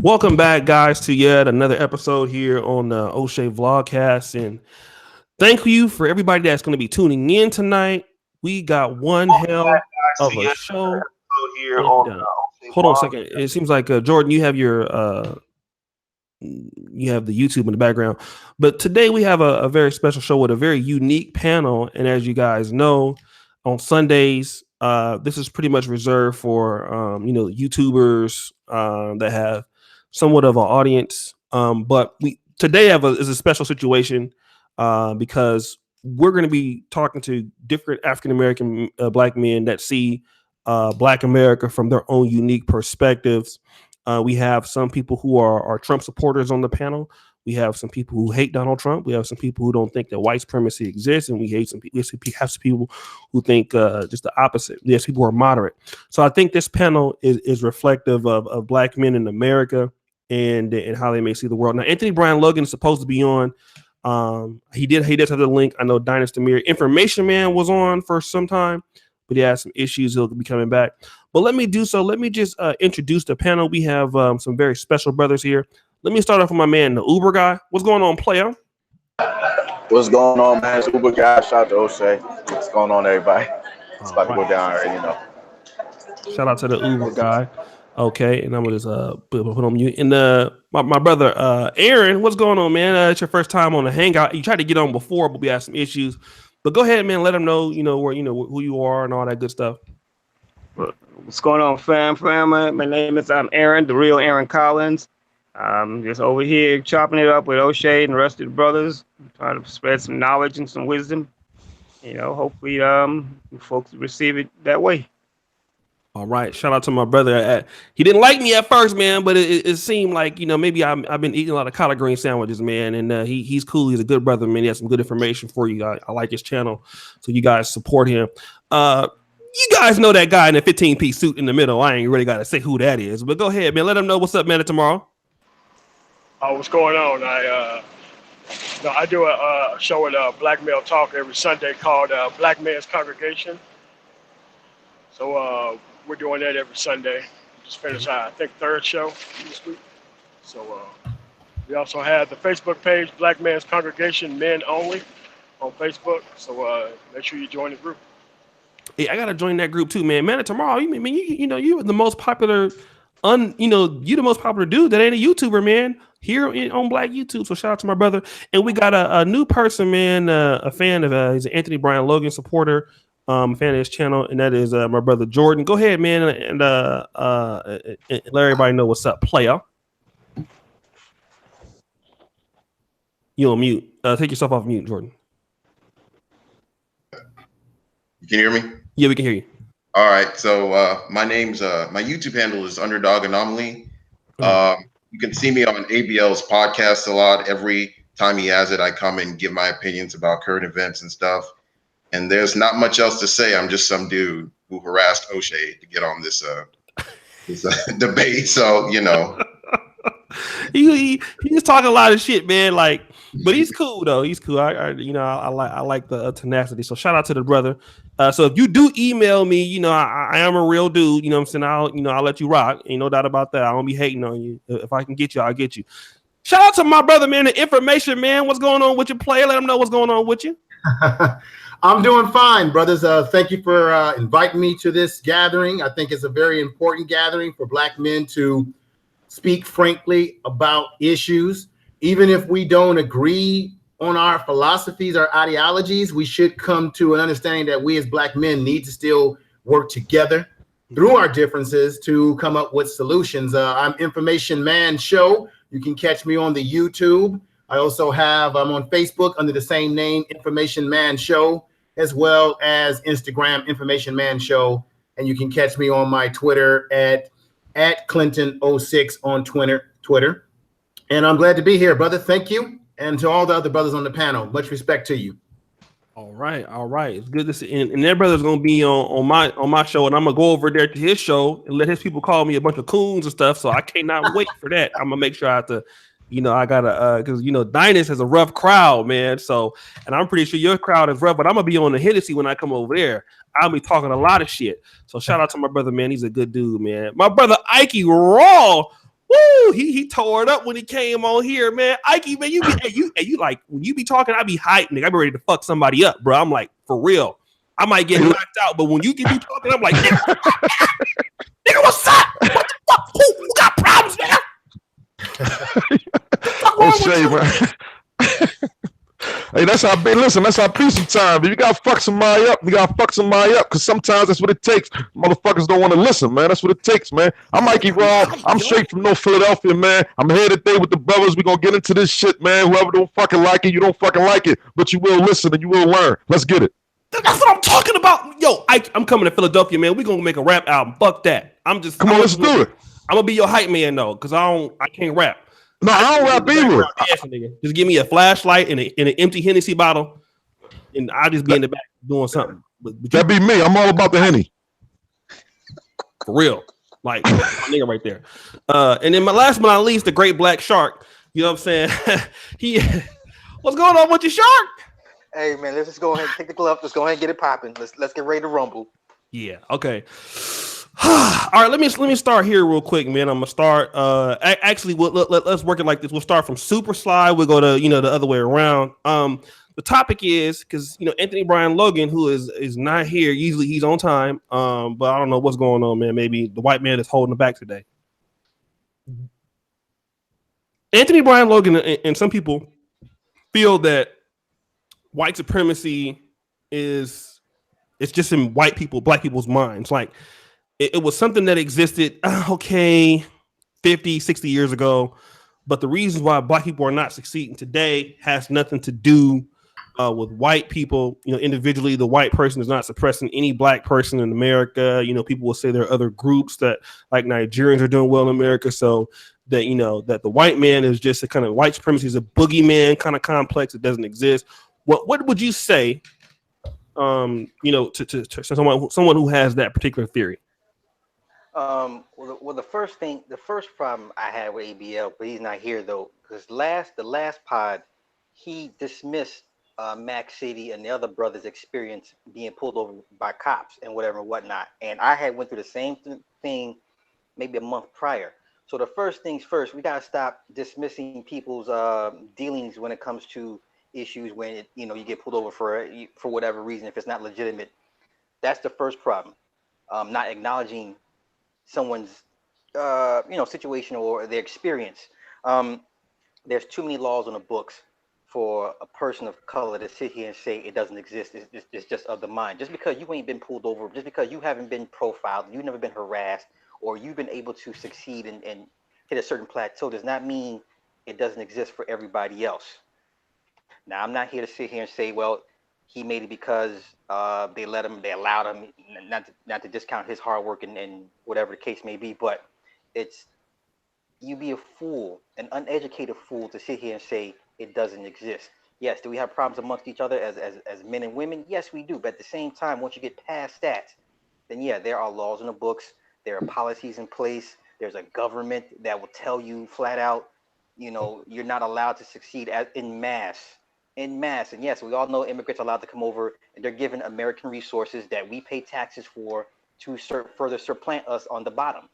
Welcome back, guys, to yet another episode here on the O'Shea Vlogcast. And thank you for everybody that's going to be tuning in tonight. We got one hell of a show. And hold on a second. It seems like Jordan, you have the YouTube in the background. But today we have a very special show with a very unique panel. And as you guys know, on Sundays, this is pretty much reserved for YouTubers that have somewhat of an audience. But we today is a special situation because we're going to be talking to different African American black men that see Black America from their own unique perspectives. We have some people who are Trump supporters on the panel. We have some people who hate Donald Trump. We have some people who don't think that white supremacy exists, and we have some people who think just the opposite. We have people who are moderate. So I think this panel is reflective of black men in America and how they may see the world. Now, Anthony Brian Logan is supposed to be on. He does have the link. I know Dynasty Mirror Information Man was on for some time, but he has some issues. He'll be coming back. But let me just introduce the panel. We have some very special brothers here. Let me start off with my man, the Uber guy. What's going on, player? What's going on, man? It's Uber guy. Shout out to O'Shea. What's going on, everybody? It's about to go down already, Shout out to the Uber guy. Okay, and I'm gonna just put on mute. And my brother Aaron, what's going on, man? It's your first time on the Hangout. You tried to get on before, but we had some issues. But go ahead, man. Let them know, where who you are and all that good stuff. What's going on, fam? My name is Aaron, the real Aaron Collins. Just over here chopping it up with O'Shea and the rest of the brothers, trying to spread some knowledge and some wisdom. Hopefully, folks receive it that way. All right. Shout out to my brother. He didn't like me at first, man, but it seemed like maybe I've been eating a lot of collard green sandwiches, man, and he's cool. He's a good brother, man. He has some good information for you guys. I like his channel, so you guys support him. You guys know that guy in the 15-piece suit in the middle. I ain't really got to say who that is, but go ahead, man. Let them know what's up, man, tomorrow. What's going on? I do a show at Black Male Talk every Sunday called Black Man's Congregation. So we're doing that every Sunday. Just finished our, I think, third show this week. So we also have the Facebook page, Black Man's Congregation Men Only, on Facebook. So make sure you join the group. Hey, I gotta join that group too, man. Man, tomorrow, you're the most popular, you the most popular dude that ain't a YouTuber, man, here on Black YouTube. So shout out to my brother. And we got a new person, man, a fan of he's an Anthony Brian Logan supporter, fan of his channel, and that is my brother Jordan. Go ahead, man, and let everybody know what's up, player. You on mute? Take yourself off mute, Jordan. You can hear me? Yeah, we can hear you. All right. So my YouTube handle is Underdog Anomaly. You can see me on ABL's podcast a lot. Every time he has it, I come and give my opinions about current events and stuff. And there's not much else to say. I'm just some dude who harassed O'Shea to get on this debate. So, he's talking a lot of shit, man. But he's cool though. He's cool. I like the tenacity. So shout out to the brother. So if you do email me, I am a real dude. You know what I'm saying? I'll let you rock. Ain't no doubt about that. I won't be hating on you. If I can get you, I'll get you. Shout out to my brother, man. The Information Man. What's going on with your player? Let him know what's going on with you. I'm doing fine, brothers. Thank you for inviting me to this gathering. I think it's a very important gathering for Black men to speak frankly about issues. Even if we don't agree on our philosophies, our ideologies, we should come to an understanding that we as Black men need to still work together through our differences to come up with solutions. I'm Information Man Show. You can catch me on the YouTube. I also I'm on Facebook under the same name, Information Man Show, as well as Instagram, Information Man Show. And you can catch me on my Twitter at Clinton06 on Twitter. And I'm glad to be here, brother. Thank you. And to all the other brothers on the panel, much respect to you. All right. It's good to see. And that brother's gonna be on my show, and I'm gonna go over there to his show and let his people call me a bunch of coons and stuff. So I cannot wait for that. I'm gonna make sure I have to, I gotta because Dynasty has a rough crowd, man. So, and I'm pretty sure your crowd is rough, but I'm gonna be on the Hennessy when I come over there. I'll be talking a lot of shit. So shout out to my brother, man. He's a good dude, man. My brother Ike Raw. Woo! He tore it up when he came on here, man. Ike, man, you like when you be talking, I be hyped, nigga. I be ready to fuck somebody up, bro. I'm like, for real. I might get knocked out, but when you get me talking, I'm like, nigga, what's up? What the fuck? Who got problems, man? O'Shea, man. Hey, that's how big. Listen, that's how peace sometimes. If you gotta fuck somebody up, you gotta fuck somebody up. Cause sometimes that's what it takes. Motherfuckers don't want to listen, man. That's what it takes, man. I'm Mikey Raw. I'm straight from North Philadelphia, man. I'm here today with the brothers. We gonna get into this shit, man. Whoever don't fucking like it, you don't fucking like it, but you will listen and you will learn. Let's get it. That's what I'm talking about. Yo, I'm coming to Philadelphia, man. We gonna make a rap album. Fuck that. Let's do it. I'm gonna be your hype man though, cause I can't rap. No, I don't rap either. Just give me a flashlight and an empty Hennessy bottle, and I'll just be in the back doing something. But that be me. I'm all about the Henny. For real. Like, my nigga right there. And then my last but not least, the great black shark. You know what I'm saying? What's going on with your shark? Hey, man, let's just go ahead and take the glove. Let's go ahead and get it popping. Let's get ready to rumble. Yeah, okay. All right, let me start here real quick, man. I'm gonna start. Actually, let's work it like this. We'll start from super slide. We'll go to the other way around. The topic is because Anthony Brian Logan, who is not here. Usually he's on time. But I don't know what's going on, man. Maybe the white man is holding him back today. Anthony Brian Logan and some people feel that white supremacy it's just in black people's minds. Like it was something that existed, 50, 60 years ago. But the reasons why black people are not succeeding today has nothing to do with white people. Individually, the white person is not suppressing any black person in America. People will say there are other groups that like Nigerians are doing well in America. So that, that the white man is just a kind of white supremacy is a boogeyman kind of complex. It doesn't exist. What would you say, to someone who has that particular theory? Well, the first problem I had with ABL, but he's not here though, because the last pod, he dismissed Mac City and the other brothers' experience being pulled over by cops and whatnot. And I had went through the same thing maybe a month prior. So the first things first, we gotta stop dismissing people's dealings when it comes to issues when you get pulled over for whatever reason if it's not legitimate. That's the first problem. Not acknowledging someone's situation or their experience. There's too many laws on the books for a person of color to sit here and say it doesn't exist. It's just of the mind. Just because you ain't been pulled over, just because you haven't been profiled, you've never been harassed, or you've been able to succeed and hit a certain plateau does not mean it doesn't exist for everybody else. Now, I'm not here to sit here and say, well, he made it because they allowed him, not to discount his hard work and whatever the case may be, but you'd be a fool, an uneducated fool, to sit here and say it doesn't exist. Yes, do we have problems amongst each other as men and women? Yes, we do. But at the same time, once you get past that, then yeah, there are laws in the books. There are policies in place. There's a government that will tell you flat out, you're not allowed to succeed in mass. And yes, we all know immigrants are allowed to come over and they're given American resources that we pay taxes for to further supplant us on the bottom.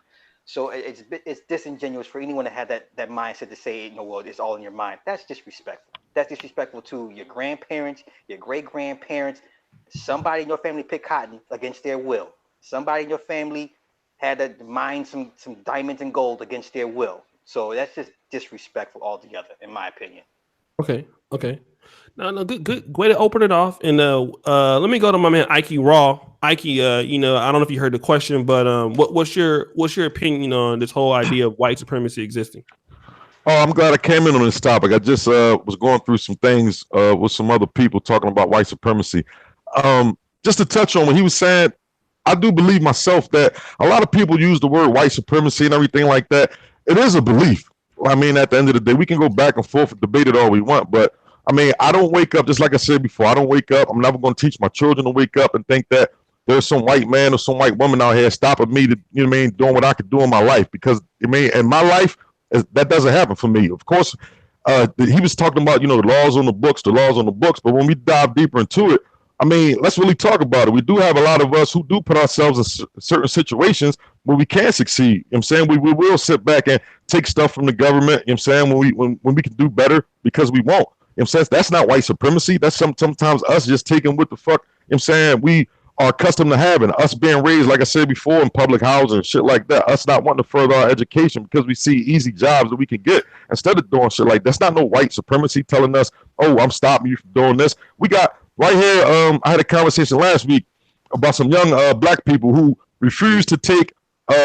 So it's disingenuous for anyone to have that mindset to say, well, it's all in your mind. That's disrespectful. That's disrespectful to your grandparents, your great-grandparents. Somebody in your family picked cotton against their will. Somebody in your family had to mine some diamonds and gold against their will. So that's just disrespectful altogether, in my opinion. Okay. No, good way to open it off. And let me go to my man Ike Raw. Ike, I don't know if you heard the question, but what's your opinion on this whole idea of white supremacy existing? Oh, I'm glad I came in on this topic. I just was going through some things with some other people talking about white supremacy. Just to touch on what he was saying, I do believe myself that a lot of people use the word white supremacy and everything like that. It is a belief. I mean, at the end of the day, we can go back and forth and debate it all we want, but I mean, I don't wake up, just like I said before, I don't wake up. I'm never going to teach my children to wake up and think that there's some white man or some white woman out here stopping me to, doing what I could do in my life. Because, in my life, that doesn't happen for me. Of course, he was talking about, the laws on the books, but when we dive deeper into it, I mean, let's really talk about it. We do have a lot of us who do put ourselves in certain situations where we can succeed. You know what I'm saying? We will sit back and take stuff from the government, you know what I'm saying, when we can do better because we won't. You know what I'm saying? That's not white supremacy. That's sometimes us just taking what the fuck, you know what I'm saying, we are accustomed to having. Us being raised, like I said before, in public housing and shit like that. Us not wanting to further our education because we see easy jobs that we can get instead of doing shit like that's not no white supremacy telling us, oh, I'm stopping you from doing this. We got right here, I had a conversation last week about some young black people who refuse to take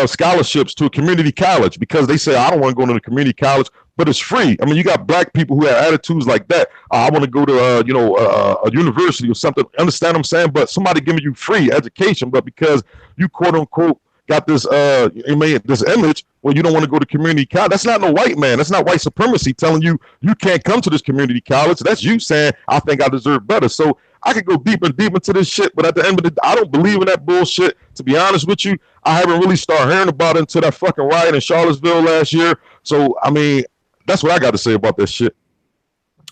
scholarships to a community college because they say, I don't want to go to the community college, but it's free. I mean, you got black people who have attitudes like that. I want to go to, a university or something. Understand what I'm saying? But somebody giving you free education, but because you quote unquote got this this image where you don't want to go to community college. That's not no white man. That's not white supremacy telling you you can't come to this community college. That's you saying, I think I deserve better. So I could go deep and deep into this shit, but at the end of the day, I don't believe in that bullshit. To be honest with you, I haven't really started hearing about it until that fucking riot in Charlottesville last year. So, I mean, that's what I got to say about that shit.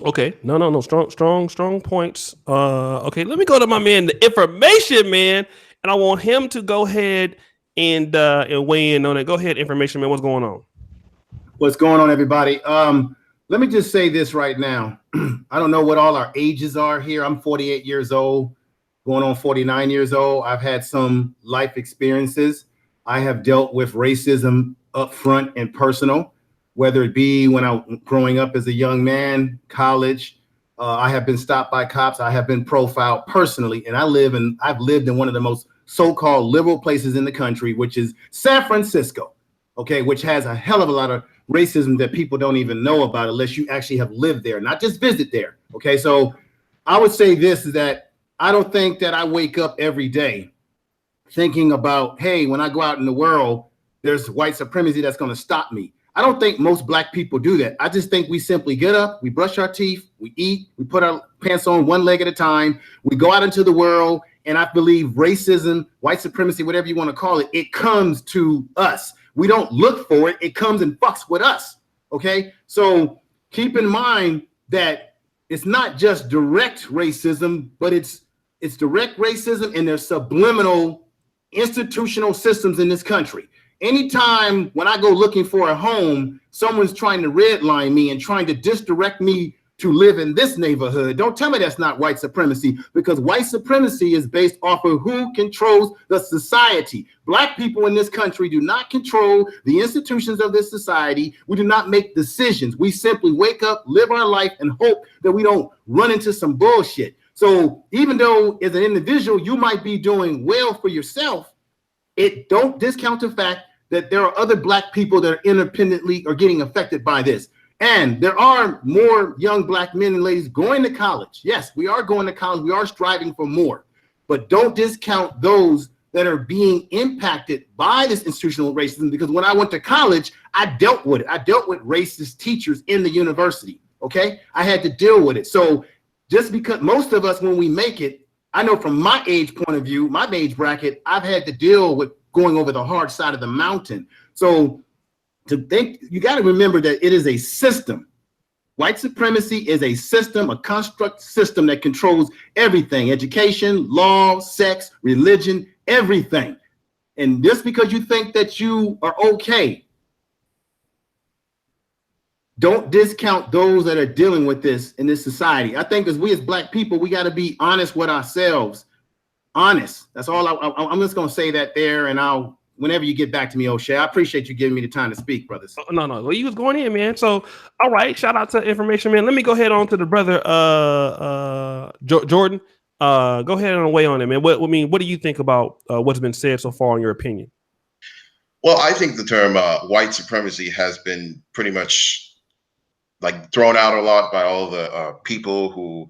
Okay, no, strong points. Okay, let me go to my man, the information man, and I want him to go ahead and weigh in on it. Go ahead, information man. What's going on? What's going on, everybody? Let me just say this right now. I don't know what all our ages are here. I'm 48 years old, going on 49 years old. I've had some life experiences. I have dealt with racism up front and personal, whether it be when I was growing up as a young man, college. I have been stopped by cops. I have been profiled personally, and I've lived in one of the most so-called liberal places in the country, which is San Francisco, okay, which has a hell of a lot of racism that people don't even know about unless you actually have lived there, not just visit there. Okay, so I would say this is that I don't think that I wake up every day thinking about, hey, when I go out in the world, there's white supremacy that's going to stop me. I don't think most black people do that. I just think we simply get up, we brush our teeth, we eat, we put our pants on one leg at a time, we go out into the world, and I believe racism, white supremacy, whatever you want to call it, it comes to us. We don't look for it. It comes and fucks with us. Okay. So keep in mind that it's not just direct racism, but it's direct racism and there's subliminal institutional systems in this country. Anytime when I go looking for a home, someone's trying to redline me and trying to disdirect me to live in this neighborhood. Don't tell me that's not white supremacy, because white supremacy is based off of who controls the society. Black people in this country do not control the institutions of this society. We do not make decisions. We simply wake up, live our life, and hope that we don't run into some bullshit. So even though as an individual, you might be doing well for yourself, it don't discount the fact that there are other black people that are independently or getting affected by this. And there are more young black men and ladies going to college. Yes, we are going to college. We are striving for more. But don't discount those that are being impacted by this institutional racism, because when I went to college, I dealt with it. I dealt with racist teachers in the university, okay? I had to deal with it. So just because most of us, when we make it, I know from my age point of view, my age bracket, I've had to deal with going over the hard side of the mountain. So to think, you got to remember that it is a system. White supremacy is a system, a construct system that controls everything: education, law, sex, religion, everything. And just because you think that you are okay, don't discount those that are dealing with this in this society. I think as we as black people, we got to be honest with ourselves. Honest. That's all. I'm just going to say that there, and whenever you get back to me, O'Shea, I appreciate you giving me the time to speak, brothers. No. Well, you was going in, man. So, all right. Shout out to information, man. Let me go ahead on to the brother, Jordan. Go ahead and weigh on it, man. What do you think about what's been said so far, in your opinion? Well, I think the term white supremacy has been pretty much like thrown out a lot by all the people who,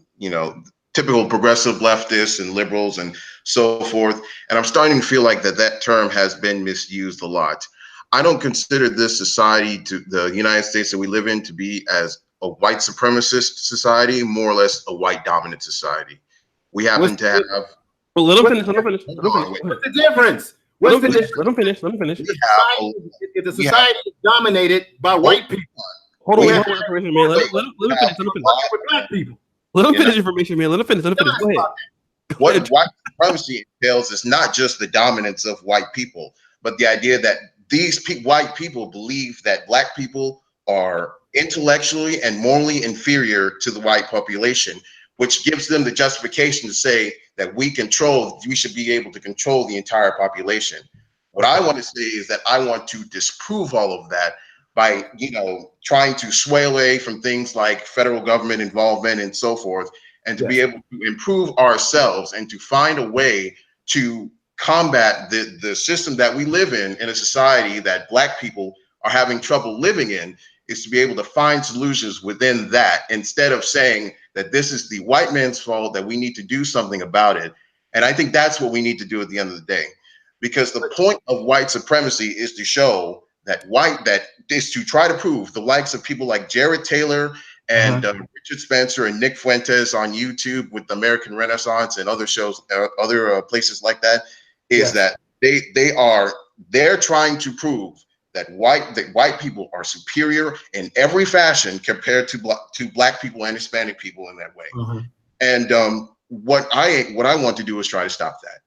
typical progressive leftists and liberals and so forth. And I'm starting to feel like that term has been misused a lot. I don't consider this society, to the United States that we live in, to be as a white supremacist society, more or less a white dominant society. We happen to have. Well, let him finish. What's the difference? Let him finish. If the society is dominated by white people. Hold on, man. Let him finish. Black people. Let him finish information, man. Let him finish. Go ahead. What white supremacy entails is not just the dominance of white people, but the idea that these white people believe that black people are intellectually and morally inferior to the white population, which gives them the justification to say that we should be able to control the entire population. What I want to say is that I want to disprove all of that by, trying to sway away from things like federal government involvement and so forth, and to be able to improve ourselves and to find a way to combat the system that we live in a society that black people are having trouble living in, is to be able to find solutions within that, instead of saying that this is the white man's fault, that we need to do something about it. And I think that's what we need to do at the end of the day, because the point of white supremacy is to show that is to try to prove the likes of people like Jared Taylor and Richard Spencer and Nick Fuentes on YouTube with American Renaissance and other shows, other places like that, is that they're trying to prove that white people are superior in every fashion compared to black people and Hispanic people in that way. And what I want to do is try to stop that.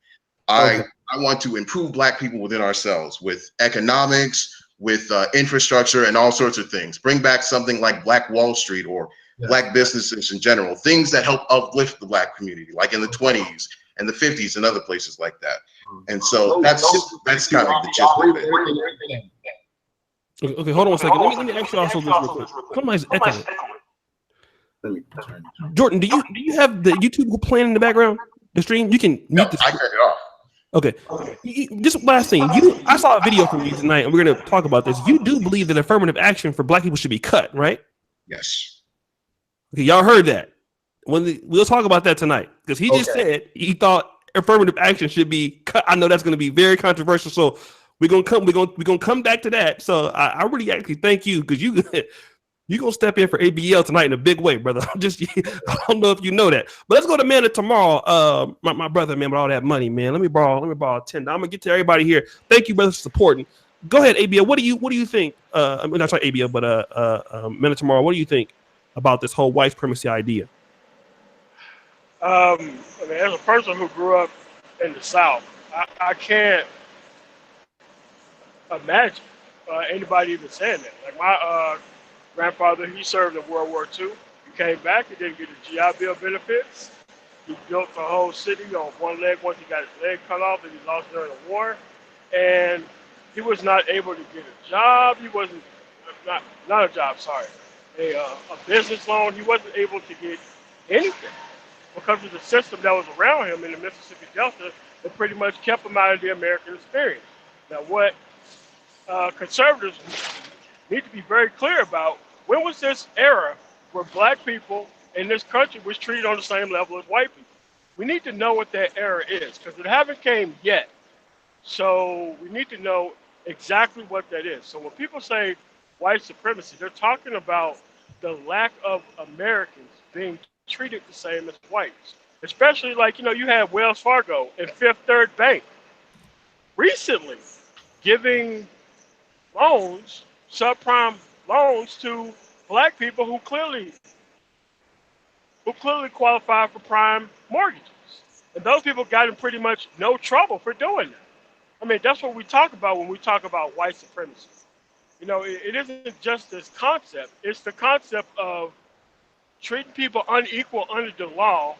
I want to improve black people within ourselves with economics, with infrastructure and all sorts of things. Bring back something like Black Wall Street or black businesses in general, things that help uplift the black community, like in the 20s and the 50s and other places like that. And so that's kind of the gist of it. Okay, hold on a second. Let me ask you also this real quick. Somebody's echoing. Jordan, do you have the YouTube playing in the background? The stream? You can mute the stream. I turned it off. Okay. Just last thing. I saw a video from you tonight, and we're going to talk about this. You do believe that affirmative action for black people should be cut, right? Yes. Okay, y'all heard that. We'll talk about that tonight, because he just said he thought affirmative action should be cut. I know that's going to be very controversial, so we're gonna come back to that. So I really actually thank you, because you gonna step in for ABL tonight in a big way, brother. I don't know if you know that, but let's go to Man of Tomorrow. My brother, man, with all that money, man. Let me borrow $10. I'm gonna get to everybody here. Thank you, brother, for supporting. Go ahead, ABL. What do you think? I mean, not sorry, ABL, but Man of Tomorrow. What do you think about this whole white supremacy idea? I mean, as a person who grew up in the South, I can't imagine anybody even saying that. Like my grandfather, he served in World War II. He came back. He didn't get the GI Bill benefits. He built the whole city on one leg once he got his leg cut off and he lost during the war. And he was not able to get a job. He wasn't, not a job, sorry, a business loan. He wasn't able to get anything because of the system that was around him in the Mississippi Delta that pretty much kept him out of the American experience. Now, what conservatives need to be very clear about, when was this era where black people in this country was treated on the same level as white people? We need to know what that era is, because it haven't came yet. So we need to know exactly what that is. So when people say white supremacy, they're talking about the lack of Americans being treated the same as whites. Especially like, you had Wells Fargo and Fifth Third Bank recently giving loans, subprime loans, to black people who clearly qualify for prime mortgages. And those people got in pretty much no trouble for doing that. I mean, that's what we talk about when we talk about white supremacy. It isn't just this concept. It's the concept of treating people unequal under the law,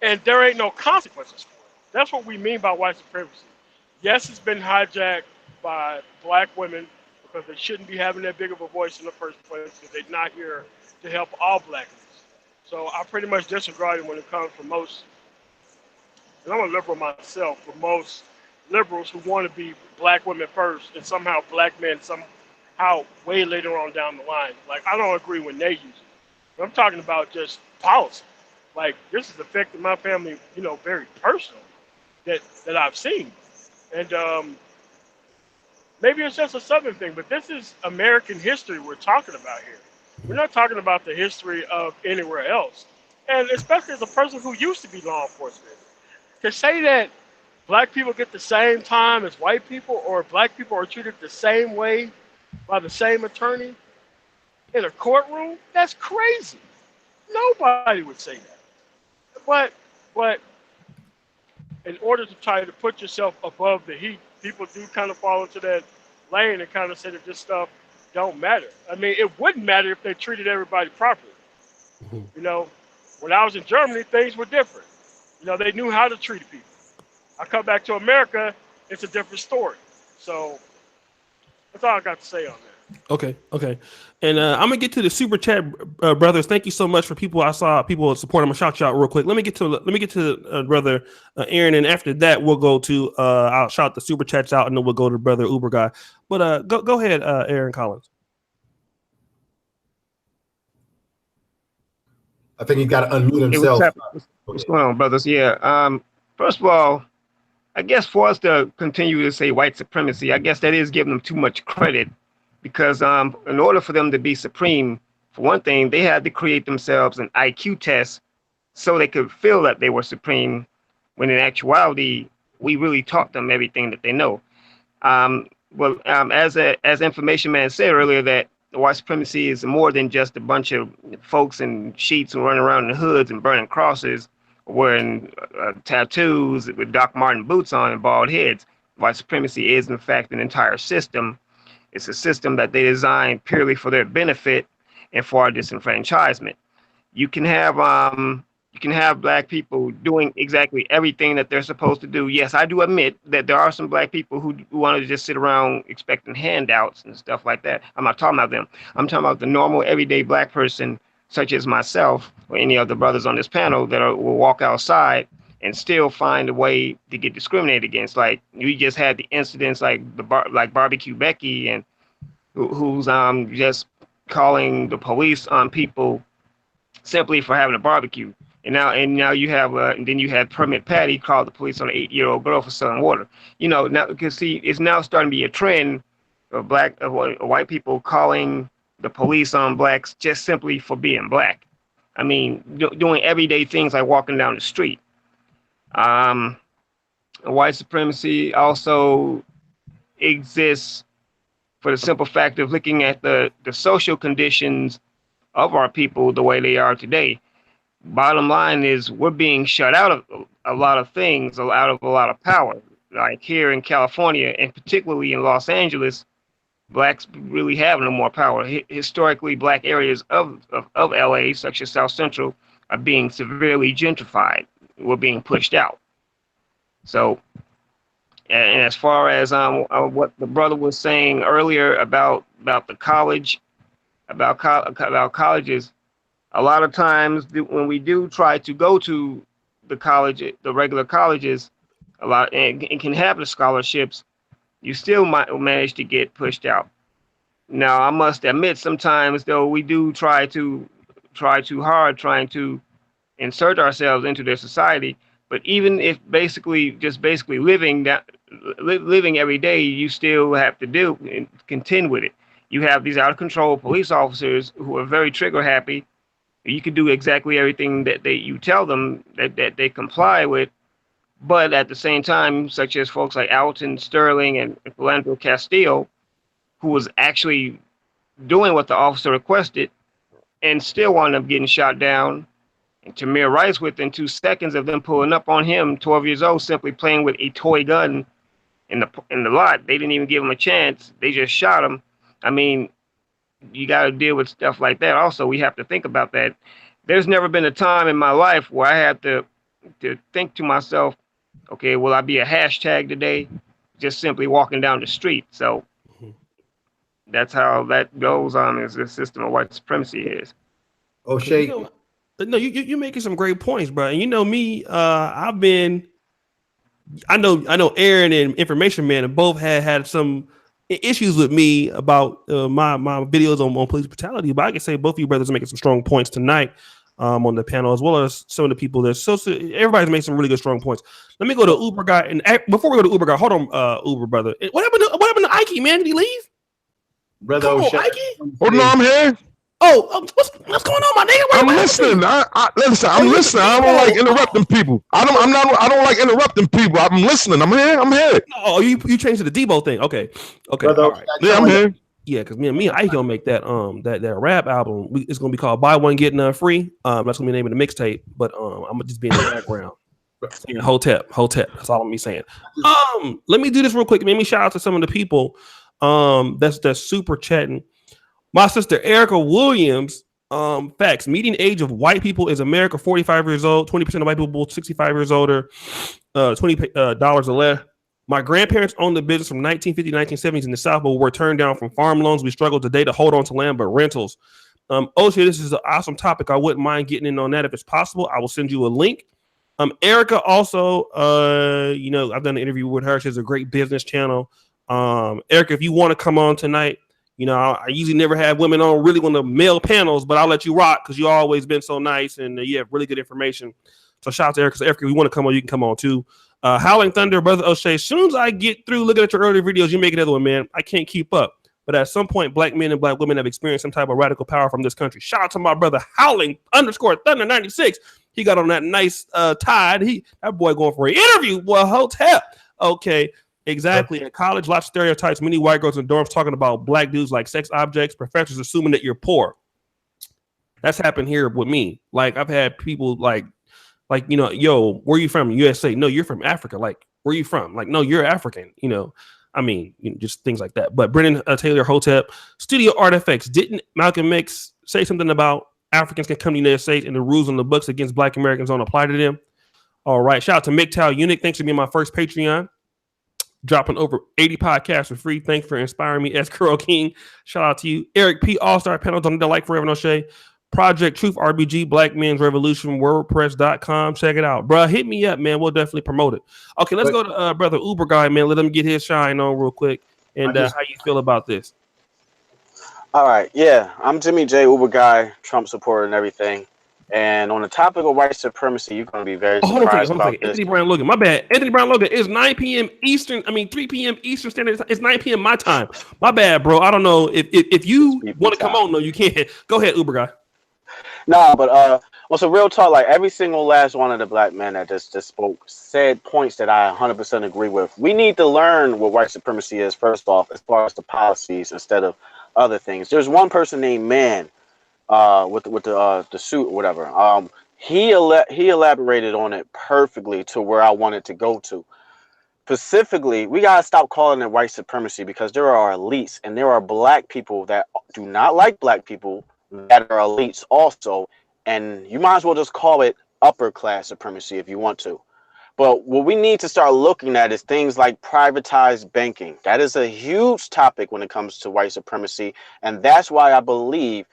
and there ain't no consequences for it. That's what we mean by white supremacy. Yes, it's been hijacked by black women because they shouldn't be having that big of a voice in the first place, because they're not here to help all blackness. So I pretty much disregard it when it comes from most, and I'm a liberal myself, but most liberals who want to be black women first and somehow black men somehow way later on down the line. Like, I don't agree when they use it. But I'm talking about just policy. Like, this is affecting my family, very personally, that I've seen. And maybe it's just a Southern thing, but this is American history we're talking about here. We're not talking about the history of anywhere else. And especially as a person who used to be law enforcement, to say that black people get the same time as white people, or black people are treated the same way by the same attorney in a courtroom, that's crazy. Nobody would say that. But in order to try to put yourself above the heat people do kind of fall into that lane and kind of say that this stuff don't matter. I mean, it wouldn't matter if they treated everybody properly. Mhm. You know, when I was in Germany, things were different. You know, they knew how to treat people. I come back to America, it's a different story. So that's all I got to say on that. Okay. And I'm gonna get to the super chat, brothers. Thank you so much for people. I saw people support. I'm gonna shout you out real quick. Let me get to brother Aaron, and after that we'll go to I'll shout the super chats out, and then we'll go to brother Uber guy. But go ahead, Aaron Collins. I think he's got to unmute Hey, what's himself. up? What's going on, brothers? Yeah. First of all, I guess for us to continue to say white supremacy, I guess that is giving them too much credit, because in order for them to be supreme, for one thing, they had to create themselves an IQ test so they could feel that they were supreme, when in actuality, we really taught them everything that they know. As Information Man said earlier, that white supremacy is more than just a bunch of folks in sheets who run around in hoods and burning crosses, wearing tattoos with Doc Martin boots on and bald heads. White supremacy is, in fact, an entire system. It's a system that they designed purely for their benefit and for our disenfranchisement. You can have black people doing exactly everything that they're supposed to do. Yes, I do admit that there are some black people who want to just sit around expecting handouts and stuff like that. I'm not talking about them. I'm talking about the normal, everyday black person, such as myself or any other brothers on this panel, that will walk outside and still find a way to get discriminated against. Like, we just had the incidents like Barbecue Becky, and who's just calling the police on people simply for having a barbecue. And now you have and then you had Permit Patty called the police on an 8-year-old girl for selling water. You know, now, because see, it's now starting to be a trend of white people calling the police on blacks just simply for being black. I mean, doing everyday things like walking down the street. White supremacy also exists for the simple fact of looking at the social conditions of our people the way they are today. Bottom line is, we're being shut out of a lot of things, out of a lot of power. Like here in California, and particularly in Los Angeles, blacks really have no more power. Historically, black areas of LA, such as South Central, are being severely gentrified. We're being pushed out. So, and as far as what the brother was saying earlier about the college, about colleges, a lot of times when we do try to go to the regular colleges, and can have the scholarships, you still might manage to get pushed out. Now, I must admit, sometimes though, we do try too hard trying to insert ourselves into their society. But even if basically living every day, you still have to do and contend with it. You have these out of control police officers who are very trigger happy. You can do exactly everything that you tell them that they comply with, but at the same time, such as folks like Alton Sterling and Philando Castile, who was actually doing what the officer requested and still wound up getting shot down. And Tamir Rice, within 2 seconds of them pulling up on him, 12 years old, simply playing with a toy gun in the lot. They didn't even give him a chance. They just shot him. I mean, you got to deal with stuff like that. Also, we have to think about that. There's never been a time in my life where I had to think to myself, okay, will I be a hashtag today? Just simply walking down the street. So that's how that goes on, as the system of white supremacy is. O'Shea. No, you're making some great points, bro. And you know me, I know Aaron and Information Man have both had some issues with me about my videos on police brutality, but I can say both of you brothers are making some strong points tonight on the panel, as well as some of the people there. So everybody's making some really good strong points. Let me go to Uber guy, and before we go to Uber guy, hold on, Uber brother. What happened to Ike, man? Did he leave? Brother Come O'Shea. on, Ike. Oh no, I'm here. What's going on, my nigga? I'm listening. Listen. I'm listening. I don't like interrupting people. I don't like interrupting people. I'm listening. I'm here. Oh, you changed to the Debo thing. Okay. Brother, All right. Yeah, I'm here. Yeah, because me and Ike gonna make that that rap album. It's gonna be called "Buy One Get None Free." That's gonna be the name of the mixtape. But I'm gonna just be in the background. Saying Hotep. That's all I'm be saying. Let me do this real quick. Let me shout out to some of the people that's super chatting. My sister Erica Williams. Facts. Median age of white people is America 45 years old. 20% of white people 65 years older. $20 or less. My grandparents owned the business from 1950 to 1970s in the South, but were turned down from farm loans. We struggle today to hold on to land, but rentals. Osha, this is an awesome topic. I wouldn't mind getting in on that if it's possible. I will send you a link. Erica also, I've done an interview with her. She has a great business channel. Erica, if you want to come on tonight, I usually never have women on really on the male panels, but I'll let you rock because you've always been so nice and you have really good information. So shout out to Erica. So Erica, if you want to come on, you can come on too. Howling Thunder, Brother O'Shea, as soon as I get through looking at your earlier videos, you make another one, man. I can't keep up. But at some point, black men and black women have experienced some type of radical power from this country. Shout out to my brother Howling _Thunder 96. He got on that nice tide. That boy going for an interview. Boy, Hotep. Okay, exactly. In college, lots of stereotypes. Many white girls in dorms talking about black dudes like sex objects. Professors assuming that you're poor. That's happened here with me. Like I've had people like yo, where you from? USA? No, you're from Africa. Like, where you from? Like, no, you're African. Just things like that. But Brennan Taylor Hotep, Studio Artifacts. Didn't Malcolm X say something about Africans can come to the United States and the rules on the books against black Americans don't apply to them? All right. Shout out to MGTOW Unique. Thanks for being my first Patreon. Dropping over 80 podcasts for free. Thanks for inspiring me. S. Curl King. Shout out to you. Eric P. All-Star Panel. Don't need to like Forever No Shade. Project Truth RBG, Black Men's Revolution, WordPress.com. Check it out. Bruh, hit me up, man. We'll definitely promote it. Okay, let's go to Brother Uber Guy, man. Let him get his shine on real quick. And how you feel about this? All right. Yeah, I'm Jimmy J, Uber Guy, Trump supporter and everything. And on the topic of white supremacy, you're going to be very surprised about this. Anthony Brown Logan. My bad. Anthony Brown Logan is 9 p.m. Eastern. 3 p.m. Eastern Standard Time. It's 9 p.m. my time. My bad, bro. I don't know. If you want to come on, no, you can't. Go ahead, Uber Guy. No, but so real talk, like every single last one of the black men that just spoke said points that I 100% agree with. We need to learn what white supremacy is, first off, as far as the policies instead of other things. There's one person named Man with the suit or whatever. He elaborated on it perfectly to where I wanted to go to. Specifically, we got to stop calling it white supremacy because there are elites and there are black people that do not like black people that are elites also, and you might as well just call it upper class supremacy if you want to. But what we need to start looking at is things like privatized banking. That is a huge topic when it comes to white supremacy, and that's why I believe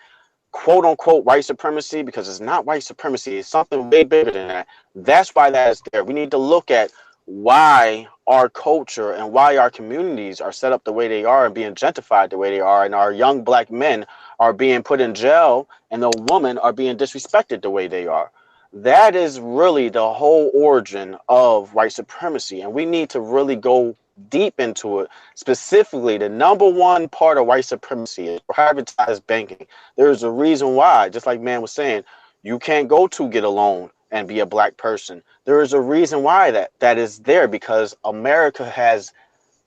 quote unquote white supremacy, because it's not white supremacy, it's something way bigger than that. That's why that is there. We need to look at why our culture and why our communities are set up the way they are and being gentrified the way they are, and our young black men are being put in jail and the women are being disrespected the way they are. That is really the whole origin of white supremacy, and we need to really go deep into it. Specifically, the number one part of white supremacy is privatized banking. There's a reason why, just like Man was saying, you can't go to get a loan and be a black person. There is a reason why that is there, because America has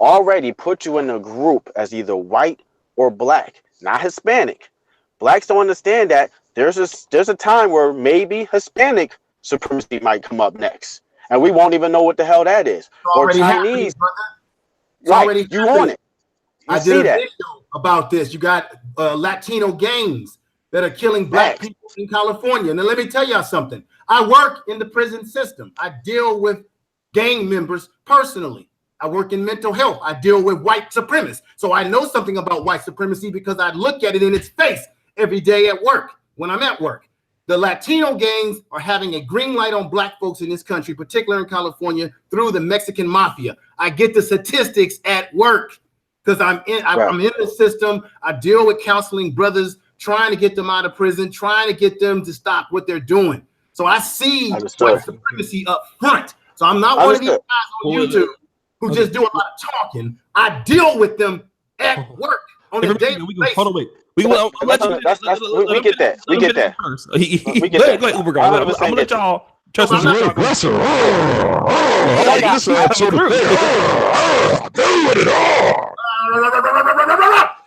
already put you in a group as either white or black, not Hispanic. Blacks don't understand that there's a time where maybe Hispanic supremacy might come up next, and we won't even know what the hell that is. Or Chinese. Right, you want it. I did a video about this. You got Latino gangs that are killing black people in California. Now, let me tell y'all something. I work in the prison system. I deal with gang members personally. I work in mental health. I deal with white supremacists. So I know something about white supremacy because I look at it in its face every day at work when I'm at work. The Latino gangs are having a green light on black folks in this country, particularly in California, through the Mexican mafia. I get the statistics at work because I'm in the system. I deal with counseling brothers, trying to get them out of prison, trying to get them to stop what they're doing. So I see white supremacy up front. So I'm not one of these guys on YouTube who just do a lot of talking. I deal with them at work on a daily basis. Hold on, wait. We get that. We get that. Go ahead, Uber guy. I'm gonna let y'all trust me.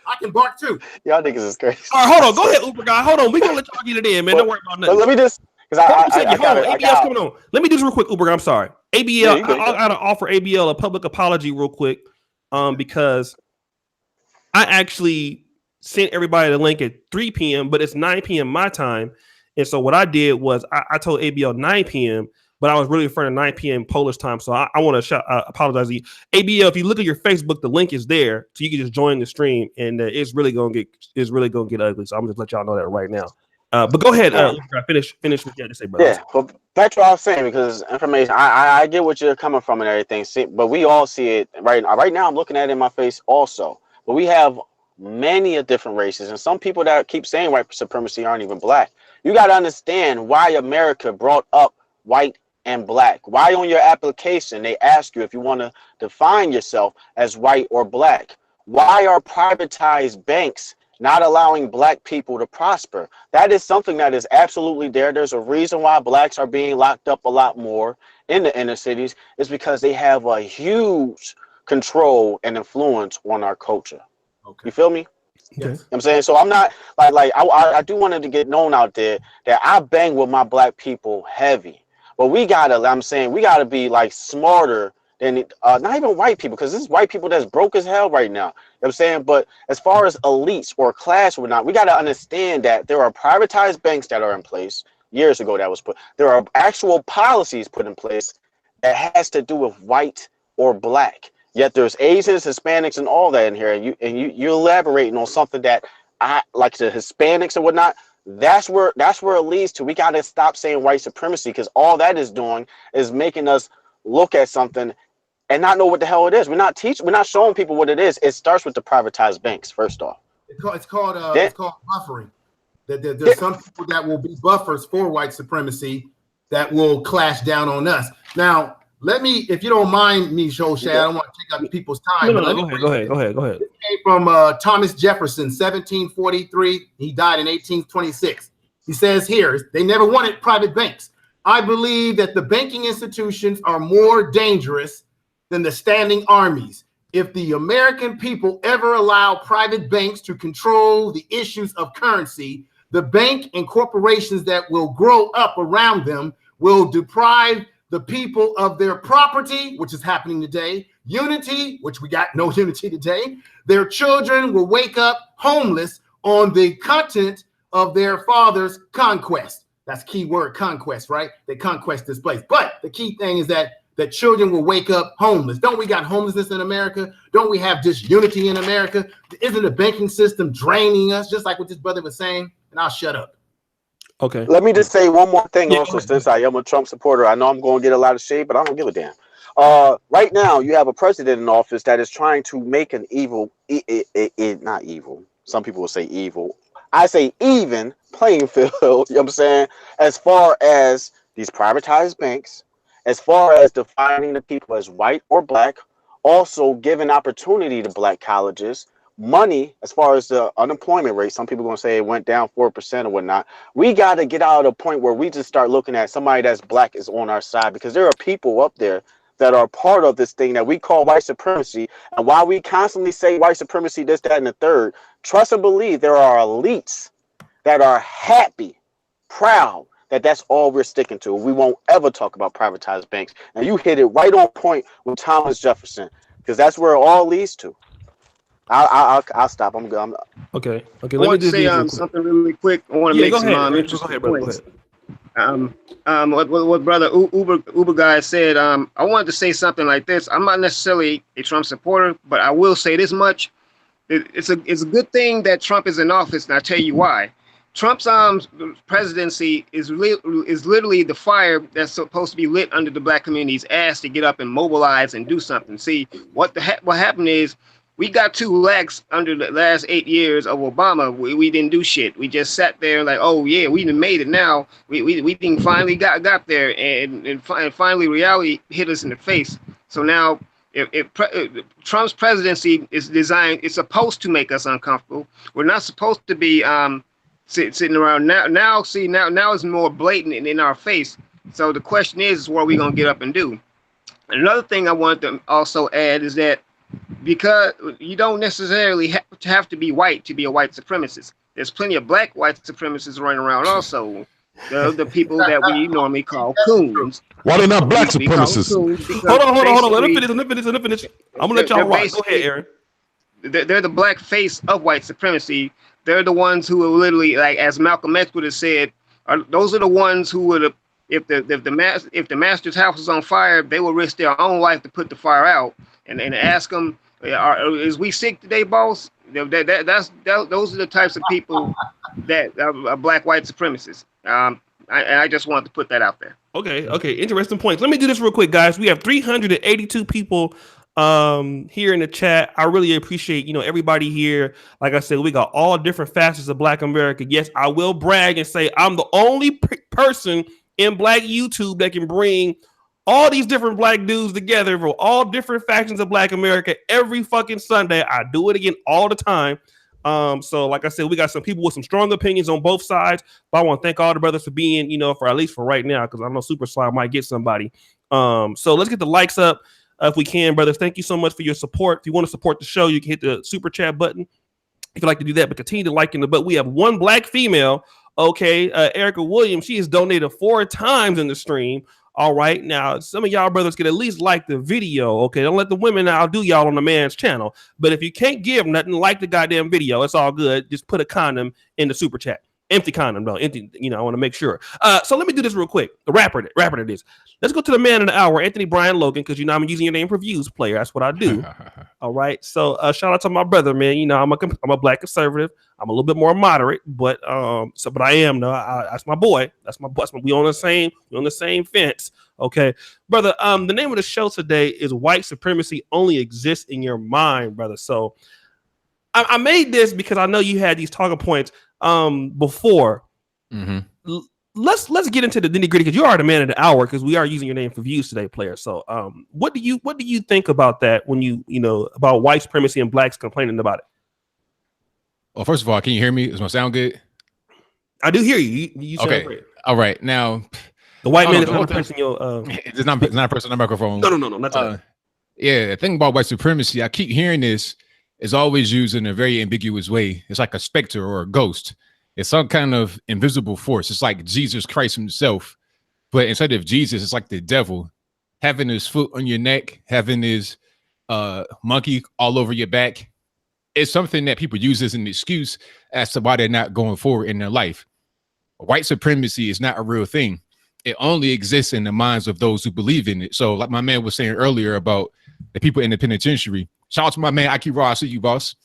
I can bark too. Y'all niggas is crazy. All right, hold on. Go ahead, Uber guy. Hold on. We gonna let y'all get it in, man. Don't worry about nothing. Let me just Because Hold on a second. I Hold on. got ABL's coming on. Let me do this real quick, Uber. I'm sorry. ABL, Yeah, you good, I got to offer ABL a public apology real quick because I actually sent everybody the link at 3 p.m., but it's 9 p.m. my time. And so what I did was I told ABL 9 p.m., but I was really referring to 9 p.m. Polish time. So I want to apologize to you. ABL, if you look at your Facebook, the link is there. So you can just join the stream, and it's really going to get ugly. So I'm just let y'all know that right now. But go ahead. Finish what you had to say, brother. Yeah, but back to what I was saying, because information, I get what you're coming from and everything. See, but we all see it right now. Right now, I'm looking at it in my face also. But we have many of different races, and some people that keep saying white supremacy aren't even black. You got to understand why America brought up white and black. Why on your application they ask you if you want to define yourself as white or black. Why are privatized banks not allowing black people to prosper? That is something that is absolutely there. There's a reason why blacks are being locked up a lot more in the inner cities. Is because they have a huge control and influence on our culture. Okay. You feel me? Yes. You know what I'm saying? So I'm not I do want it to get known out there that I bang with my black people heavy. But we gotta be like smarter than not even white people, because this is white people that's broke as hell right now. You know what I'm saying? But as far as elites or class or not, we got to understand that there are privatized banks that are in place years ago that was put. There are actual policies put in place that has to do with white or black. Yet there's Asians, Hispanics, and all that in here. And you're elaborating on something that I like, the Hispanics and whatnot. That's where it leads to. We got to stop saying white supremacy, because all that is doing is making us look at something and not know what the hell it is. We're not showing people what it is. It starts with the privatized banks, first off. It's called buffering. There's some people that will be buffers for white supremacy that will clash down on us. Now, let me, if you don't mind me, José, I don't want to take up people's time. No, go ahead. It came from Thomas Jefferson, 1743. He died in 1826. He says here, they never wanted private banks. I believe that the banking institutions are more dangerous than the standing armies. If the American people ever allow private banks to control the issues of currency, the bank and corporations that will grow up around them will deprive the people of their property, which is happening today, unity, which we got no unity today. Their children will wake up homeless on the content of their father's conquest. That's key word, conquest, right? They conquest this place. But the key thing is that children will wake up homeless. Don't we got homelessness in America? Don't we have disunity in America? Isn't the banking system draining us, just like what this brother was saying? And I'll shut up. Okay. Let me just say one more thing also, since I am a Trump supporter. I know I'm going to get a lot of shade, but I don't give a damn. Right now, you have a president in office that is trying to make an not evil. Some people will say evil. I say even playing field, you know what I'm saying? As far as these privatized banks, as far as defining the people as white or black, also giving opportunity to black colleges, money, as far as the unemployment rate, some people are going to say it went down 4% or whatnot. We got to get out of the point where we just start looking at somebody that's black is on our side, because there are people up there that are part of this thing that we call white supremacy. And while we constantly say white supremacy, this, that, and the third, trust and believe there are elites that are happy, proud, that's all we're sticking to. We won't ever talk about privatized banks. And you hit it right on point with Thomas Jefferson, because that's where it all leads to. I'll stop. I'm good. Okay. I want to say something really quick. I want to make some interesting points. What brother Uber guy said. I wanted to say something like this. I'm not necessarily a Trump supporter, but I will say this much: it's a good thing that Trump is in office, and I'll tell you why. Trump's presidency is literally the fire that's supposed to be lit under the black community's ass to get up and mobilize and do something. See, what happened is we got too lax under the last 8 years of Obama. We didn't do shit. We just sat there like, oh yeah, we done made it now. We didn't finally got there, and finally reality hit us in the face. So now if Trump's presidency is designed, it's supposed to make us uncomfortable. We're not supposed to be sitting around now it's more blatant and in our face. So the question is what are we gonna get up and do? Another thing I wanted to also add is that because you don't necessarily have to be white to be a white supremacist. There's plenty of black white supremacists running around also. the people that we normally call coons. Why they not black We call them supremacists? coons because Hold on. Let him basically finish. Let him finish. I'm gonna let they're y'all rock. Go ahead, basically Aaron. they're the black face of white supremacy. They're the ones who are literally, like as Malcolm X would have said, those are the ones who would have, if the master's house is on fire, they will risk their own life to put the fire out and ask them, is we sick today, boss? Those are the types of people that are black white supremacists. I just wanted to put that out there. Okay. Interesting points. Let me do this real quick, guys. We have 382 people here in the chat. I really appreciate everybody here. Like I said, we got all different facets of Black America. Yes, I will brag and say I'm the only person in Black YouTube that can bring all these different Black dudes together for all different factions of Black America every fucking Sunday. I do it again all the time. So like I said, we got some people with some strong opinions on both sides, but I want to thank all the brothers for being, for at least for right now, because I know Super Slide might get somebody. So let's get the likes up if we can, brothers. Thank you so much for your support. If you want to support the show, you can hit the super chat button if you'd like to do that, but continue to like in the, but we have one Black female. Okay. Erica Williams, she has donated 4 times in the stream. All right. Now, some of y'all brothers can at least like the video. Okay. Don't let the women outdo y'all on the man's channel. But if you can't give nothing, like the goddamn video, it's all good. Just put a condom in the super chat. Empty condom, though. Empty, I want to make sure. So let me do this real quick. The rapper it is. Let's go to the man of the hour, Anthony Brian Logan, because I'm using your name for views, player. That's what I do. All right. So shout out to my brother, man. I'm a Black conservative. I'm a little bit more moderate, but I am though. That's my boy. That's my boy. We on the same fence. Okay, brother. The name of the show today is White Supremacy Only Exists in Your Mind, brother. So I made this because I know you had these talking points before. Mm-hmm. Let's get into the nitty gritty because you are the man of the hour because we are using your name for views today, player. So what do you think about that when you about white supremacy and blacks complaining about it? Well, first of all, can you hear me? Does my sound good? I do hear you. You sound okay. Great. All right. Now, the white man is not a person. It's not a person on the microphone. No, not that. Yeah, the thing about white supremacy, I keep hearing this, is always used in a very ambiguous way. It's like a specter or a ghost. It's some kind of invisible force. It's like Jesus Christ himself. But instead of Jesus, it's like the devil having his foot on your neck, having his monkey all over your back. It's something that people use as an excuse as to why they're not going forward in their life. White supremacy is not a real thing. It only exists in the minds of those who believe in it. So like my man was saying earlier about the people in the penitentiary. Shout out to my man, Ike Raw. I see you, boss.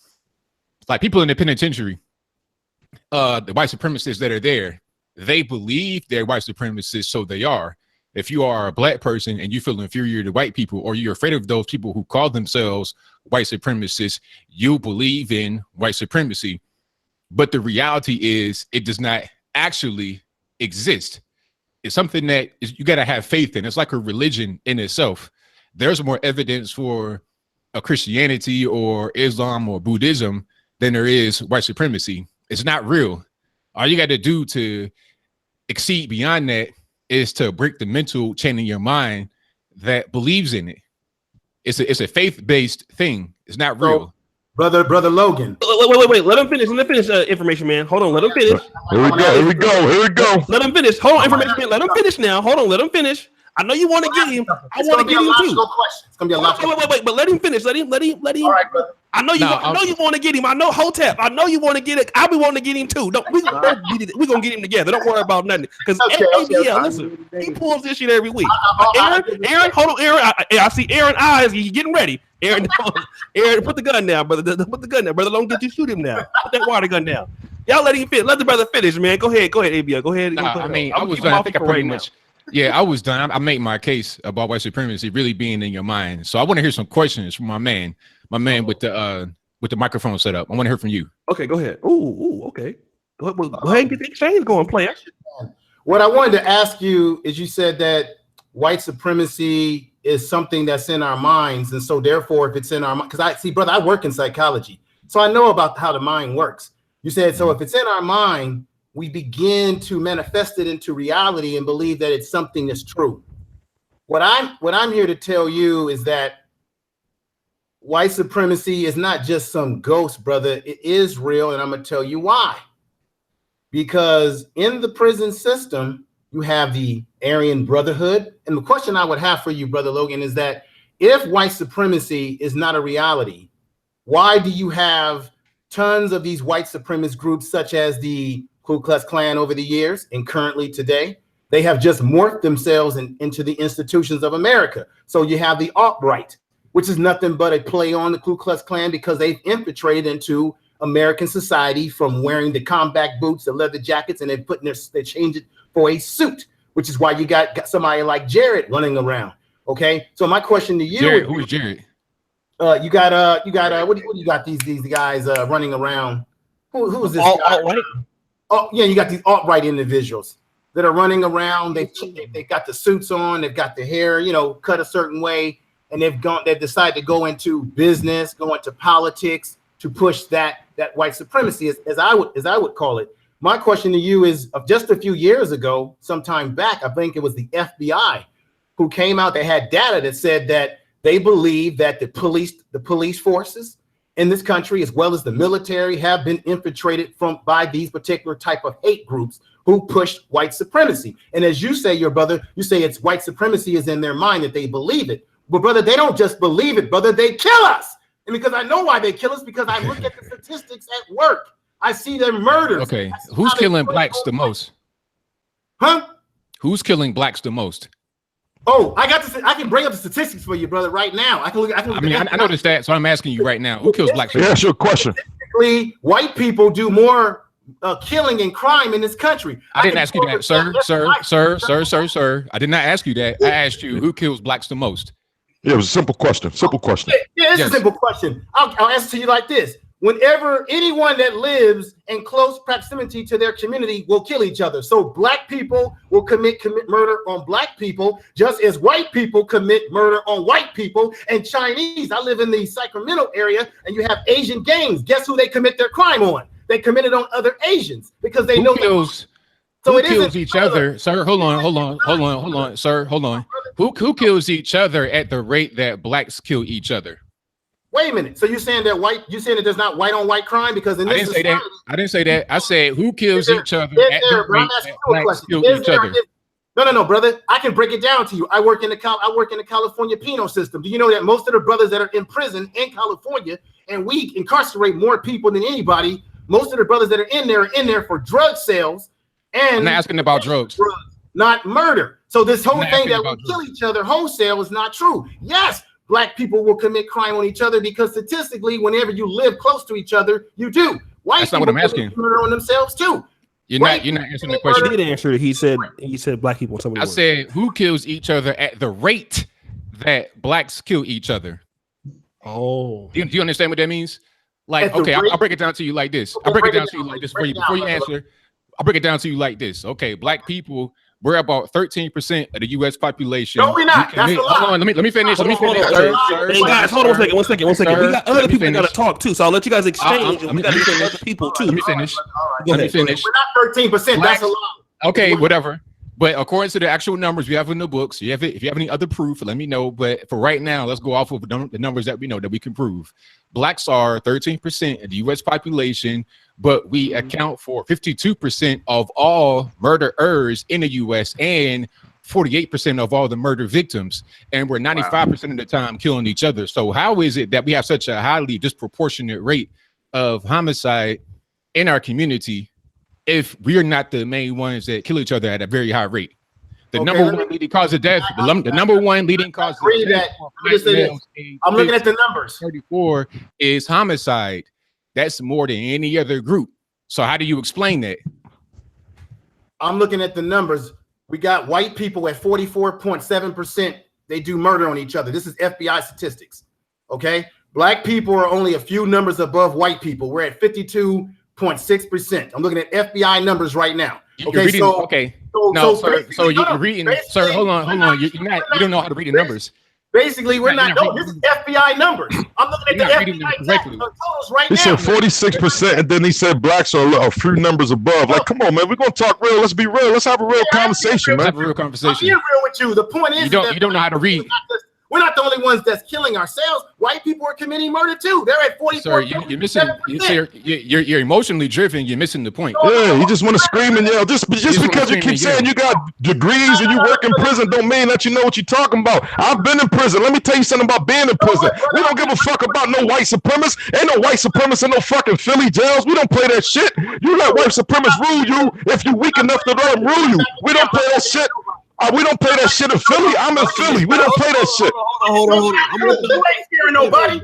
Like people in the penitentiary, the white supremacists that are there, they believe they're white supremacists, so they are. If you are a Black person and you feel inferior to white people, or you're afraid of those people who call themselves white supremacists, you believe in white supremacy. But the reality is it does not actually exist. It's something that you got to have faith in. It's like a religion in itself. There's more evidence for a Christianity or Islam or Buddhism than there is white supremacy. It's not real. All you got to do to exceed beyond that is to break the mental chain in your mind that believes in it. It's a faith-based thing. It's not real. Brother Logan. Wait. Let him finish. Information, man. Hold on. Let him finish. Here we go. Let him finish. Hold on, information, man. Let him finish now. Hold on. Let him finish. I know you want to get him. I want to get him too. It's gonna be a lot. Wait. But let him finish. Let him. All right, brother. I know you want to get him. I know Hotep. I know you want to get it. I'll be wanting to get him too. We're gonna get him together. Don't worry about nothing. Because listen, he pulls this shit every week. Aaron, hold on, Aaron. I see Aaron eyes. He's getting ready. Aaron, put the gun down, brother. Put the gun down, brother. Don't get you shoot him now. Put that water gun down. Y'all let him finish. Let the brother finish, man. Go ahead, ABL. Go ahead. I mean, I was done. I think I pretty much. Yeah, I was done. I made my case about white supremacy really being in your mind. So I want to hear some questions from my man with the microphone set up. I want to hear from you. Okay, go ahead. Ooh, okay. Go ahead and get the exchange going, player. What I wanted to ask you is, you said that white supremacy is something that's in our minds, and so therefore, if it's in our mind, because I work in psychology, so I know about how the mind works. You said so if it's in our mind, we begin to manifest it into reality and believe that it's something that's true. What I'm here to tell you is that white supremacy is not just some ghost, brother. It is real, and I'm gonna tell you why. because in the prison system, you have the Aryan Brotherhood. And the question I would have for you, Brother Logan, is that if white supremacy is not a reality, why do you have tons of these white supremacist groups such as the Ku Klux Klan over the years and currently today? They have just morphed themselves into the institutions of America. So you have the alt-right, which is nothing but a play on the Ku Klux Klan because they've infiltrated into American society from wearing the combat boots, the leather jackets, and they change it for a suit, which is why you got somebody like Jared running around. Okay, so my question to you, Jared, who is Jared? You got what do you got these guys running around? Who is this guy? Oh yeah, you got these alt-right individuals that are running around. They got the suits on, they've got the hair, cut a certain way, and they've decided to go into business, go into politics to push that white supremacy, as I would call it. My question to you is, of just a few years ago, sometime back, I think it was the FBI who came out. They had data that said that they believe that the police forces in this country, as well as the military, have been infiltrated by these particular type of hate groups who pushed white supremacy. And as you say, your brother, you say it's white supremacy is in their mind, that they believe it. But brother, they don't just believe it, brother, they kill us. And because I know why they kill us, because I look at the statistics at work. I see their murders. Okay, who's killing blacks the most? Huh? Who's killing blacks the most? Oh, I can bring up the statistics for you, brother, right now. I know the stats, so I'm asking you right now. Who kills blacks? Yeah, that's your question. Statistically, white people do more killing and crime in this country. I didn't ask you that, sir. I did not ask you that. I asked you who kills blacks the most. Yeah, it was a simple question. Simple question. Yeah, it's a simple question. I'll answer to you like this. Whenever anyone that lives in close proximity to their community will kill each other. So black people will commit murder on black people, just as white people commit murder on white people. And Chinese, I live in the Sacramento area, and you have Asian gangs. Guess who they commit their crime on? They commit it on other Asians because they know kills. So who kills each other, sir? Hold on, sir. Hold on. Who kills each other at the rate that blacks kill each other? Wait a minute. So you're saying that there's not white on white crime? Because in this society, I didn't say that. I said who kills each other at the rate that blacks kill each other. No, brother. I can break it down to you. I work in the California penal system. Do you know that most of the brothers that are in prison in California, and we incarcerate more people than anybody, most of the brothers that are in there for drug sales and I'm not asking about drugs, not murder. So this whole thing that we kill each other wholesale is not true. Yes, black people will commit crime on each other because statistically, whenever you live close to each other, you do. White That's not what I'm asking. Murder on themselves too. You're not answering the question. He did answer it. He said black people. I said who kills each other at the rate that blacks kill each other. Oh, do you understand what that means? Like, okay, I'll break it down to you like this. I'll break it down to you like this before you answer. I'll break it down to you like this. Okay, black people, we're about 13% of the U.S. population. No, we're not. That's a lie. Hold on, let me finish. Hey guys, hold on one second. We got other people that gotta talk too, so I'll let you guys exchange. We got other people too. Let me finish. Let me finish. We're not 13%. That's a lie. Okay, whatever. But according to the actual numbers we have in the books, if you have any other proof, let me know. But for right now, let's go off of the numbers that we know that we can prove. Blacks are 13% of the U.S. population, but we account for 52% of all murderers in the U.S. and 48% of all the murder victims. And we're 95% of the time killing each other. So how is it that we have such a highly disproportionate rate of homicide in our community if we're not the main ones that kill each other at a very high rate? The number one leading cause of death, the number one leading cause of death. I'm looking at the numbers. 34 is homicide. That's more than any other group. So how do you explain that? I'm looking at the numbers. We got white people at 44.7%. They do murder on each other. This is FBI statistics. Okay. Black people are only a few numbers above white people. We're at 52.6%. I'm looking at FBI numbers right now. Okay. You're reading, sir. Hold on. You don't know how to read the numbers. Basically, we're not. No, this is FBI numbers. I'm looking at the FBI totals right now. He said 46%, and then he said blacks are a few numbers above. Like, come on, man. We're gonna talk real. Let's be real. Let's have a real conversation, man. Have a real conversation. I'm being real with you. The point is, you don't know how to read. We're not the only ones that's killing ourselves. White people are committing murder too. They're at 44. Sir, you're missing. You're emotionally driven. You're missing the point. Yeah, you just want to scream and yell. Just because you keep saying you got degrees and you work in prison don't mean that you know what you're talking about. I've been in prison. Let me tell you something about being in prison. We don't give a fuck about no white supremacists. Ain't no white supremacists in no fucking Philly jails. We don't play that shit. You let white supremacists rule you if you weak enough to let them rule you. We don't play that shit. We don't play that shit in Philly. I'm in Philly. We don't play that shit. Hold on. You ain't scaring nobody.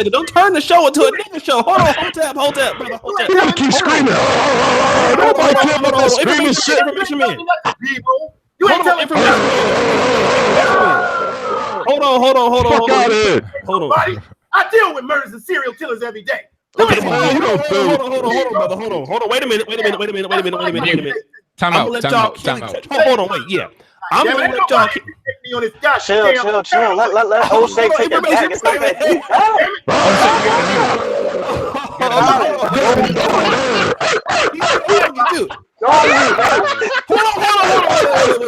Don't turn the show into a nigga show. Hold on, hold that, brother. Hold that. You want to keep screaming. Nobody care about that screaming shit. Information man. You ain't telling me. Hold on. Fuck out of here. Hold on. I deal with murders and serial killers every day. Okay, hold on, brother. Hold on. Wait a minute. Time out. Hold on, wait. Yeah. I'm gonna let y'all Chill. Let O'Shea take it back. It's not that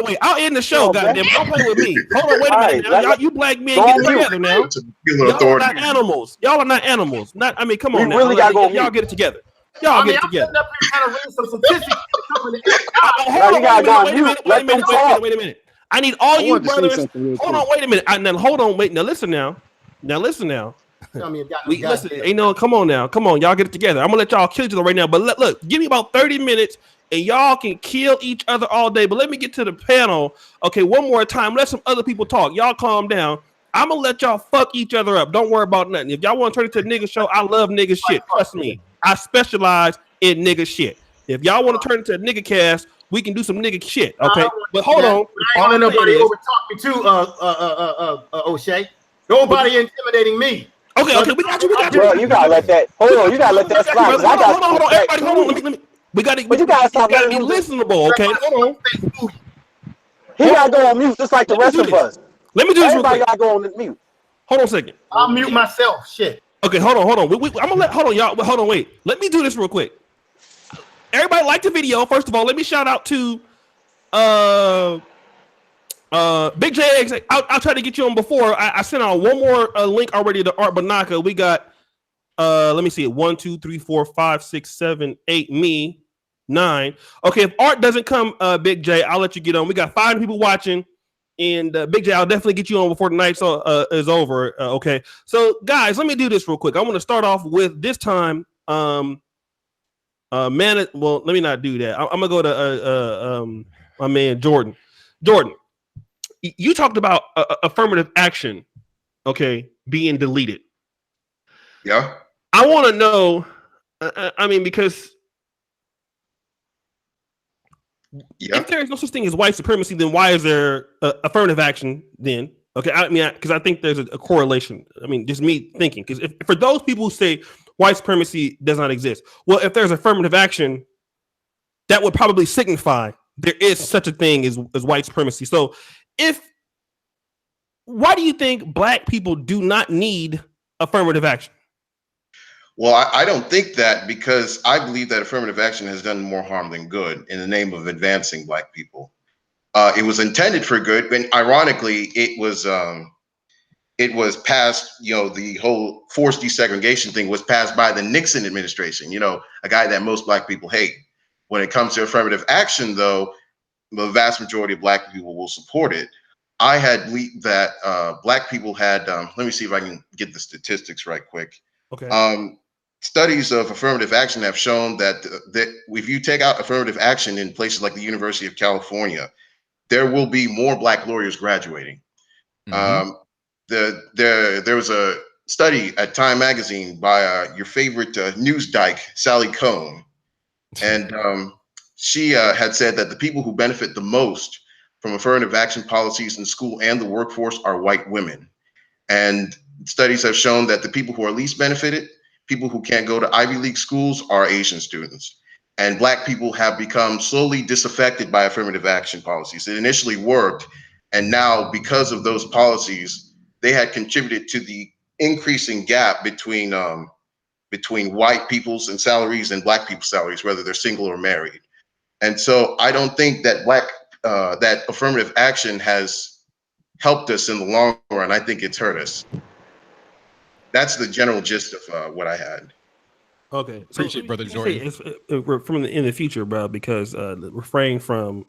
Wait. I'll end the show, goddamn. Don't play with me. Hold on, wait a minute. Y'all, you black men get together now. Y'all are not animals. Y'all are not animals. I mean, come on now. Really gotta go. Y'all get it together. Y'all get it together. Wait a minute. I need all you brothers. Hold on, wait a minute. Now listen now. Come on now. Come on, y'all get it together. I'm gonna let y'all kill each other right now. But look, give me about 30 minutes and y'all can kill each other all day. But let me get to the panel. Okay, one more time. Let some other people talk. Y'all calm down. I'm gonna let y'all fuck each other up. Don't worry about nothing. If y'all want to turn it to a nigga show, I love nigga shit. Trust me. I specialize in nigga shit. If y'all want to turn it to a nigga cast, we can do some nigga shit. Okay, but hold on. I ain't nobody overtalk me too, O'Shea. Nobody intimidating me. Okay, we got you. Bro, you gotta let that. Hold on, you gotta let that slide. Hold on, everybody, hold on. Let me. We gotta be listenable. Okay, hold on. He gotta go on mute just like the rest of us. Let me do this. Everybody gotta go on mute. Hold on a second. I'll mute myself. Shit. Okay, hold on. I'm gonna let. Hold on, y'all. Hold on, wait. Let me do this real quick. Everybody like the video. First of all, let me shout out to Big J. I'll try to get you on before. I sent out one more link already to Art Banaka. We got let me see it. 1, 2, 3, 4, 5, 6, 7, 8. Me 9. Okay, if Art doesn't come, Big J, I'll let you get on. We got 5 people watching. And Big J, I'll definitely get you on before the night is over. Okay, so guys, let me do this real quick. I want to start off with this time. Well, let me not do that. I'm gonna go to my man Jordan. Jordan, you talked about affirmative action, okay, being deleted. Yeah. I want to know. I mean, because if there is no such thing as white supremacy, then why is there affirmative action then? Okay, I mean, because I think there's a correlation. I mean, just me thinking, because if for those people who say white supremacy does not exist, well, if there's affirmative action, that would probably signify there is such a thing as white supremacy. So, why do you think black people do not need affirmative action? Well, I don't think that, because I believe that affirmative action has done more harm than good in the name of advancing black people. It was intended for good, but ironically, it was passed. The whole forced desegregation thing was passed by the Nixon administration. A guy that most black people hate. When it comes to affirmative action, though, the vast majority of black people will support it. I had leaked that black people had. Let me see if I can get the statistics right quick. Okay. Studies of affirmative action have shown that if you take out affirmative action in places like the University of California, there will be more black lawyers graduating. Mm-hmm. There was a study at Time Magazine by your favorite news dyke, Sally Cohn, and she had said that the people who benefit the most from affirmative action policies in school and the workforce are white women. And studies have shown that the people who are least benefited, people who can't go to Ivy League schools, are Asian students. And black people have become slowly disaffected by affirmative action policies. It initially worked, and now, because of those policies, they had contributed to the increasing gap between white people's and salaries and black people's salaries, whether they're single or married. And so I don't think that that affirmative action has helped us in the long run. I think it's hurt us. That's the general gist of what I had. Okay, so Appreciate it, brother let me Jordan. say it's from in the future, bro, because refrain from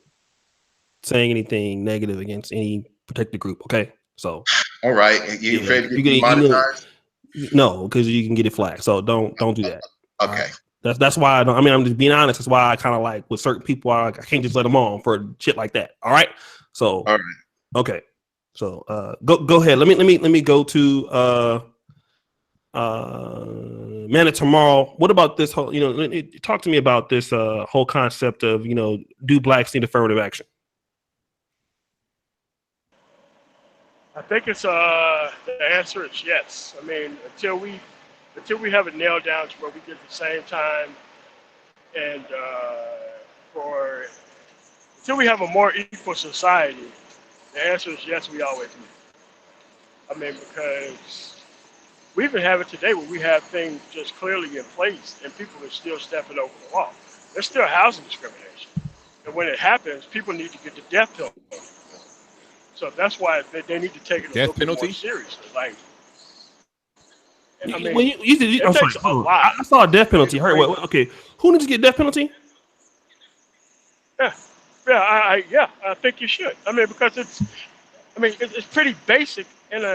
saying anything negative against any protected group. Okay, so All right, you yeah, afraid to you get can demonetized? no, because you can get it flagged. So don't do that. All Okay. right? That's why I don't. I mean, I'm just being honest. That's why I kind of like with certain people, I can't just let them on for shit like that. All right. So All right. okay. So go ahead. Let me go to man of tomorrow. What about this whole? Talk to me about this whole concept of do blacks need affirmative action? I think it's the answer is yes. I mean, until we have it nailed down to where we get the same time, and for until we have a more equal society, the answer is yes. We always need. I mean, because we even have it today where we have things just clearly in place, and people are still stepping over the law. There's still housing discrimination, and when it happens, people need to get the death penalty. So that's why they need to take it a little Death bit more penalty? seriously. Like, I Well, mean, I'm it sorry. takes a Hold on. lot I saw a death for you penalty. to Heard bring. what? Okay, who needs to get death penalty? Yeah, yeah. I think you should. I mean, because it's pretty basic in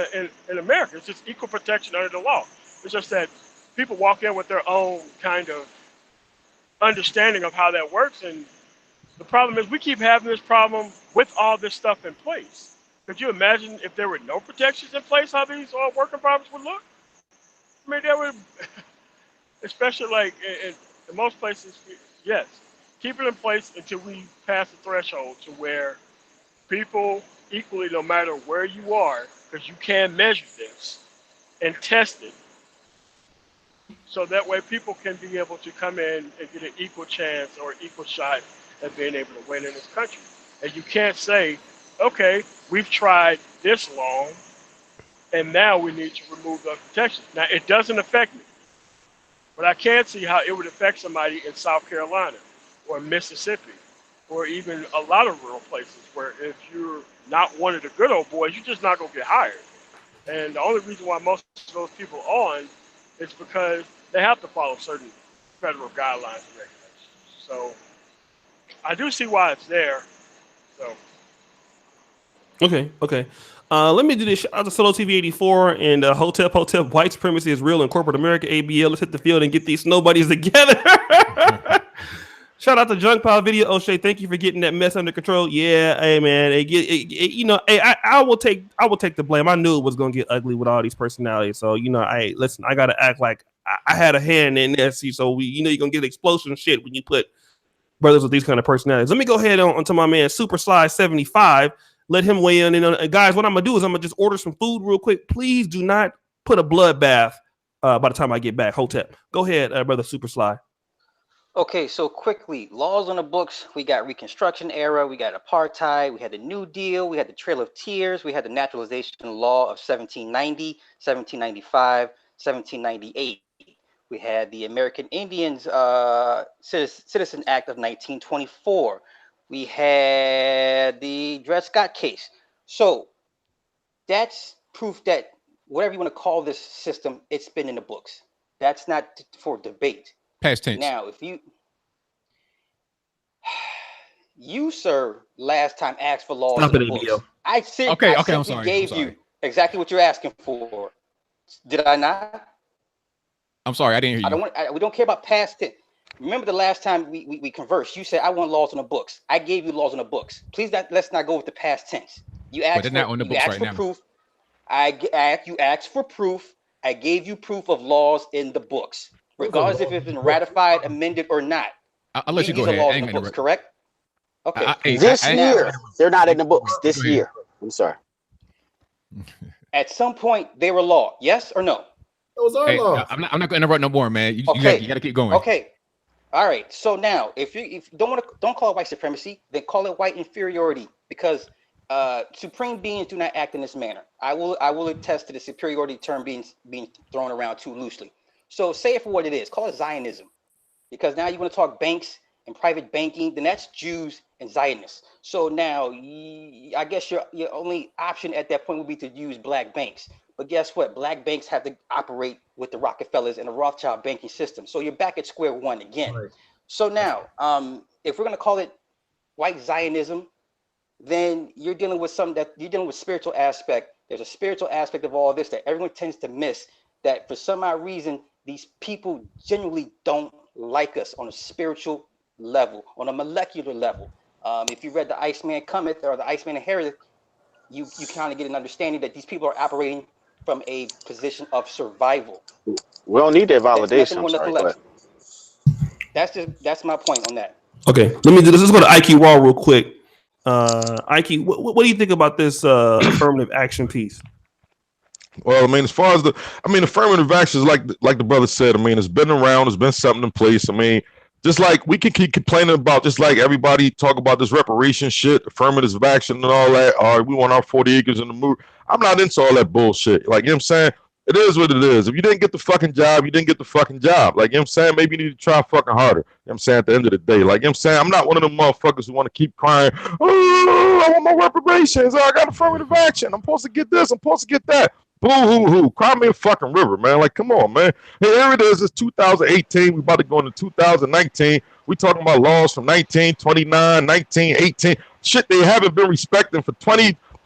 America. It's just equal protection under the law. It's just that people walk in with their own kind of understanding of how that works, and the problem is we keep having this problem with all this stuff in place. Could you imagine if there were no protections in place, how these work environments would look? I mean, there would, especially like in most places, yes, keep it in place until we pass the threshold to where people equally, no matter where you are, because you can measure this and test it, so that way people can be able to come in and get an equal chance or equal shot at being able to win in this country. And you can't say, okay, we've tried this long, and now we need to remove those protections. Now, it doesn't affect me, but I can see how it would affect somebody in South Carolina or Mississippi or even a lot of rural places where if you're not one of the good old boys, you're just not going to get hired. And the only reason why most of those people are on is because they have to follow certain federal guidelines and regulations. So I do see why it's there. So Okay. Let me do this. Shout out to Solo TV 84 and Hotel White Supremacy is real in corporate America. ABL. Let's hit the field and get these nobodies together. Shout out to Junk Pile Video O'Shea. Thank you for getting that mess under control. Yeah, hey man, hey, I will take the blame. I knew it was gonna get ugly with all these personalities. So listen, I gotta act like I had a hand in there. See, so you're gonna get explosion shit when you put brothers with these kind of personalities. Let me go ahead on to my man Super Sly 75. Let him weigh in. And guys, what I'm gonna do is I'm gonna just order some food real quick. Please do not put a bloodbath by the time I get back. Hotep, go ahead, brother Super Sly. Okay, so quickly, laws on the books. We got Reconstruction era, we got apartheid, we had the New Deal, we had the Trail of Tears, we had the Naturalization Law of 1790, 1795, 1798. We had the American Indians Citizen Act of 1924. We had the Dred Scott case. So that's proof that whatever you want to call this system, it's been in the books. That's not for debate. Past tense. Now, if you, sir, last time asked for laws Stop in it, the books. ABL. I Okay, I'm simply sorry. gave you exactly what you're asking for. Did I not? I'm sorry, I didn't hear you. We don't care about past tense. Remember the last time we conversed, you said I want laws on the books. I gave you laws on the books. Please, let's not go with the past tense. You But asked they're for not on the you books asked right for now. proof. You asked for proof. I gave you proof of laws in the books, regardless if it's been ratified, amended, or not. I'll let you go These are ahead. laws I in ain't the gonna books, interrupt. correct? Okay. This year, they're not in the books. Go This ahead. year. I'm sorry. At some point, they were law. Yes or no? Those are laws. I'm not gonna interrupt no more, man. You gotta keep going. Okay. All right. So now, if you don't call it white supremacy, then call it white inferiority, because supreme beings do not act in this manner. I will attest to the superiority term being thrown around too loosely. So say it for what it is. Call it Zionism, because now you want to talk banks and private banking, then that's Jews and Zionists. So now, I guess your only option at that point would be to use black banks. But guess what? Black banks have to operate with the Rockefellers and the Rothschild banking system. So you're back at square one again. Right. So now, if we're going to call it white Zionism, then you're dealing with spiritual aspect. There's a spiritual aspect of all this that everyone tends to miss, that for some odd reason, these people genuinely don't like us on a spiritual level, on a molecular level. If you read The Iceman Cometh or The Iceman Inheriteth, you kind of get an understanding that these people are operating from a position of survival. We don't need that validation. I'm sorry, go ahead. That's my point on that. Okay, let me do this. Let's go to Ike Raw real quick. Ike, what do you think about this affirmative action piece? Well, I mean, as far as affirmative action is like the brother said. I mean, it's been around. It's been something in place. I mean, just like we can keep complaining about, just like everybody talk about this reparation shit, affirmative action and all that. All right, we want our 40 acres in the mood. I'm not into all that bullshit. Like, you know what I'm saying? It is what it is. If you didn't get the fucking job, you didn't get the fucking job. Like, you know what I'm saying? Maybe you need to try fucking harder. You know what I'm saying? At the end of the day. Like, you know what I'm saying? I'm not one of them motherfuckers who want to keep crying, oh, I want my reparations. Oh, I got affirmative action. I'm supposed to get this. I'm supposed to get that. Boo-hoo-hoo. Cry me a fucking river, man. Like, come on, man. Hey, here it is. It's 2018. We about to go into 2019. We talking about laws from 1929, 1918. Shit they haven't been respecting for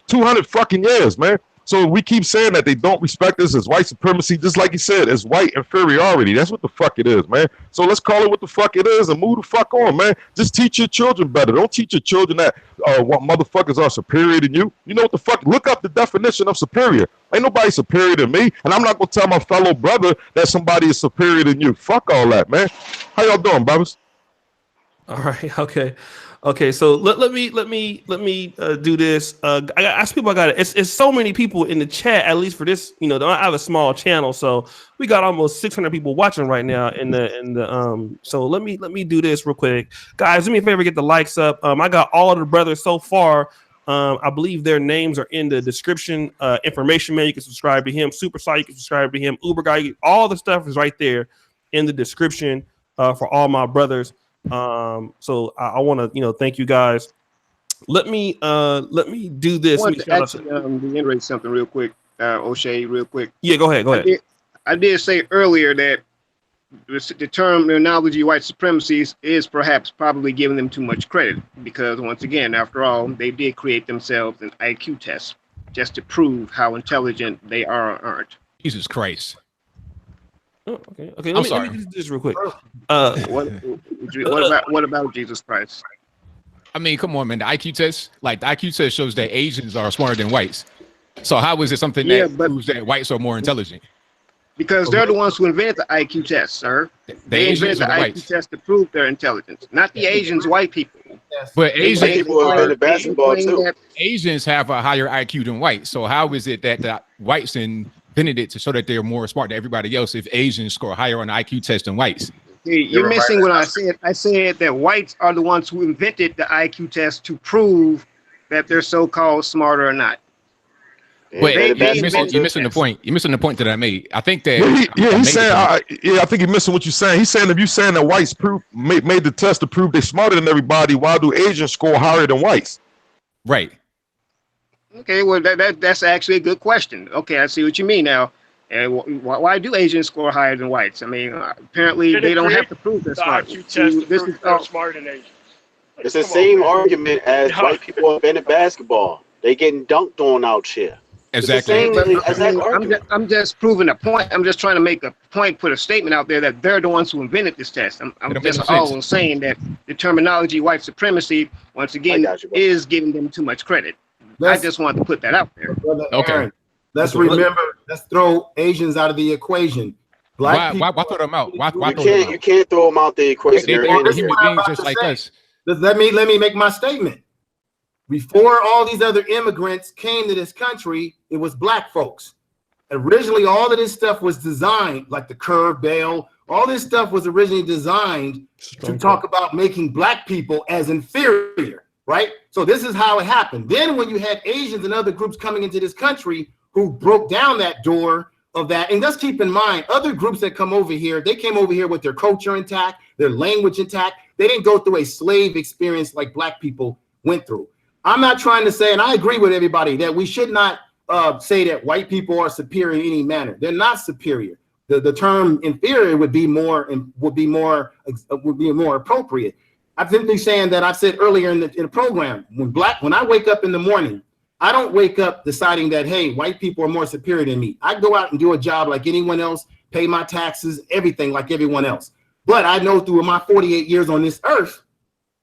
200 fucking years, man. So we keep saying that they don't respect us as white supremacy, just like you said, it's white inferiority. That's what the fuck it is, man. So let's call it what the fuck it is and move the fuck on, man. Just teach your children better. Don't teach your children that what motherfuckers are superior than you. You know what the fuck? Look up the definition of superior. Ain't nobody superior than me, and I'm not gonna tell my fellow brother that somebody is superior than you. Fuck all that, man. How y'all doing, brothers? All right, okay. So let me do this. I ask people. I got it. It's so many people in the chat. At least for this, I have a small channel, so we got almost 600 people watching right now. So let me do this real quick, guys. Do me a favor, get the likes up. I got all of the brothers so far. I believe their names are in the description. Information man, you can subscribe to him. Super Sci, you can subscribe to him. Uber guy, all the stuff is right there in the description for all my brothers. So I want to thank you guys. Let me do this. I want to actually reiterate something real quick, O'Shea, real quick. Yeah, go ahead. I did say earlier that the terminology white supremacy is probably giving them too much credit, because once again, after all, they did create themselves an IQ test just to prove how intelligent they are or aren't. Jesus Christ. Oh, okay. Let me do this real quick. What about Jesus Christ? I mean, come on, man. The IQ test, the IQ test shows that Asians are smarter than whites. So how is it something that proves that whites are more intelligent? Because they're the ones who invented the IQ test, sir. They invented the IQ test to prove their intelligence, not the Asians, white people. But basketball too. Asians have a higher IQ than whites. So how is it that the whites invented it to show that they're more smart than everybody else if Asians score higher on the IQ test than whites? You're missing what I said. I said that whites are the ones who invented the IQ test to prove that they're so-called smarter or not. But you're missing the point. You're missing the point that I made. I think that he's saying. I think you're missing what you're saying. He's saying if you're saying that whites made the test to prove they're smarter than everybody, why do Asians score higher than whites? Right. Okay. Well, that's actually a good question. Okay, I see what you mean now. And why do Asians score higher than whites? I mean, apparently they don't have to prove they're smart. They're smarter than Asians. It's the same argument as white people invented basketball. They getting dunked on out here. Exactly. I'm just proving a point. I'm just trying to make a point, put a statement out there that they're the ones who invented this test. I'm just all saying that the terminology white supremacy, once again, is giving them too much credit. I just want to put that out there. Okay. Aaron, let's remember, let's throw Asians out of the equation. Why throw them out? You can't throw them out the equation. They're human beings just like us. Let me make my statement. Before all these other immigrants came to this country, it was black folks. Originally, all of this stuff was designed, like the curved bell, all this stuff was originally designed to talk about making black people as inferior, right? So this is how it happened. Then when you had Asians and other groups coming into this country who broke down that door of that, and let's keep in mind, other groups that come over here, they came over here with their culture intact, their language intact. They didn't go through a slave experience like black people went through. I'm not trying to say, and I agree with everybody, that we should not say that white people are superior in any manner. They're not superior. The term inferior would be more appropriate. I'm simply saying that I said earlier in the program, when I wake up in the morning, I don't wake up deciding that, hey, white people are more superior than me. I go out and do a job like anyone else, pay my taxes, everything like everyone else. But I know through my 48 years on this earth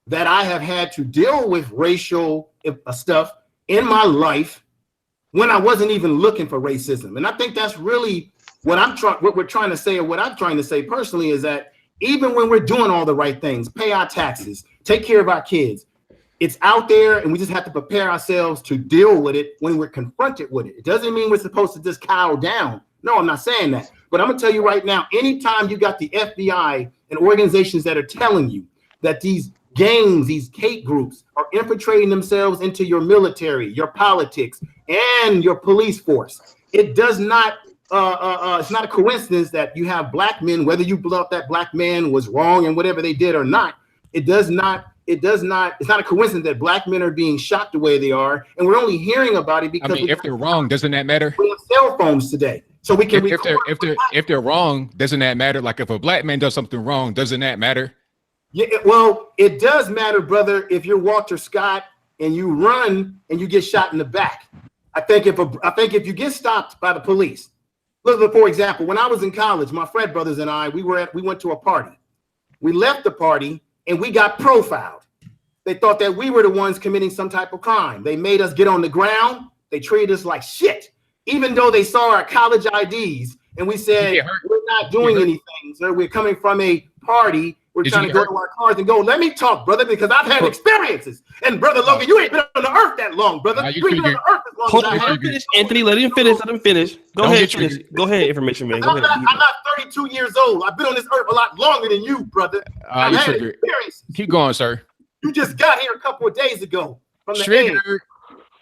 that I have had to deal with racial stuff in my life when I wasn't even looking for racism. And I think that's really what we're trying to say, or what I'm trying to say personally, is that even when we're doing all the right things, pay our taxes, take care of our kids, it's out there, and we just have to prepare ourselves to deal with it when we're confronted with it. It doesn't mean we're supposed to just cower down. No, I'm not saying that. But I'm gonna tell you right now, anytime you got the FBI and organizations that are telling you that these gangs, these hate groups are infiltrating themselves into your military, your politics, and your police force, it does not, it's not a coincidence that you have black men, whether you believe that black man was wrong and whatever they did or not, it's not a coincidence that black men are being shot the way they are, and we're only hearing about it because if they're wrong, doesn't that matter? We have cell phones today, so we can. If they're wrong, doesn't that matter? Like if a black man does something wrong, doesn't that matter? Yeah, well, it does matter, brother. If you're Walter Scott and you run and you get shot in the back, I think if you get stopped by the police, look, for example, when I was in college, my frat brothers and I, we went to a party. We left the party and we got profiled. They thought that we were the ones committing some type of crime. They made us get on the ground. They treated us like shit, even though they saw our college IDs and we said, we're not doing anything, sir. We're coming from a party. We're trying to go to our cars and go, let me talk, brother, because I've had experiences. And brother Logan, you ain't been on the earth that long, brother. You ain't been on the earth as long Hold on, let him finish, Anthony. Let him finish. Go ahead, finish. Go ahead, information man. Go ahead. I'm not 32 years old. I've been on this earth a lot longer than you, brother. I've had experiences. Keep going, sir. You just got here a couple of days ago from the trigger.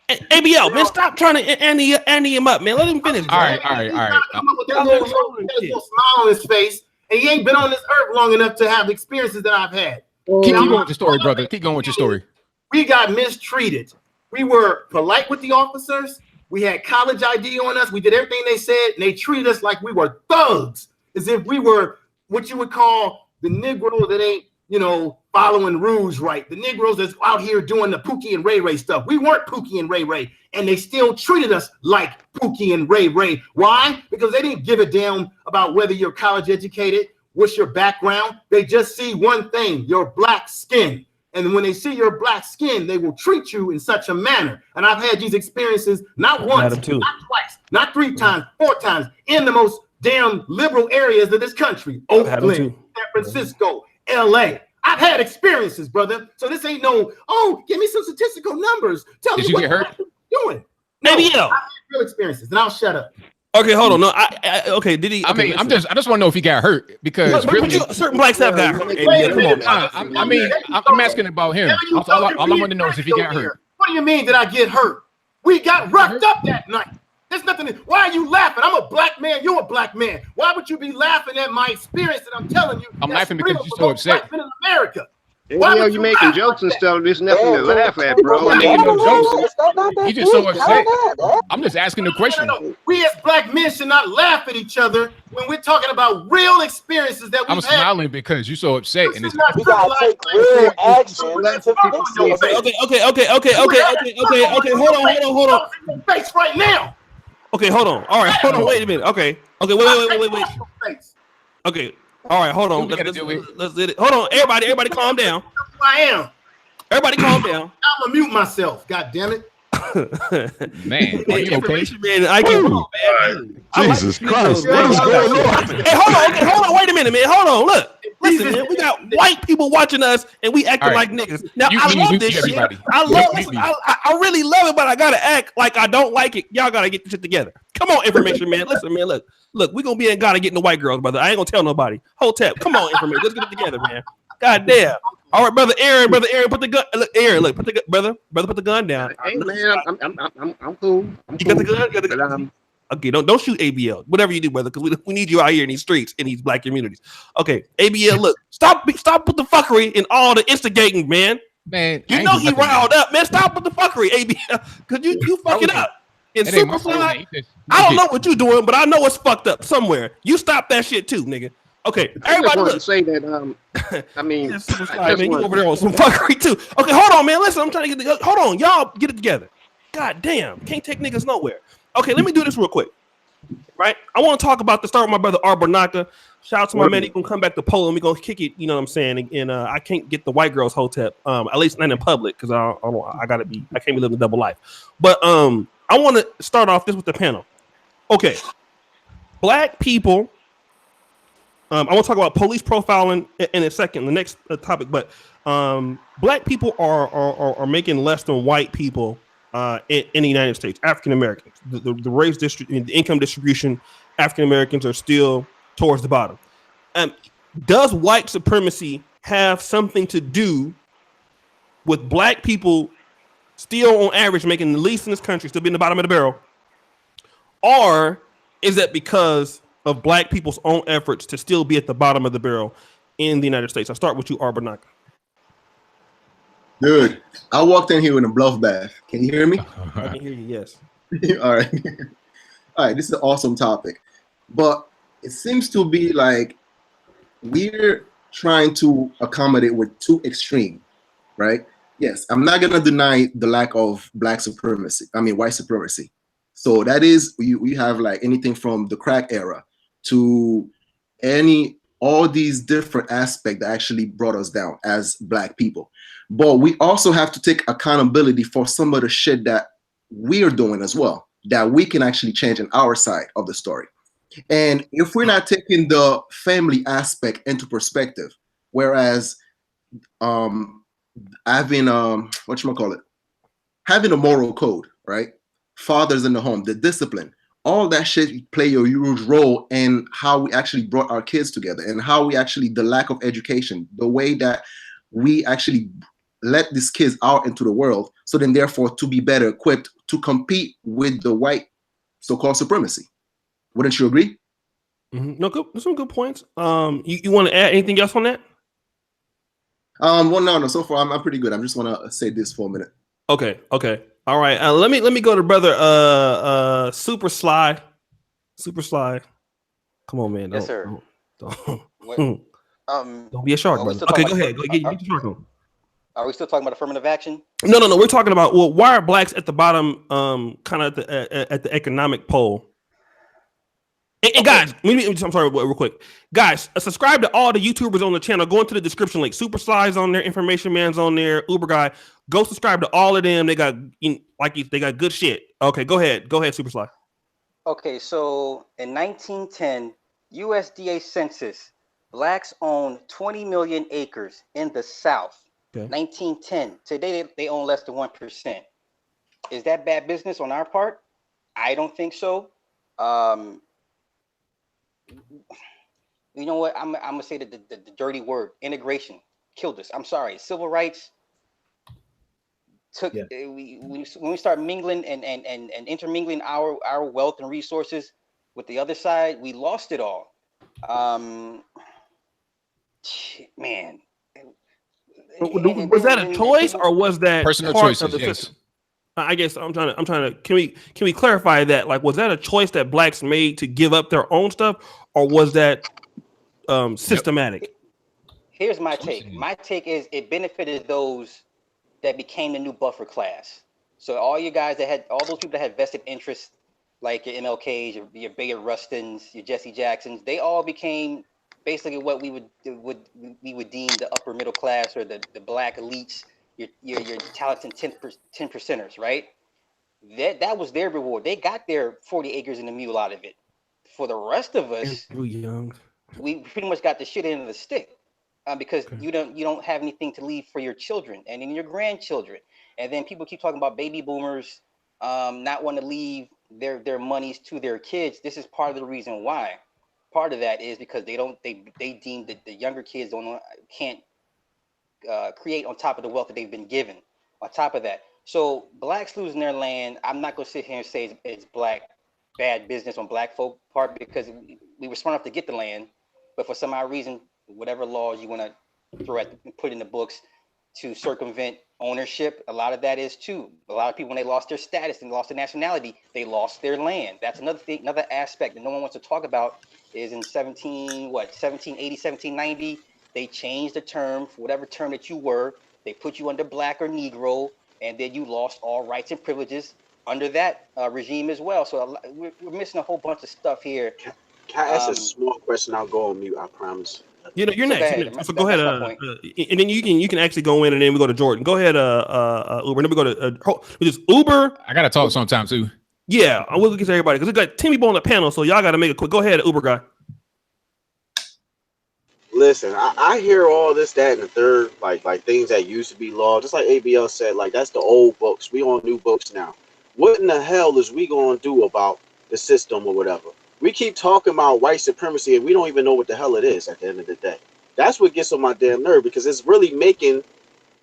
ABL, man, stop trying to ante him up, man. Let him finish. All right. Come up with that little smile on his face. And he ain't been on this earth long enough to have experiences that I've had. Keep going with your story, brother. Keep going with your story. We got mistreated. We were polite with the officers. We had college ID on us. We did everything they said, and they treated us like we were thugs, as if we were what you would call the Negro that ain't, following rules right. The Negroes that's out here doing the Pookie and Ray Ray stuff. We weren't Pookie and Ray Ray, and they still treated us like Pookie and Ray Ray. Why? Because they didn't give a damn about whether you're college educated, what's your background. They just see one thing, your black skin. And when they see your black skin, they will treat you in such a manner. And I've had these experiences not once, not twice, not 3 times, 4 times, in the most damn liberal areas of this country. Oakland, San Francisco, LA. I've had experiences, brother. So this ain't no, give me some statistical numbers. Tell me what you're doing. Maybe I've had real experiences, and I'll shut up. Okay, hold on. No, okay. Did he? Okay, I just want to know if he got hurt because certain blacks have got hurt. Come on. I'm asking about him. All I want to know is if he got hurt. What do you mean did I get hurt? We got roughed up that night. There's nothing. Why are you laughing? I'm a black man. You're a black man. Why would you be laughing at my experience that I'm telling you? I'm laughing because you're so upset. In America. Why are you making jokes and stuff? There's nothing to laugh at, bro. I'm making no jokes. He's just so upset. I'm just asking the question. No. We as black men should not laugh at each other when we're talking about real experiences that we've had. I'm smiling because you're so upset. And it's we gotta take real action to fix it. Okay. Hold on. Face right now. Okay, hold on. All right, hold on. Wait a minute. Okay, wait. Okay, all right, hold on. Let's do it. Hold on, everybody, calm down. I am. Everybody, calm down. I'm gonna mute myself. God damn it. Man, are you okay? Man, I can. Jesus Christ, what is going on? Hey, hold on. Wait a minute, man. Hold on. Look. Listen, man, we got white people watching us, and we acting like niggas. Now, I love this shit. I really love it, but I gotta act like I don't like it. Y'all gotta get this shit together. Come on, information, man. Listen, man. Look. We gonna be in Ghana getting the white girls, brother. I ain't gonna tell nobody. Hotep. Come on, information. Let's get it together, man. God damn. All right, brother Aaron, put the gun. Look, Aaron, look, put the gun, brother, put the gun down. Hey, man, I'm cool. You got the gun? Okay, don't shoot ABL. Whatever you do, brother, because we need you out here in these streets, in these black communities. Okay, ABL, look, stop with the fuckery and all the instigating, man. Man, You know he riled up, man. Stop with the fuckery, ABL, because you fucking up. And It ain't my fault, Superfly, man. I don't know what you're doing, but I know it's fucked up somewhere. You stop that shit too, nigga. Okay, I just everybody wanted look. to say that, I mean, Yeah, I Superfly, just man, you want, over there on some fuckery too. Okay, hold on, man. Listen, I'm trying to get hold on, y'all get it together. God damn, can't take niggas nowhere. Okay, let me do this real quick. Right, I want to talk about the start with my brother Arbonaka. Shout out to my man. He gonna come back to Poland. We gonna kick it. You know what I'm saying? And I can't get the white girls hotep. At least not in public because I can't be living a double life. But I want to start off this with the panel. Okay, black people. I want to talk about police profiling in a second, the next topic. But black people are making less than white people in the United States. African Americans, the race district, the income distribution, African Americans are still towards the bottom. Does white supremacy have something to do with black people still, on average, making the least in this country, still being the bottom of the barrel, or is that because of black people's own efforts to still be at the bottom of the barrel in the United States? I'll start with you, Arbonaka. Dude, I walked in here in a bluff bath. Can you hear me? I can hear you, yes. All right. All right, this is an awesome topic. But it seems to be like we're trying to accommodate with too extreme, right? Yes, I'm not going to deny the lack of white supremacy. So that is, we have like anything from the crack era to all these different aspects that actually brought us down as black people. But we also have to take accountability for some of the shit that we're doing as well, that we can actually change in our side of the story. And if we're not taking the family aspect into perspective, whereas having having a moral code, right? Fathers in the home, the discipline, all that shit play a huge role in how we actually brought our kids together and how we actually, the lack of education, the way that we actually let these kids out into the world, so then therefore to be better equipped to compete with the white so-called supremacy. Wouldn't you agree? Mm-hmm. No, good. Some good points. You want to add anything else on that? Well, no. So far, I'm pretty good. I just want to say this for a minute. Okay. All right. Let me go to brother Super Sly. Come on, man. Yes, sir. Don't be a shark, brother. Okay, go ahead. Get your shark on. Are we still talking about affirmative action? No. We're talking about, well, why are blacks at the bottom, kind of at the economic pole? And okay. Guys, I'm sorry, real quick. Guys, subscribe to all the YouTubers on the channel. Go into the description link. Super Sly's on there, Information Man's on there, Uber Guy. Go subscribe to all of them. They got they got good shit. Okay, go ahead, Super Sly. Okay, so in 1910, USDA census, blacks own 20 million acres in the South. Okay. 1910. Today they own less than 1%. Is that bad business on our part? I don't think so. You know what? I'm gonna say the dirty word, integration, killed us. I'm sorry. Civil rights took when we start mingling and intermingling our wealth and resources with the other side, we lost it all. Man. Was that a choice or was that personal part choices, of the yes. system? I guess I'm trying to can we clarify that? Like, was that a choice that blacks made to give up their own stuff, or was that systematic? Here's my take. My take is it benefited those that became the new buffer class. So all you guys that had, all those people that had vested interest, like your MLKs, your Bayard Rustins, your Jesse Jacksons, they all became basically what we would deem the upper middle class or the black elites, your talented 10 percenters, right? That was their reward. They got their 40 acres and a mule out of it. For the rest of us, we pretty much got the shit end of the stick. Because you don't have anything to leave for your children and then your grandchildren. And then people keep talking about baby boomers not want to leave their monies to their kids. This is part of the reason why. Part of that is because they deem that the younger kids can't create on top of the wealth that they've been given. On top of that, so blacks losing their land, I'm not going to sit here and say it's black bad business on black folk part because we were smart enough to get the land, but for some odd reason, whatever laws you want to put in the books to circumvent ownership, a lot of that is too. A lot of people, when they lost their status and lost their nationality, they lost their land. That's another thing, another aspect that no one wants to talk about is in 1780, 1790, they changed the term for whatever term that you were. They put you under black or Negro, and then you lost all rights and privileges under that regime as well. So we're missing a whole bunch of stuff here. Can I ask a small question? I'll go on mute. I promise. You know, you're So next. go You're ahead. next. So go ahead, That's my point. and then you can actually go in, and then we go to Jordan. Go ahead, Uber. Then we go to just Uber. I gotta talk sometime too. Yeah, I will get to everybody because we got 10 people on the panel, so y'all got to make it quick. Go ahead, Uber guy. Listen, I hear all this, that, and the third, like things that used to be law. Just like ABL said, like that's the old books. We on new books now. What in the hell is we gonna do about the system or whatever? We keep talking about white supremacy and we don't even know what the hell it is at the end of the day. That's what gets on my damn nerve because it's really making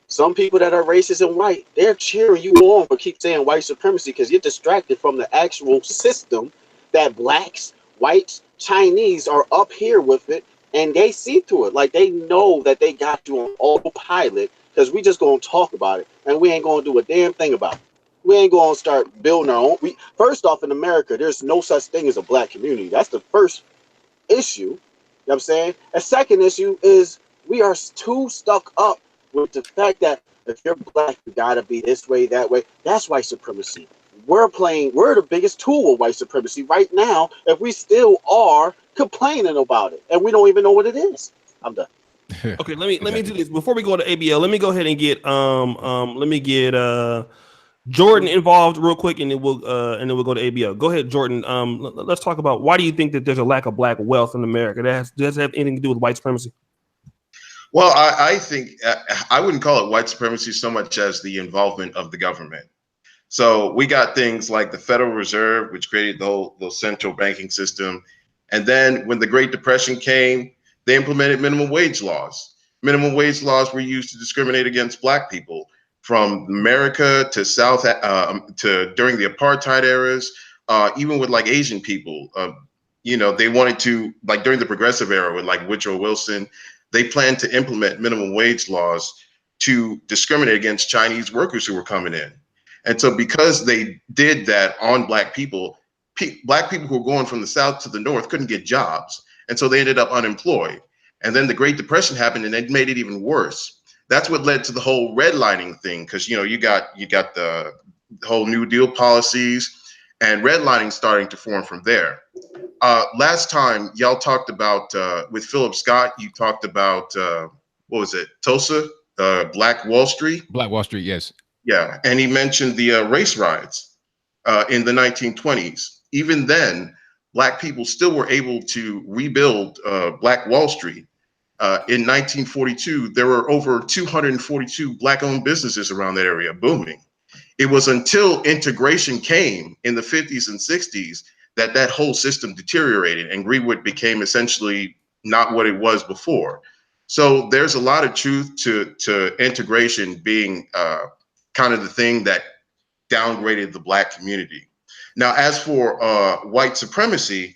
some people that are racist and white, they're cheering you on for keep saying white supremacy because you're distracted from the actual system that blacks, whites, Chinese are up here with it, and they see through it. Like they know that they got you on autopilot because we just gonna talk about it and we ain't gonna do a damn thing about it. We ain't gonna start building our own. First off, in America, there's no such thing as a black community. That's the first issue. You know what I'm saying? A second issue is we are too stuck up with the fact that if you're black, you gotta be this way, that way. That's white supremacy. We're the biggest tool of white supremacy right now if we still are complaining about it and we don't even know what it is. I'm done. Okay, let me do this before we go to ABL. Let me go ahead and get Jordan involved real quick, and then we'll go to ABL. Go ahead, Jordan. Let's talk about why do you think that there's a lack of black wealth in America? Does that have anything to do with white supremacy? Well, I think I wouldn't call it white supremacy so much as the involvement of the government. So we got things like the Federal Reserve, which created the central banking system. And then when the Great Depression came, they implemented minimum wage laws. Minimum wage laws were used to discriminate against black people from America to South to during the apartheid eras, even with like Asian people. They wanted to, like during the progressive era with like Woodrow Wilson, they planned to implement minimum wage laws to discriminate against Chinese workers who were coming in. And so because they did that on black people who were going from the South to the North couldn't get jobs. And so they ended up unemployed. And then the Great Depression happened and it made it even worse. That's what led to the whole redlining thing. Because, you got the whole New Deal policies and redlining starting to form from there. Last time y'all talked about with Philip Scott, you talked about what was it, Tulsa, Black Wall Street? Black Wall Street, yes. Yeah, and he mentioned the race riots in the 1920s. Even then, black people still were able to rebuild Black Wall Street. In 1942, there were over 242 black-owned businesses around that area, booming. It was until integration came in the 50s and 60s that whole system deteriorated and Greenwood became essentially not what it was before. So there's a lot of truth to integration being kind of the thing that downgraded the black community. Now, as for white supremacy,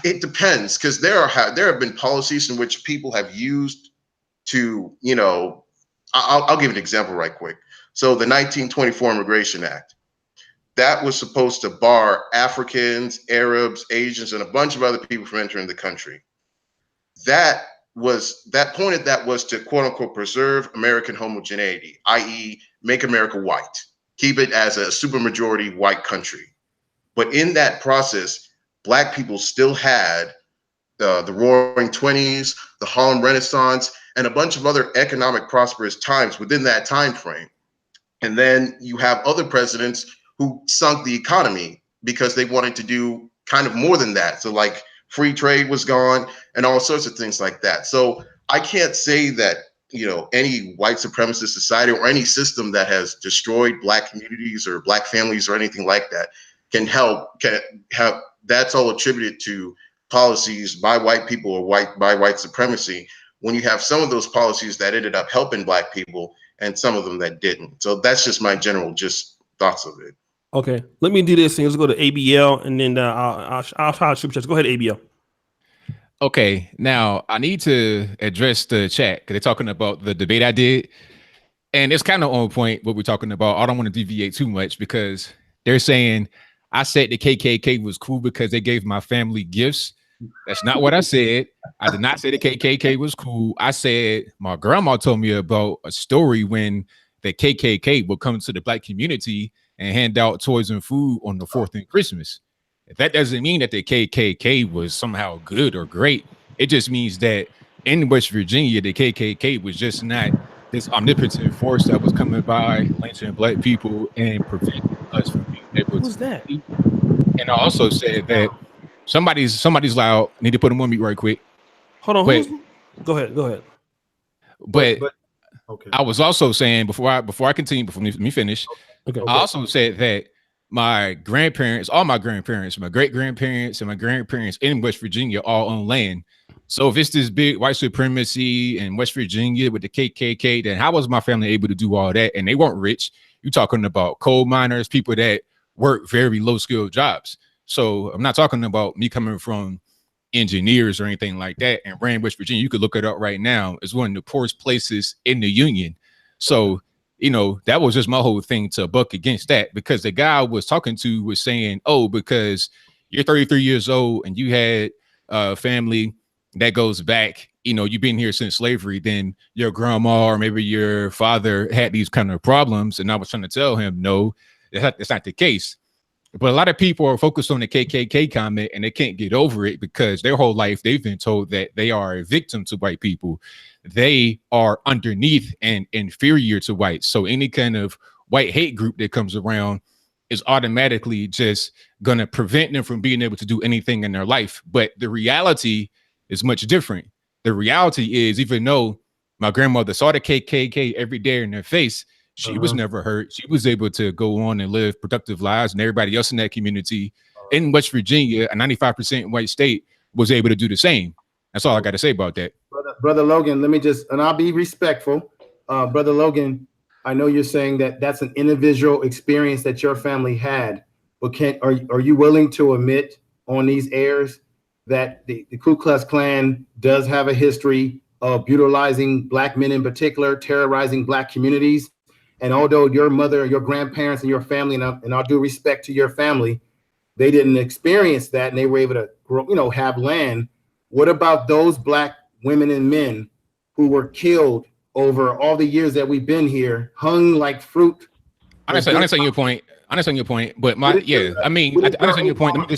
it depends because there have been policies in which people have used to, I'll give an example right quick. So the 1924 Immigration Act, that was supposed to bar Africans, Arabs, Asians, and a bunch of other people from entering the country. That point of that was to quote unquote preserve American homogeneity, i.e., make America white, keep it as a supermajority white country. But in that process, black people still had the Roaring Twenties, the Harlem Renaissance, and a bunch of other economic prosperous times within that time frame. And then you have other presidents who sunk the economy because they wanted to do kind of more than that. So like free trade was gone and all sorts of things like that. So I can't say that, any white supremacist society or any system that has destroyed black communities or black families or anything like that can have that's all attributed to policies by white people or by white supremacy, when you have some of those policies that ended up helping black people and some of them that didn't. So that's just my general thoughts of it. Okay, let me do this thing. Let's go to ABL, and then I'll try to super chats. Go ahead, ABL. Okay, now I need to address the chat because they're talking about the debate I did, and it's kind of on point what we're talking about. I don't want to deviate too much because they're saying I said the KKK was cool because they gave my family gifts. That's not what I said. I did not say the KKK was cool. I said my grandma told me about a story when the KKK would come to the black community and hand out toys and food on the 4th and Christmas. That doesn't mean that the KKK was somehow good or great. It just means that in West Virginia, the KKK was just not this omnipotent force that was coming by, lynching black people and preventing us from being able to Who's that? see. And I also said that somebody's loud. I need to put them on mute right quick. Hold on. But Go ahead. Go ahead. but okay. I was also saying before I continue, before me finish, Okay. I also said that my grandparents, all my grandparents, my great grandparents, and my grandparents in West Virginia all own land. So if it's this big white supremacy in West Virginia with the KKK, then how was my family able to do all that? And they weren't rich. You're talking about coal miners, people that work very low skilled jobs. So I'm not talking about me coming from engineers or anything like that. And Rand, West Virginia, you could look it up right now. It's one of the poorest places in the union. So, you know, that was just my whole thing to buck against that, because the guy I was talking to was saying, oh, because you're 33 years old and you had a family that goes back, you know, you've been here since slavery, then your grandma or maybe your father had these kind of problems. And I was trying to tell him, no, that's not the case. But a lot of people are focused on the KKK comment and they can't get over it because their whole life they've been told that they are a victim to white people. They are underneath and inferior to whites. So any kind of white hate group that comes around is automatically just going to prevent them from being able to do anything in their life. But the reality is much different. The reality is, even though my grandmother saw the KKK every day in their face, she was never hurt. She was able to go on and live productive lives, and everybody else in that community in West Virginia, a 95% white state, was able to do the same. That's all I got to say about that. Brother Logan, let me just, and I'll be respectful. Brother Logan, I know you're saying that that's an individual experience that your family had, but are you willing to admit on these airs that the Ku Klux Klan does have a history of brutalizing black men in particular, terrorizing black communities? And although your mother, your grandparents, and your family, and all due respect to your family, they didn't experience that, and they were able to grow, have land. What about those black women and men who were killed over all the years that we've been here, hung like fruit? I understand your point. I understand your point, but I understand your point. Let me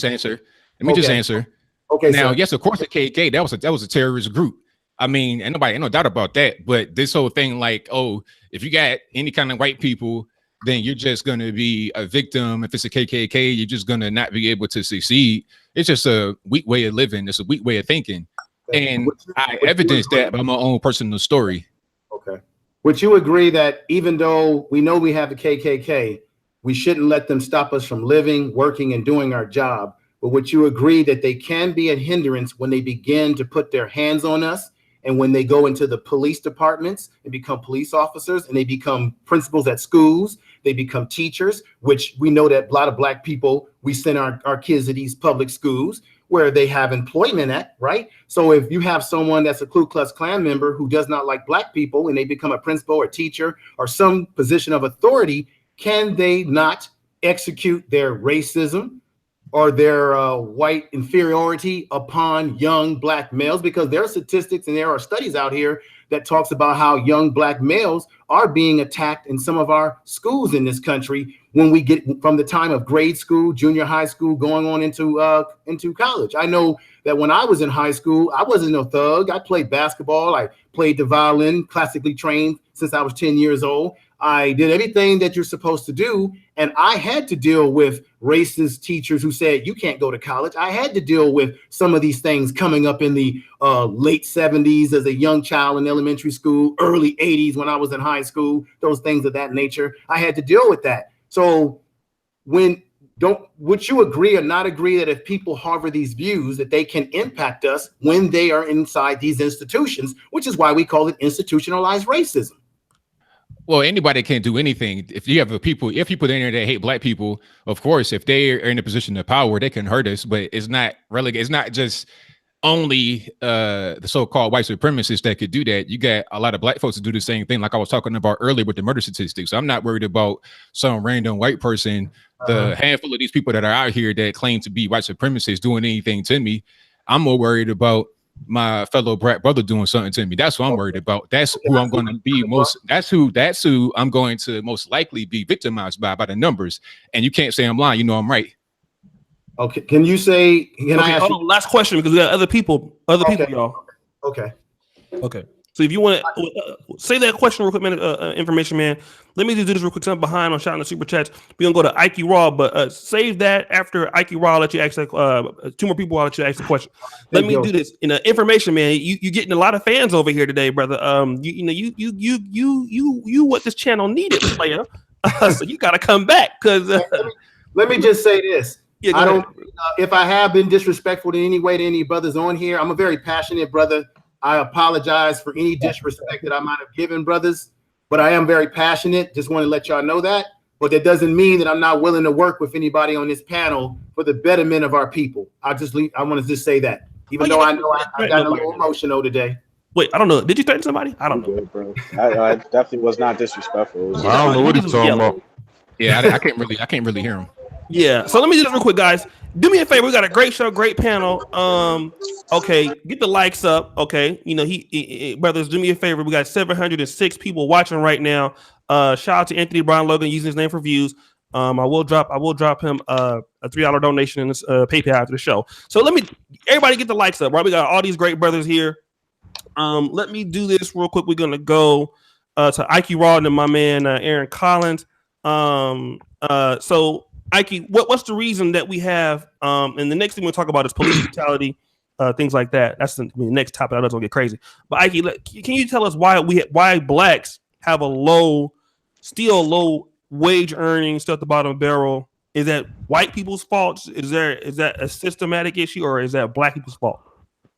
just answer. Okay. Now, sir. yes, of course, the KKK that was a terrorist group. I mean, ain't no doubt about that. But this whole thing, like, oh, if you got any kind of white people, then you're just going to be a victim. If it's a KKK, you're just going to not be able to succeed. It's just a weak way of living. It's a weak way of thinking. And I evidenced that by my own personal story. Okay. Would you agree that even though we know we have the KKK, we shouldn't let them stop us from living, working, and doing our job? But would you agree that they can be a hindrance when they begin to put their hands on us? And when they go into the police departments and become police officers, and they become principals at schools, they become teachers, which we know that a lot of black people, we send our kids to these public schools where they have employment at, right? So if you have someone that's a Ku Klux Klan member who does not like black people and they become a principal or teacher or some position of authority, can they not execute their racism or their white inferiority upon young black males? Because there are statistics and there are studies out here that talks about how young black males are being attacked in some of our schools in this country when we get from the time of grade school, junior high school, going on into college. I know that when I was in high school, I wasn't no thug. I played basketball. I played the violin, classically trained since I was 10 years old. I did everything that you're supposed to do. And I had to deal with racist teachers who said, you can't go to college. I had to deal with some of these things coming up in the late 70s as a young child in elementary school, early 80s when I was in high school, those things of that nature. I had to deal with that. So would you agree or not agree that if people harbor these views, that they can impact us when they are inside these institutions, which is why we call it institutionalized racism? Well, anybody can do anything. If you have people in there that hate black people, of course, if they are in a position of power, they can hurt us. But it's not relegated. It's not just only the so-called white supremacists that could do that. You got a lot of black folks to do the same thing, like I was talking about earlier with the murder statistics. So I'm not worried about some random white person, the handful of these people that are out here that claim to be white supremacists doing anything to me. I'm more worried about my fellow black brother doing something to me. That's what I'm worried about. That's who I'm going to be most. That's who I'm going to most likely be victimized by the numbers. And you can't say I'm lying. You know I'm right. Okay. Can you say? Can I ask? Last question, because we got other people, y'all. Okay. So if you want to say that question real quick, man, information, man. Let me do this real quick. I'm behind on shouting the super chats. We're gonna go to Ike Raw, but save that after Ike Raw. I'll let you ask that. Two more people. I'll let you ask the question. Let me do this in information, man. You getting a lot of fans over here today, brother. You what this channel needed, player. So you got to come back because. Let me just say this. Yeah, I don't. If I have been disrespectful in any way to any brothers on here, I'm a very passionate brother. I apologize for any disrespect that I might have given brothers, but I am very passionate. Just want to let y'all know that. But that doesn't mean that I'm not willing to work with anybody on this panel for the betterment of our people. I want to just say that, even though I know I got a little emotional today. Wait, I don't know. Did you threaten somebody? I don't know, bro. I definitely was not disrespectful. I don't know what he's talking about. Yeah, I can't really hear him. Yeah, so let me do this real quick, guys. Do me a favor. We got a great show, great panel. Okay, get the likes up. Okay, he brothers, do me a favor. We got 706 people watching right now. Shout out to Anthony Brown Logan using his name for views. I will drop him a $3 donation in this PayPal after the show. So everybody get the likes up, right? We got all these great brothers here. Let me do this real quick. We're gonna go to Ike Raw and my man Aaron Collins. So Ike, what's the reason that we have and the next thing we'll talk about is police brutality, things like that. That's the next topic. I know it's gonna get crazy. But Ike, can you tell us why blacks have low wage earnings still at the bottom of the barrel? Is that white people's fault? Is that a systematic issue, or is that black people's fault?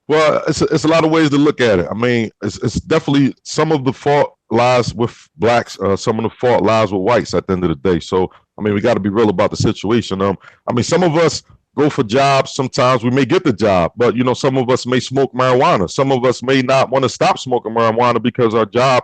Well, it's a lot of ways to look at it. I mean, it's definitely some of the fault lies with blacks. Some of the fault lies with whites at the end of the day. So, I mean, we got to be real about the situation. I mean, some of us go for jobs. Sometimes we may get the job, but some of us may smoke marijuana. Some of us may not want to stop smoking marijuana because our job,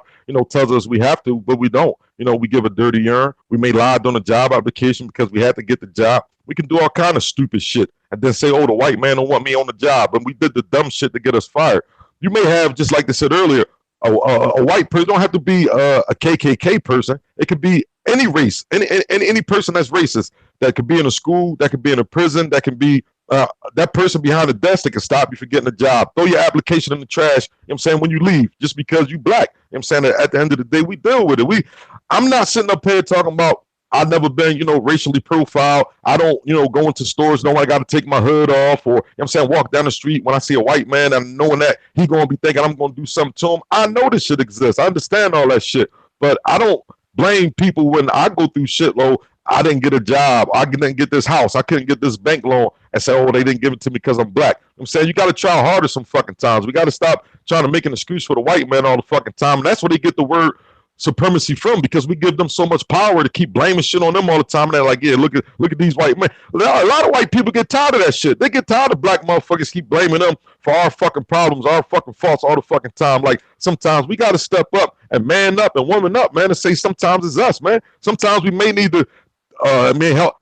tells us we have to, but we don't. We give a dirty urine. We may lie on a job application because we had to get the job. We can do all kind of stupid shit and then say, oh, the white man don't want me on the job. And we did the dumb shit to get us fired. You may have, just like they said earlier, a white person. Don't have to be a KKK person. It could be any race, any person that's racist. That could be in a school, that could be in a prison, that can be that person behind the desk that can stop you from getting a job. Throw your application in the trash, I'm saying, when you leave, just because you black. I'm saying that at the end of the day, we deal with it. I'm not sitting up here talking about I've never been, racially profiled. I don't, go into stores knowing I got to take my hood off or, walk down the street when I see a white man and knowing that he going to be thinking I'm going to do something to him. I know this shit exists. I understand all that shit, but I don't blame people when I go through shit low. I didn't get a job. I didn't get this house. I couldn't get this bank loan and say, oh, they didn't give it to me because I'm black. I'm saying you got to try harder some fucking times. We got to stop trying to make an excuse for the white man all the fucking time. And that's where they get the word supremacy from, because we give them so much power to keep blaming shit on them all the time. And they're like, yeah, look at these white men. A lot of white people get tired of that shit. They get tired of black motherfuckers keep blaming them for our fucking problems, our fucking faults all the fucking time. Like, sometimes we got to step up and man up and woman up, man, and say sometimes it's us, man. Sometimes we may need to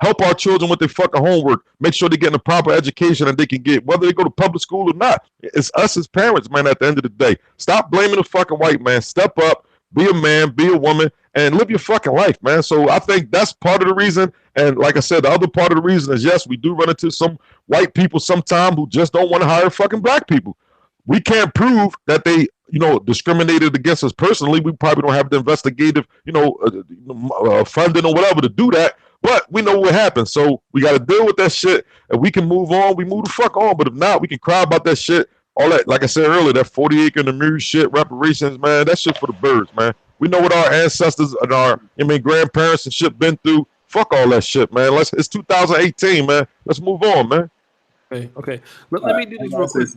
help our children with their fucking homework, make sure they're getting a proper education and they can get, whether they go to public school or not. It's us as parents, man, at the end of the day. Stop blaming the fucking white man. Step up. Be a man, be a woman, and live your fucking life, man. So I think that's part of the reason. And like I said, the other part of the reason is, yes, we do run into some white people sometime who just don't want to hire fucking black people. We can't prove that they, discriminated against us personally. We probably don't have the investigative, funding or whatever to do that. But we know what happens. So we got to deal with that shit, and we can move on. We move the fuck on. But if not, we can cry about that shit. All that, like I said earlier, that 40 acre and the mirror shit, reparations, man, that shit for the birds, man. We know what our ancestors and our, grandparents and shit been through. Fuck all that shit, man. It's 2018, man. Let's move on, man. Okay. Let me do this real quick.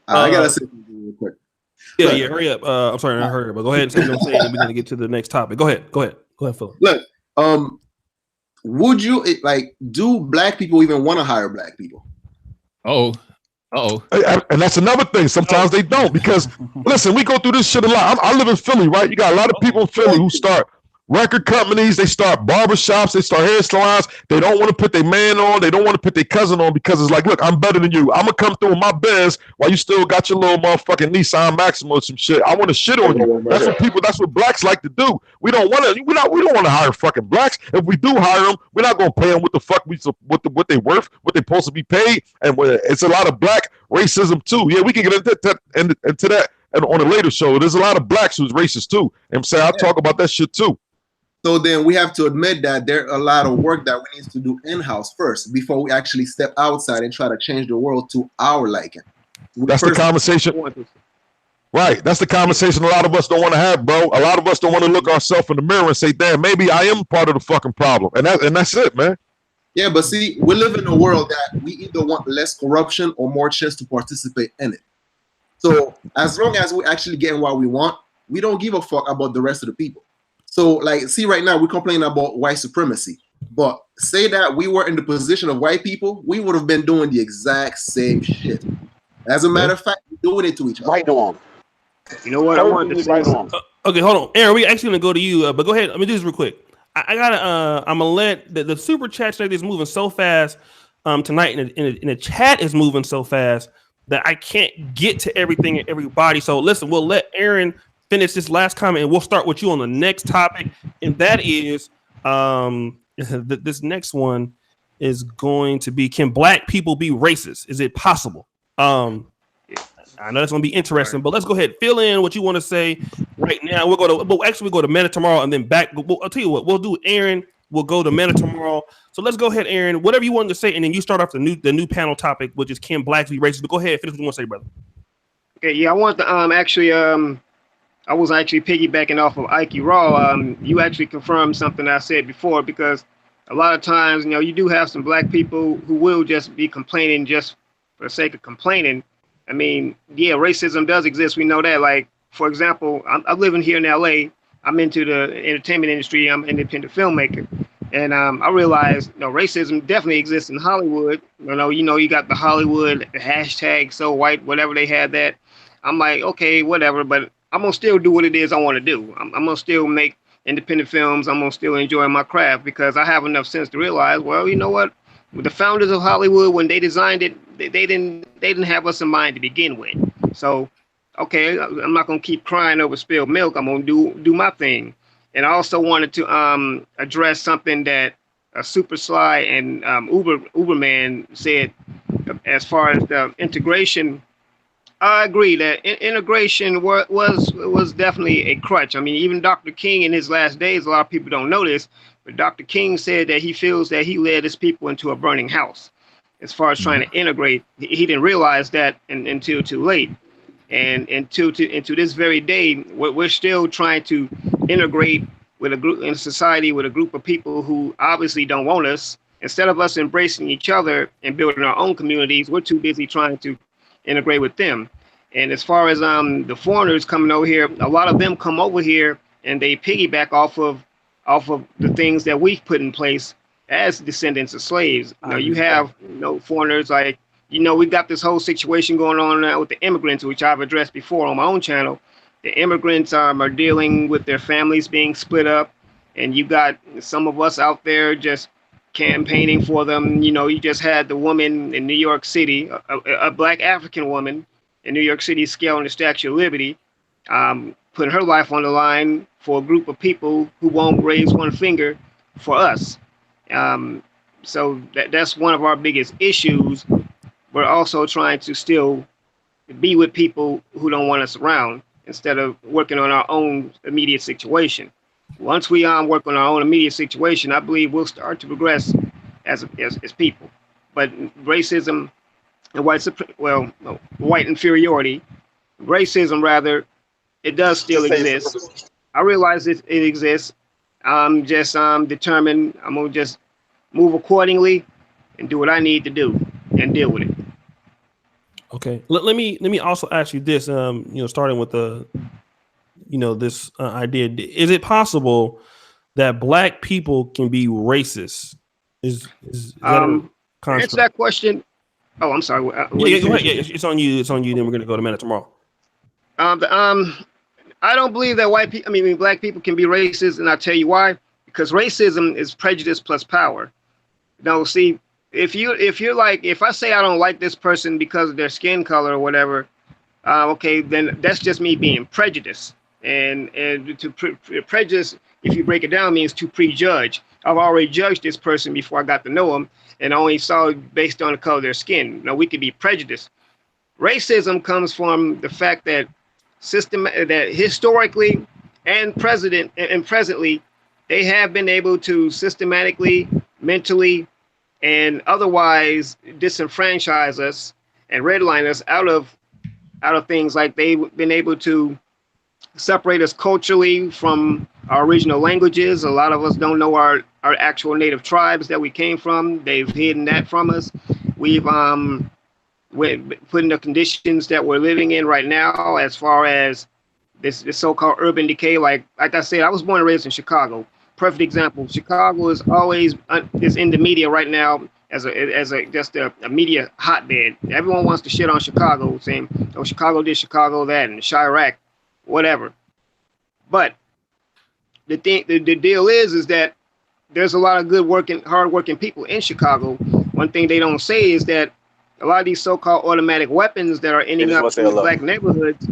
I gotta say something real quick. Yeah, Look, yeah. Hurry up. I'm sorry, I heard it, but go ahead and say what I'm saying, and we're gonna get to the next topic. Go ahead, Philip. look. Would you like? Do black people even want to hire black people? Oh, oh. And that's another thing. Sometimes they don't because listen, we go through this shit a lot. I live in Philly, right? You got a lot of people in Philly who start record companies, they start barbershops, they start hair salons. They don't want to put their man on, they don't want to put their cousin on because it's like, look, I'm better than you. I'm gonna come through in my Benz while you still got your little motherfucking Nissan Maxima or some shit. I want to shit on you. That's what blacks like to do. We don't want to. We don't want to hire fucking blacks. If we do hire them, we're not gonna pay them what the fuck what they worth, what they supposed to be paid. And it's a lot of black racism too. Yeah, we can get into that and on a later show. There's a lot of blacks who's racist too. And say I'll talk about that shit too. So then we have to admit that there's a lot of work that we need to do in-house first before we actually step outside and try to change the world to our liking. That's the conversation. Right. That's the conversation a lot of us don't want to have, bro. A lot of us don't want to look ourselves in the mirror and say, damn, maybe I am part of the fucking problem. And that's it, man. Yeah, but see, we live in a world that we either want less corruption or more chance to participate in it. So as long as we're actually getting what we want, we don't give a fuck about the rest of the people. So, like, see, right now, we're complaining about white supremacy. But say that we were in the position of white people, we would have been doing the exact same shit. As a matter of fact, we're doing it to each other. Right on. You know what? I wanted to say right on. Okay, hold on, Aaron. We actually gonna go to you, but go ahead. Let me do this real quick. I gotta. I'm gonna let the super chat today is moving so fast. Tonight, in the chat is moving so fast that I can't get to everything and everybody. So listen, we'll let Aaron finish this last comment, and we'll start with you on the next topic, and that is this next one is going to be: can black people be racist? Is it possible? I know that's going to be interesting, but let's go ahead, fill in what you want to say right now. We'll go to Meta tomorrow, and then back. I'll tell you what we'll do. Aaron, we'll go to Meta tomorrow. So let's go ahead, Aaron. Whatever you wanted to say, and then you start off the new panel topic, which is can blacks be racist? But go ahead, finish what you want to say, brother. Okay, yeah, I want to I was actually piggybacking off of Ike Raw. You actually confirmed something I said before, because a lot of times, you do have some black people who will just be complaining just for the sake of complaining. I mean, yeah, racism does exist. We know that. Like, for example, I'm living here in LA. I'm into the entertainment industry. I'm an independent filmmaker. And I realized, racism definitely exists in Hollywood. You got the Hollywood hashtag so white, whatever they had that. I'm like, okay, whatever, but I'm going to still do what it is I want to do. I'm going to still make independent films. I'm going to still enjoy my craft, because I have enough sense to realize, well, you know what? The founders of Hollywood, when they designed it, they didn't have us in mind to begin with. So, okay, I'm not going to keep crying over spilled milk. I'm going to do my thing. And I also wanted to address something that Super Sly and Uberman said as far as the integration. I agree that integration was definitely a crutch. I mean, even Dr. King in his last days, a lot of people don't know this, but Dr. King said that he feels that he led his people into a burning house. As far as trying to integrate, he didn't realize that until too late. And into this very day, we're still trying to integrate with a group in society with a group of people who obviously don't want us. Instead of us embracing each other and building our own communities, we're too busy trying to integrate with them. And as far as the foreigners coming over here, a lot of them come over here and they piggyback off of the things that we've put in place as descendants of slaves. You have foreigners like, we got this whole situation going on now with the immigrants, which I've addressed before on my own channel. The immigrants are dealing with their families being split up, and you got some of us out there just campaigning for them. You just had the woman in New York City, a black African woman in New York City, scaling the Statue of Liberty, putting her life on the line for a group of people who won't raise one finger for us. So that's one of our biggest issues. We're also trying to still be with people who don't want us around instead of working on our own immediate situation. Once we work on our own immediate situation, I believe we'll start to progress as people. But racism and white inferiority, racism rather, it does still exist. I realize it exists. I'm just determined. I'm gonna just move accordingly and do what I need to do and deal with it. Okay. Let me also ask you this. Starting with the, this idea. Is it possible that black people can be racist? Is that a To answer construct? that question, oh, I'm sorry. Were Yeah, you yeah, go ahead. finished? Yeah, it's on you. It's on you. Then we're gonna go to Meta tomorrow. Um, the, um, I don't believe that white people, I mean, black people can be racist, and I'll tell you why. Because racism is prejudice plus power. No, see, if you're like, if I say I don't like this person because of their skin color or whatever, okay, then that's just me being prejudiced. And prejudice, if you break it down, means to prejudge. I've already judged this person before I got to know them, and I only saw it based on the color of their skin. Now we could be prejudiced. Racism comes from the fact that that historically and presently, they have been able to systematically, mentally, and otherwise disenfranchise us and redline us out of things. Like they've been able to separate us culturally from our original languages. A lot of us don't know our actual native tribes that we came from. They've hidden that from us. We've put in the conditions that we're living in right now, as far as this so-called urban decay. Like I said, I was born and raised in Chicago. Perfect example. Chicago is always is in the media right now as a just a media hotbed. Everyone wants to shit on Chicago, saying, "Oh, Chicago this, Chicago that, and Chirac, whatever." But the deal is that there's a lot of good working, hard working people in Chicago. One thing they don't say is that a lot of these so-called automatic weapons that are They ending just up want to say in the hello. black neighborhoods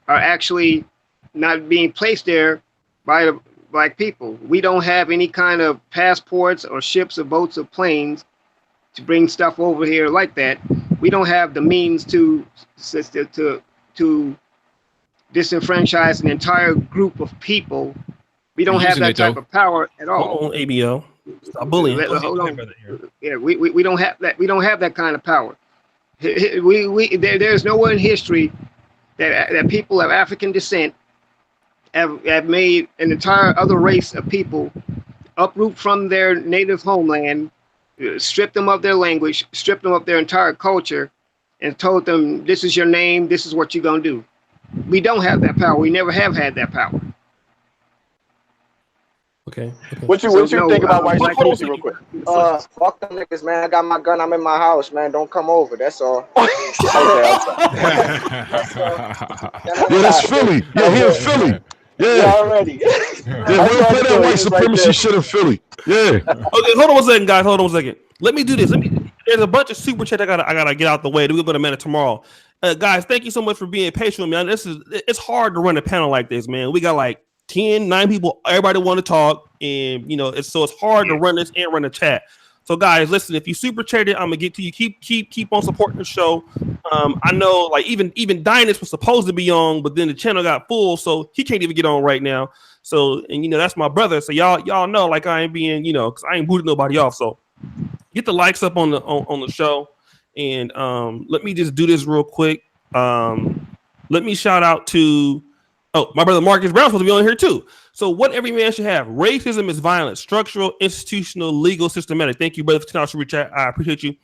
are actually not being placed there by the black people. We don't have any kind of passports or ships or boats or planes to bring stuff over here like that. We don't have the means to disenfranchise an entire group of people. We We're don't have using that it type though. of power at all. Hold on, ABL. Stop bullying. Go ahead. Hold Go ahead, on. brother. Aaron. Yeah, we don't have that. We don't have that kind of power. There's nowhere in history that people of African descent have made an entire other race of people uproot from their native homeland, strip them of their language, strip them of their entire culture, and told them, this is your name, this is what you're going to do. We don't have that power. We never have had that power. Okay. What you So, what you think about white black Hold on a supremacy, people. real second. quick? Fuck them niggas, man. I got my gun. I'm in my house, man. Don't come over. That's all. Okay, I'm sorry. Yeah, that's Philly. Yeah, I'm here in good. Philly. Yeah, Yeah. already. Yeah, I we don't tried play to that tell you, white he was right supremacy there. shit in Philly. Yeah. Okay, hold on a second, guys. Hold on a second. Let me do this. There's a bunch of super chat I gotta get out the way. We'll go to Meta tomorrow. Guys, thank you so much for being patient with me. It's hard to run a panel like this, man. We got like 9 people. Everybody want to talk, and it's hard to run this and run a chat. So, guys, listen. If you super chatted, I'm gonna get to you. Keep on supporting the show. I know, like even Dynas was supposed to be on, but then the channel got full, so he can't even get on right now. So, and that's my brother. So y'all know, like I ain't being, because I ain't booting nobody off. So get the likes up on the show, and let me just do this real quick. Let me shout out to my brother Marcus Brown supposed to be on here too. So what every man should have: racism is violent, structural, institutional, legal, systematic. Thank you, brother, for $10 super chat. I appreciate you.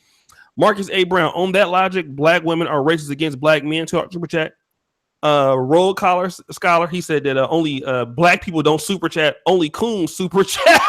Marcus A. Brown, on that logic, black women are racist against black men. $2 super chat. Roll collar scholar, he said that only black people don't super chat, only coons super chat.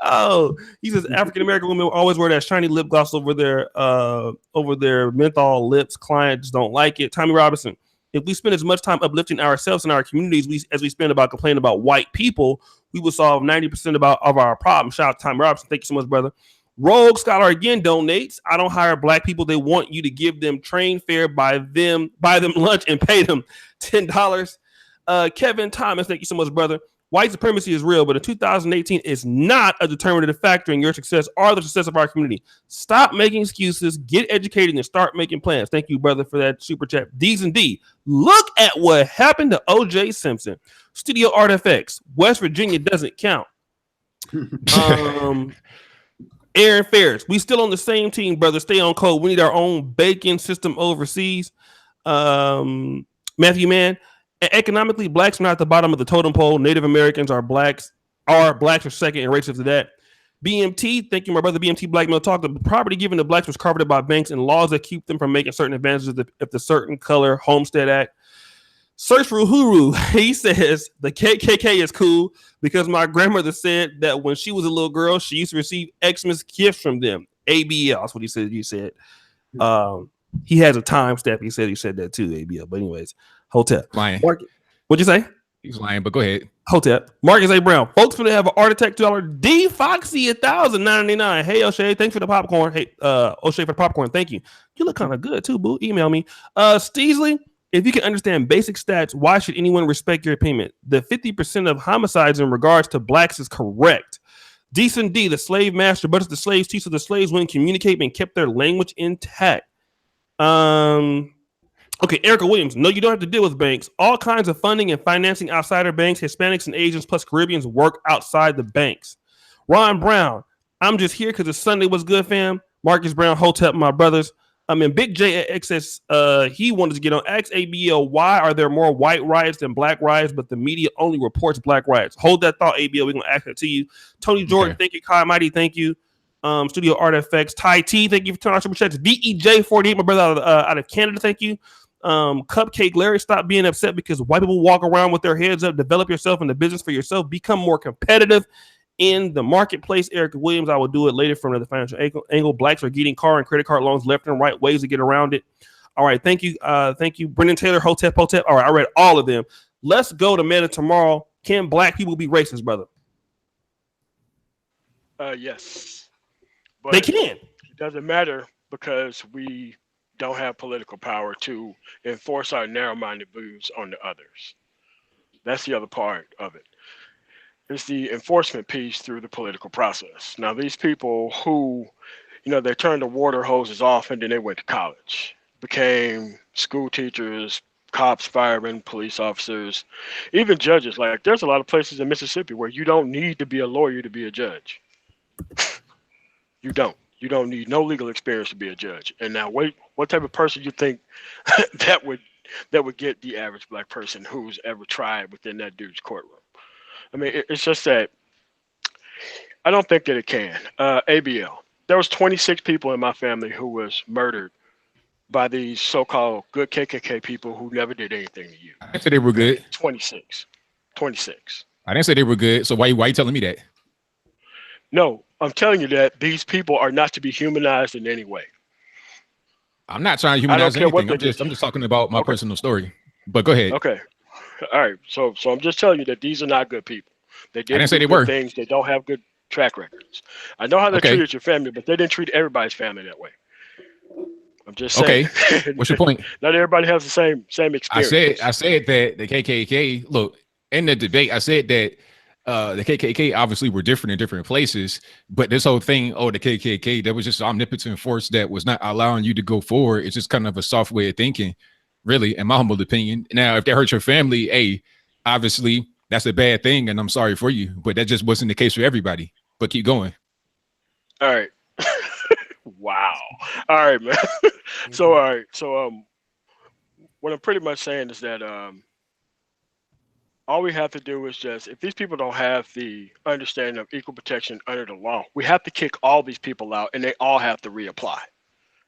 Oh, he says African American women always wear that shiny lip gloss over their menthol lips. Clients don't like it. Tommy Robinson, if we spend as much time uplifting ourselves and our communities as we spend about complaining about white people, we will solve 90% of our problems. Shout out to Tommy Robinson. Thank you so much, brother. Rogue Scholar again donates. I don't hire black people. They want you to give them train fare, buy them lunch, and pay them $10. Kevin Thomas, thank you so much, brother. White supremacy is real, but in 2018, it's not a determinative factor in your success or the success of our community. Stop making excuses, get educated, and start making plans. Thank you, brother, for that super chat. D's and D. Look at what happened to O.J. Simpson. Studio Artifacts. West Virginia doesn't count. Aaron Ferris. We still on the same team, brother. Stay on code. We need our own banking system overseas. Matthew Mann. Economically, blacks are not at the bottom of the totem pole. Native Americans are blacks are second and racist to that. BMT, thank you, my brother BMT Black Male Talk. The property given to blacks was carpeted by banks and laws that keep them from making certain advantages if the certain color Homestead Act. Search for Uhuru. He says the KKK is cool because my grandmother said that when she was a little girl, she used to receive Xmas gifts from them. ABL, that's what he said. You said. He has a timestamp. He said that too, ABL. But anyways, Hotel. Lying. What'd you say? He's lying, but go ahead. Hotel. Marcus A. Brown. Folks gonna have an Art Attack $2. D Foxy $1,099. Hey O'Shea, thanks for the popcorn. Hey, O'Shea for the popcorn. Thank you. You look kind of good too, boo. Email me. Steesley, if you can understand basic stats, why should anyone respect your opinion? The 50% of homicides in regards to blacks is correct. Decent D, the slave master, but it's the slaves teach, so the slaves wouldn't communicate and kept their language intact. Okay, Erica Williams. No, you don't have to deal with banks. All kinds of funding and financing outside of banks. Hispanics and Asians plus Caribbeans work outside the banks. Ron Brown. I'm just here because the Sunday was good, fam. Marcus Brown, Hotep, my brothers. Big J at XS, he wanted to get on. Ask ABL, why are there more white riots than black riots, but the media only reports black riots? Hold that thought, ABL. We're going to ask that to you. Tony Jordan, Thank you. Kai Mighty, thank you. Studio Artifacts. Ty T, thank you for turning on super chats. VEJ48, my brother out of Canada, thank you. Cupcake Larry, stop being upset because white people walk around with their heads up. Develop yourself in the business for yourself. Become more competitive in the marketplace. Erica Williams, I will do it later from the financial angle. Blacks are getting car and credit card loans left and right, ways to get around it. All right, thank you. Thank you. Brendan Taylor, Hotep. All right, I read all of them. Let's go to Meta tomorrow. Can black people be racist, brother? Yes. But they can. It doesn't matter because we don't have political power to enforce our narrow-minded views on the others. That's the other part of it. It's the enforcement piece through the political process. Now, these people who, they turned the water hoses off and then they went to college, became school teachers, cops, firemen, police officers, even judges. Like, there's a lot of places in Mississippi where you don't need to be a lawyer to be a judge. You don't. You don't need no legal experience to be a judge. And now, wait, what type of person you think that would get the average black person who's ever tried within that dude's courtroom? I mean, it's just that I don't think that it can. ABL. There was 26 people in my family who was murdered by these so-called good KKK people who never did anything to you. I didn't say they were good. 26. I didn't say they were good. So why you telling me that? No, I'm telling you that these people are not to be humanized in any way. I'm not trying to humanize anything. I'm just talking about my personal story. But go ahead. Okay. All right. So I'm just telling you that these are not good people. They didn't say they were things. They don't have good track records. I know how they treated your family, but they didn't treat everybody's family that way. I'm just saying. Okay. What's your point? Not everybody has the same experience. I said that the KKK. Look, in the debate, I said that the KKK obviously were different in different places, but this whole thing, the KKK, that was just an omnipotent force that was not allowing you to go forward. It's just kind of a soft way of thinking, really, in my humble opinion. Now, if that hurt your family, hey, obviously that's a bad thing, and I'm sorry for you, but that just wasn't the case for everybody. But keep going. All right. Wow. All right, man. So, all right. So, what I'm pretty much saying is that all we have to do is just, if these people don't have the understanding of equal protection under the law, we have to kick all these people out and they all have to reapply.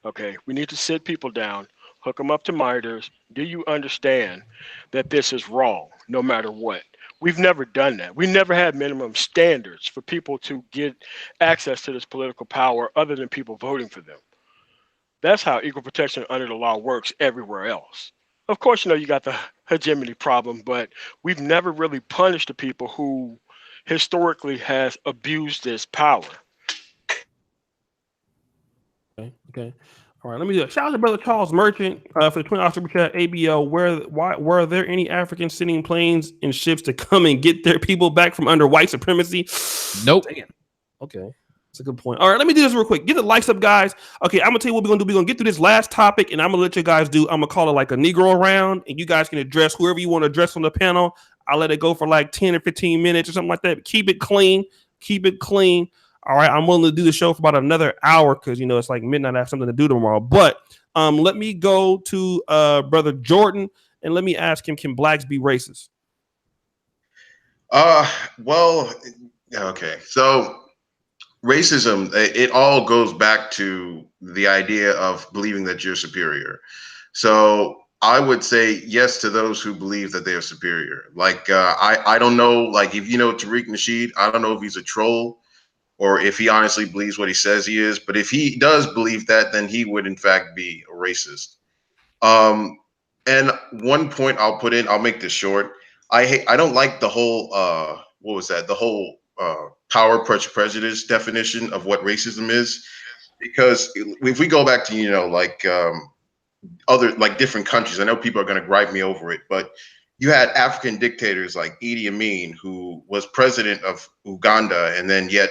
Okay. We need to sit people down, hook them up to monitors. Do you understand that this is wrong no matter what? We've never done that. We never had minimum standards for people to get access to this political power other than people voting for them. That's how equal protection under the law works everywhere else. Of course, you got the hegemony problem, but we've never really punished the people who historically has abused this power. Okay. All right, let me do it. Shout out to Brother Charles Merchant for the $20 super chat. ABL, were there any Africans sending planes and ships to come and get their people back from under white supremacy? Nope. Damn. Okay. That's a good point. All right, let me do this real quick. Get the likes up, guys. Okay, I'm going to tell you what we're going to do. We're going to get through this last topic, and I'm going to let you guys do, I'm going to call it like a Negro round, and you guys can address whoever you want to address on the panel. I'll let it go for like 10 or 15 minutes or something like that. But keep it clean. All right, I'm willing to do the show for about another hour because, it's like midnight. I have something to do tomorrow. But let me go to Brother Jordan, and let me ask him, can blacks be racist? Well, okay. So racism, it all goes back to the idea of believing that you're superior. So I would say yes to those who believe that they are superior. Like I don't know, like if you know Tariq Nasheed, I don't know if he's a troll or if he honestly believes what he says he is. But if he does believe that, then he would in fact be a racist. Um, and one point I'll put in, I'll make this short. I don't like the whole what was that? The whole power prejudice definition of what racism is, because if we go back to like other like different countries, I know people are going to gripe me over it, but you had African dictators like Idi Amin, who was president of Uganda and then yet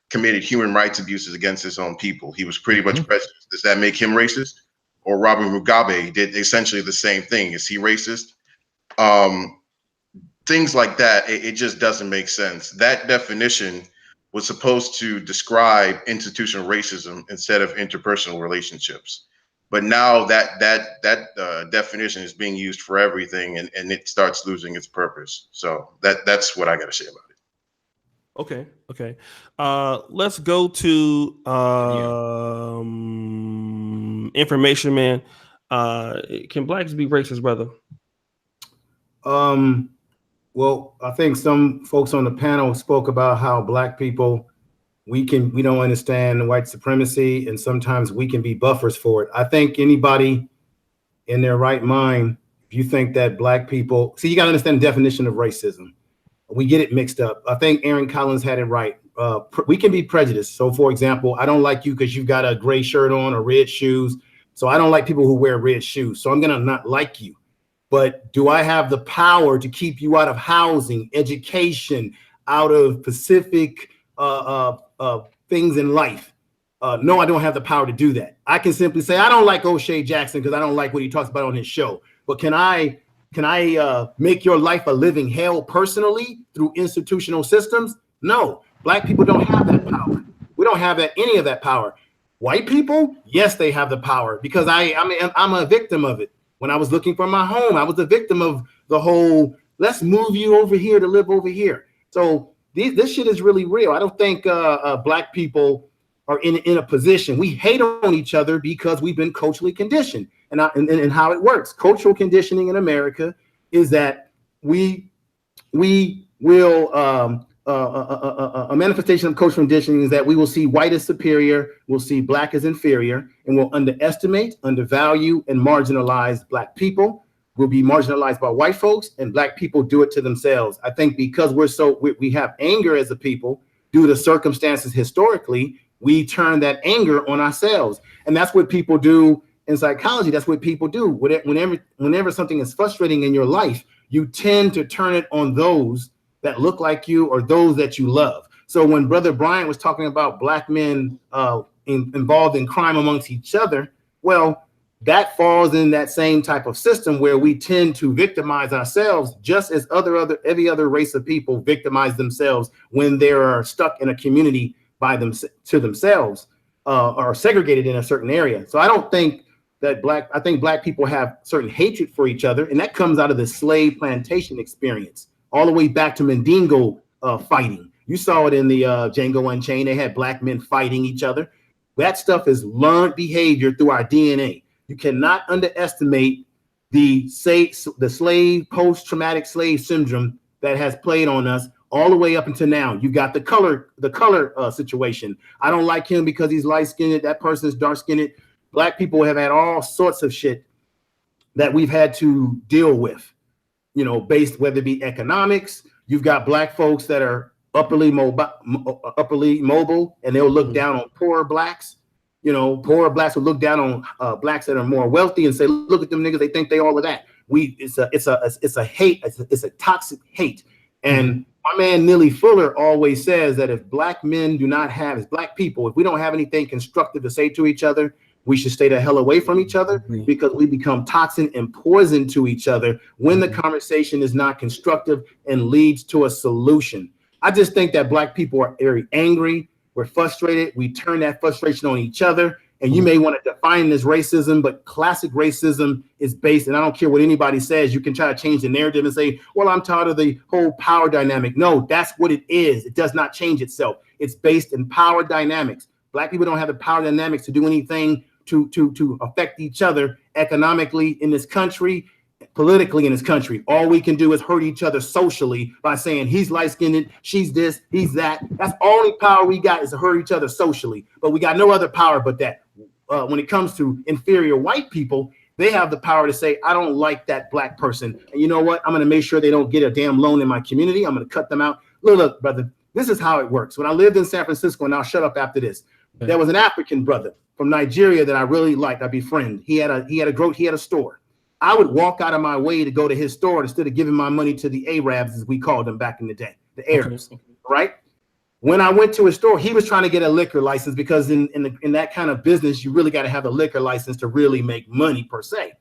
committed human rights abuses against his own people. He was pretty much prejudiced. Does that make him racist? Or Robert Mugabe did essentially the same thing. Is he racist? Um, Things like that, it just doesn't make sense. That definition was supposed to describe institutional racism instead of interpersonal relationships. But now that definition is being used for everything, and it starts losing its purpose. So that's what I got to say about it. Okay. Let's go to information, man. Can blacks be racist, brother? Well, I think some folks on the panel spoke about how black people, we don't understand white supremacy, and sometimes we can be buffers for it. I think anybody in their right mind, if you think that black people, see, you got to understand the definition of racism. We get it mixed up. I think Aaron Collins had it right. We can be prejudiced. So, for example, I don't like you because you've got a gray shirt on or red shoes. So I don't like people who wear red shoes. So I'm going to not like you. But do I have the power to keep you out of housing, education, out of specific things in life? No, I don't have the power to do that. I can simply say, I don't like O'Shea Jackson because I don't like what he talks about on his show. But can I make your life a living hell personally through institutional systems? No, black people don't have that power. We don't have any of that power. White people, yes, they have the power because I'm a victim of it. When I was looking for my home, I was a victim of the whole, let's move you over here to live over here. So this shit is really real. I don't think black people are in a position. We hate on each other because we've been culturally conditioned. And how it works. Cultural conditioning in America is that we will a manifestation of cultural conditioning is that we will see white as superior, we'll see black as inferior, and we'll underestimate, undervalue, and marginalize black people. We'll be marginalized by white folks, and black people do it to themselves. I think because we have anger as a people due to circumstances historically, we turn that anger on ourselves, and that's what people do. In psychology, that's what people do. Whenever something is frustrating in your life, you tend to turn it on those that look like you or those that you love. So when Brother Brian was talking about black men involved in crime amongst each other, well, that falls in that same type of system where we tend to victimize ourselves, just as every other race of people victimize themselves when they are stuck in a community to themselves or segregated in a certain area. So I don't think that I think black people have certain hatred for each other, and that comes out of the slave plantation experience, all the way back to Mandingo fighting. You saw it in the Django Unchained. They had black men fighting each other. That stuff is learned behavior through our DNA. You cannot underestimate the slave, post-traumatic slave syndrome that has played on us all the way up until now. You got the color situation. I don't like him because he's light-skinned. That person is dark-skinned. Black people have had all sorts of shit that we've had to deal with, based whether it be economics. You've got black folks that are upperly mobile, and they'll look down on poorer blacks. Poorer blacks will look down on blacks that are more wealthy and say, "Look at them niggas. They think they all of that." It's a hate. It's a toxic hate. And my man Neely Fuller always says that if black men do not have, as black people, if we don't have anything constructive to say to each other, we should stay the hell away from each other, because we become toxin and poison to each other when the conversation is not constructive and leads to a solution. I just think that black people are very angry. We're frustrated. We turn that frustration on each other. And you may want to define this racism, but classic racism is based, and I don't care what anybody says, you can try to change the narrative and say, well, I'm tired of the whole power dynamic. No, that's what it is. It does not change itself. It's based in power dynamics. Black people don't have the power dynamics to do anything to affect each other economically in this country, politically in this country. All we can do is hurt each other socially by saying he's light-skinned, she's this, he's that. That's the only power we got, is to hurt each other socially. But we got no other power but that. When it comes to inferior white people, they have the power to say, I don't like that black person. And you know what? I'm going to make sure they don't get a damn loan in my community. I'm going to cut them out. Look, brother, this is how it works. When I lived in San Francisco, and I'll shut up after this, there was an African brother from Nigeria that I really liked. I befriended. He had a store. I would walk out of my way to go to his store instead of giving my money to the Arabs, as we called them back in the day, the Arabs, right? When I went to his store, he was trying to get a liquor license, because in that kind of business, you really got to have a liquor license to really make money per se.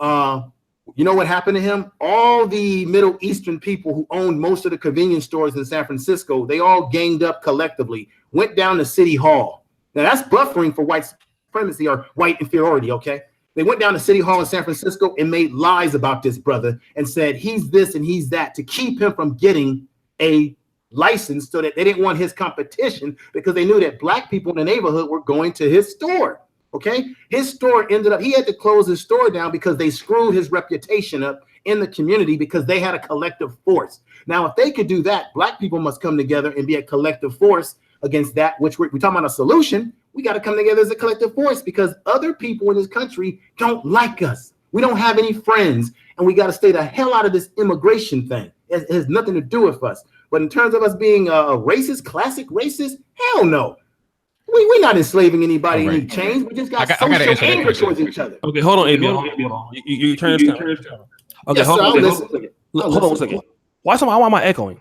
You know what happened to him? All the Middle Eastern people who owned most of the convenience stores in San Francisco, they all ganged up collectively, went down to City Hall. Now that's buffering for white supremacy or white inferiority, okay? They went down to City Hall in San Francisco and made lies about this brother and said he's this and he's that to keep him from getting a license, so that they didn't want his competition, because they knew that black people in the neighborhood were going to his store. Okay, his store ended up, he had to close his store down because they screwed his reputation up in the community, because they had a collective force. Now, if they could do that, black people must come together and be a collective force against that, which we're talking about a solution. We got to come together as a collective force, because other people in this country don't like us. We don't have any friends, and we got to stay the hell out of this immigration thing. It has nothing to do with us. But in terms of us being a racist, classic racist, hell no. We're not enslaving anybody, any change. We just got social anger towards each other. Okay, hold on, AB. Hold on. You turn this camera. Okay, yes, hold on. Hold on a a second. Why am I echoing?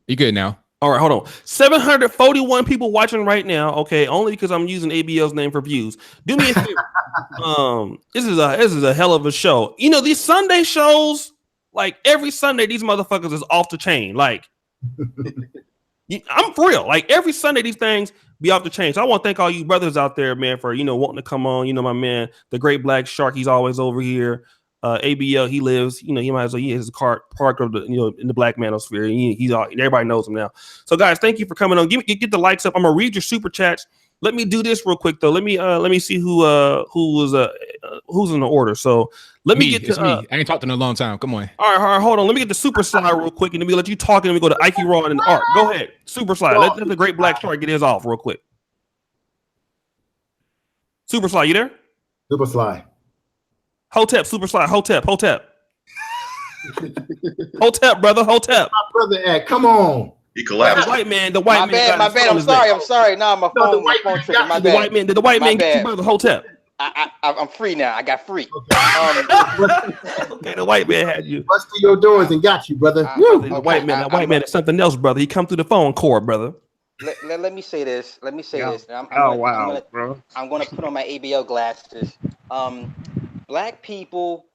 You good now? All right, hold on. 741 people watching right now. Okay, only because I'm using ABL's name for views. Do me a favor. This is a hell of a show. You know, these Sunday shows, like every Sunday, these motherfuckers is off the chain. Like, I'm for real. Like every Sunday, these things be off the chain. So I want to thank all you brothers out there, man, for wanting to come on. My man, the Great Black Shark, he's always over here. ABL, he lives. He might as well. He has his car parked of the in the Black Manosphere. He's all. Everybody knows him now. So guys, thank you for coming on. Get the likes up. I'm gonna read your super chats. Let me do this real quick though. Let me see who's in the order. So let me get to me. I ain't talked in a long time. Come on. All right, hold on. Let me get the super slide real quick, and then we let you talk, and then we go to Ike Raw and Art. Go ahead, super slide. Let the Great Black Shark get his off real quick. Super slide, you there? Super slide. Hotep, super slide. Hotep. Hotep, brother. Hotep. My brother, Ed, come on. He collapsed. The white man. My bad. I'm sorry. Nah, my phone tripping. My bad. The white man get you, brother. Hotep. I'm free now. I got free. Okay, the white man had you. Bust through your doors and got you, brother. The white man is something else, brother. He come through the phone cord, brother. Let me say this. I'm gonna put on my ABL glasses. Black people,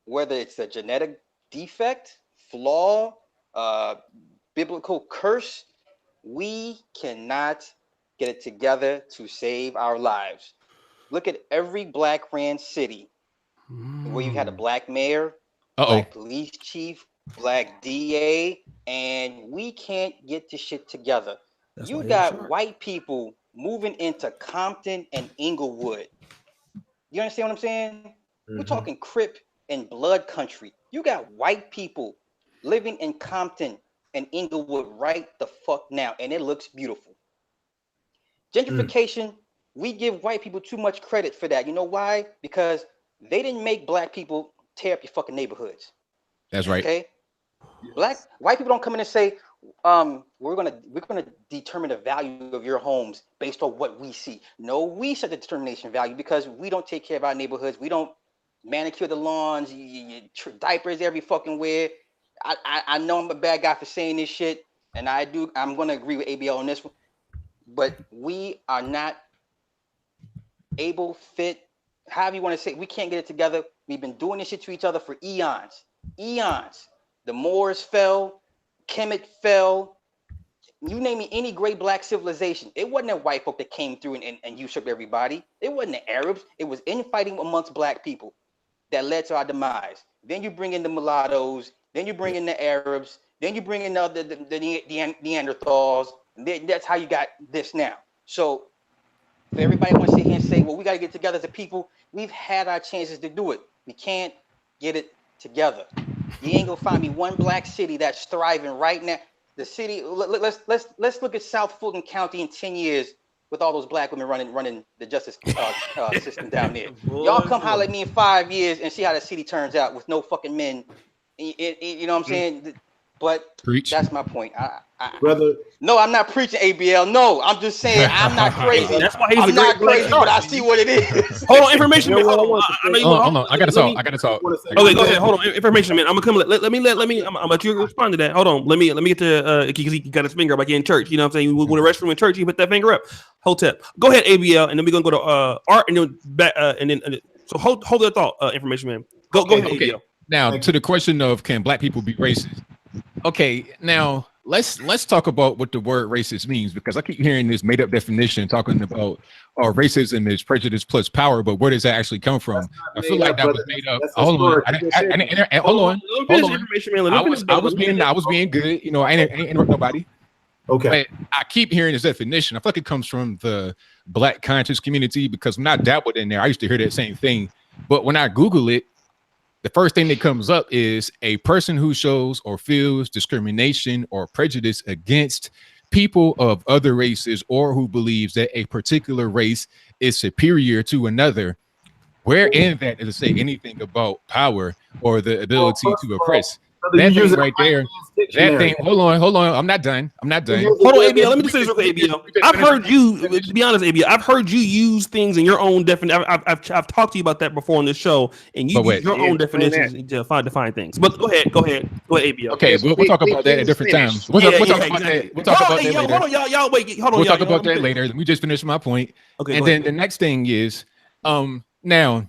whether it's a genetic defect, flaw, biblical curse, we cannot get it together to save our lives. Look at every black ran city where you had a black mayor, black police chief, black DA, and we can't get this shit together. You got white people moving into Compton and Inglewood. You understand what I'm saying? Mm-hmm. We're talking Crip and Blood country. You got white people living in Compton and Inglewood right the fuck now, and it looks beautiful. Gentrification, we give white people too much credit for that. You know why? Because they didn't make black people tear up your fucking neighborhoods. That's right. Okay. White people don't come in and say, we're gonna determine the value of your homes based on what we see. No, we set the determination value because we don't take care of our neighborhoods. We don't manicure the lawns, diapers every fucking where. I know I'm a bad guy for saying this shit, and I'm gonna agree with ABL on this one. But we are not able, fit, however you want to say it. We can't get it together. We've been doing this shit to each other for eons. The Moors fell, Kemet fell. You name me any great black civilization. It wasn't the white folk that came through and usurped everybody. It wasn't the Arabs. It was infighting amongst black people that led to our demise. Then you bring in the mulattoes. Then you bring in the Arabs. Then you bring in the Neanderthals. And that's how you got this now. So for everybody wants to sit here and say, well, we got to get together as a people. We've had our chances to do it. We can't get it together. You ain't gonna find me one black city that's thriving right now. The city. Let's look at South Fulton County in 10 years with all those black women running the justice system down there. Y'all come holler at me in 5 years and see how the city turns out with no fucking men. You know what I'm saying? But Preach. That's my point. Brother. No, I'm not preaching ABL. No, I'm just saying I'm not crazy. That's why he's I'm a not great crazy, but I see what it is. Hold on, information man. Hold on. I know you want. Hold on. I gotta talk. Okay, go ahead. Hold on, information man. I'm gonna come. Let me. I'm gonna let you respond to that. Hold on. Let me get to because he got his finger up like in church. You know what I'm saying? We go to the restroom in church. He put that finger up. Hotep. Go ahead, ABL, and then we're gonna go to Art, and then back, and then so hold that thought, information man. Go ahead, okay. ABL. Now to the question of can black people be racist? Okay, now let's talk about what the word racist means, because I keep hearing this made up definition talking about racism is prejudice plus power, but where does that actually come from? I feel like that was made up. Hold on. I was being good. You know, I ain't interrupt nobody. Okay. But I keep hearing this definition. I feel like it comes from the black conscious community, because when I dabbled in there, I used to hear that same thing. But when I Google it, the first thing that comes up is a person who shows or feels discrimination or prejudice against people of other races, or who believes that a particular race is superior to another. Where in that does it say anything about power or the ability to oppress? That thing right there. That thing. Hold on. I'm not done. Hold on, ABL. Let me just say this real quick, ABL. I've heard you, to be honest, ABL, I've heard you use things in your own definition. I've talked to you about that before on this show, and you use your own definitions to define things. But go ahead, ABL. Okay, we'll talk about that at a different time. We'll talk about that. We'll talk about that later. Hold on, y'all. Wait, hold on. We'll talk about that later. Let me just finish my point. Okay, and then the next thing is, now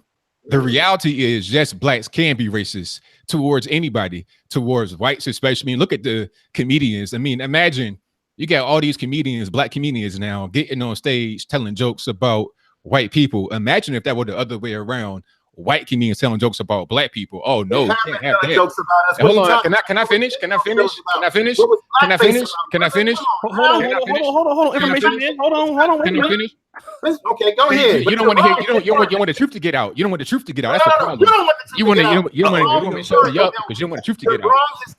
the reality is, yes, blacks can be racist towards anybody, towards whites especially. I mean, look at the comedians. I mean, imagine you got all these comedians, black comedians now, getting on stage telling jokes about white people. Imagine if that were the other way around. White comedians telling jokes about black people. Oh no, you can't have that. Jokes about us. Hold on, can I finish? Can I finish? Hold on. Information, man. Hold on. Can I finish? Okay, go ahead. You don't want to hear. You don't want the truth to get out. You don't want the truth to get out. That's the problem. You want to shut me up because you don't want the truth to get out.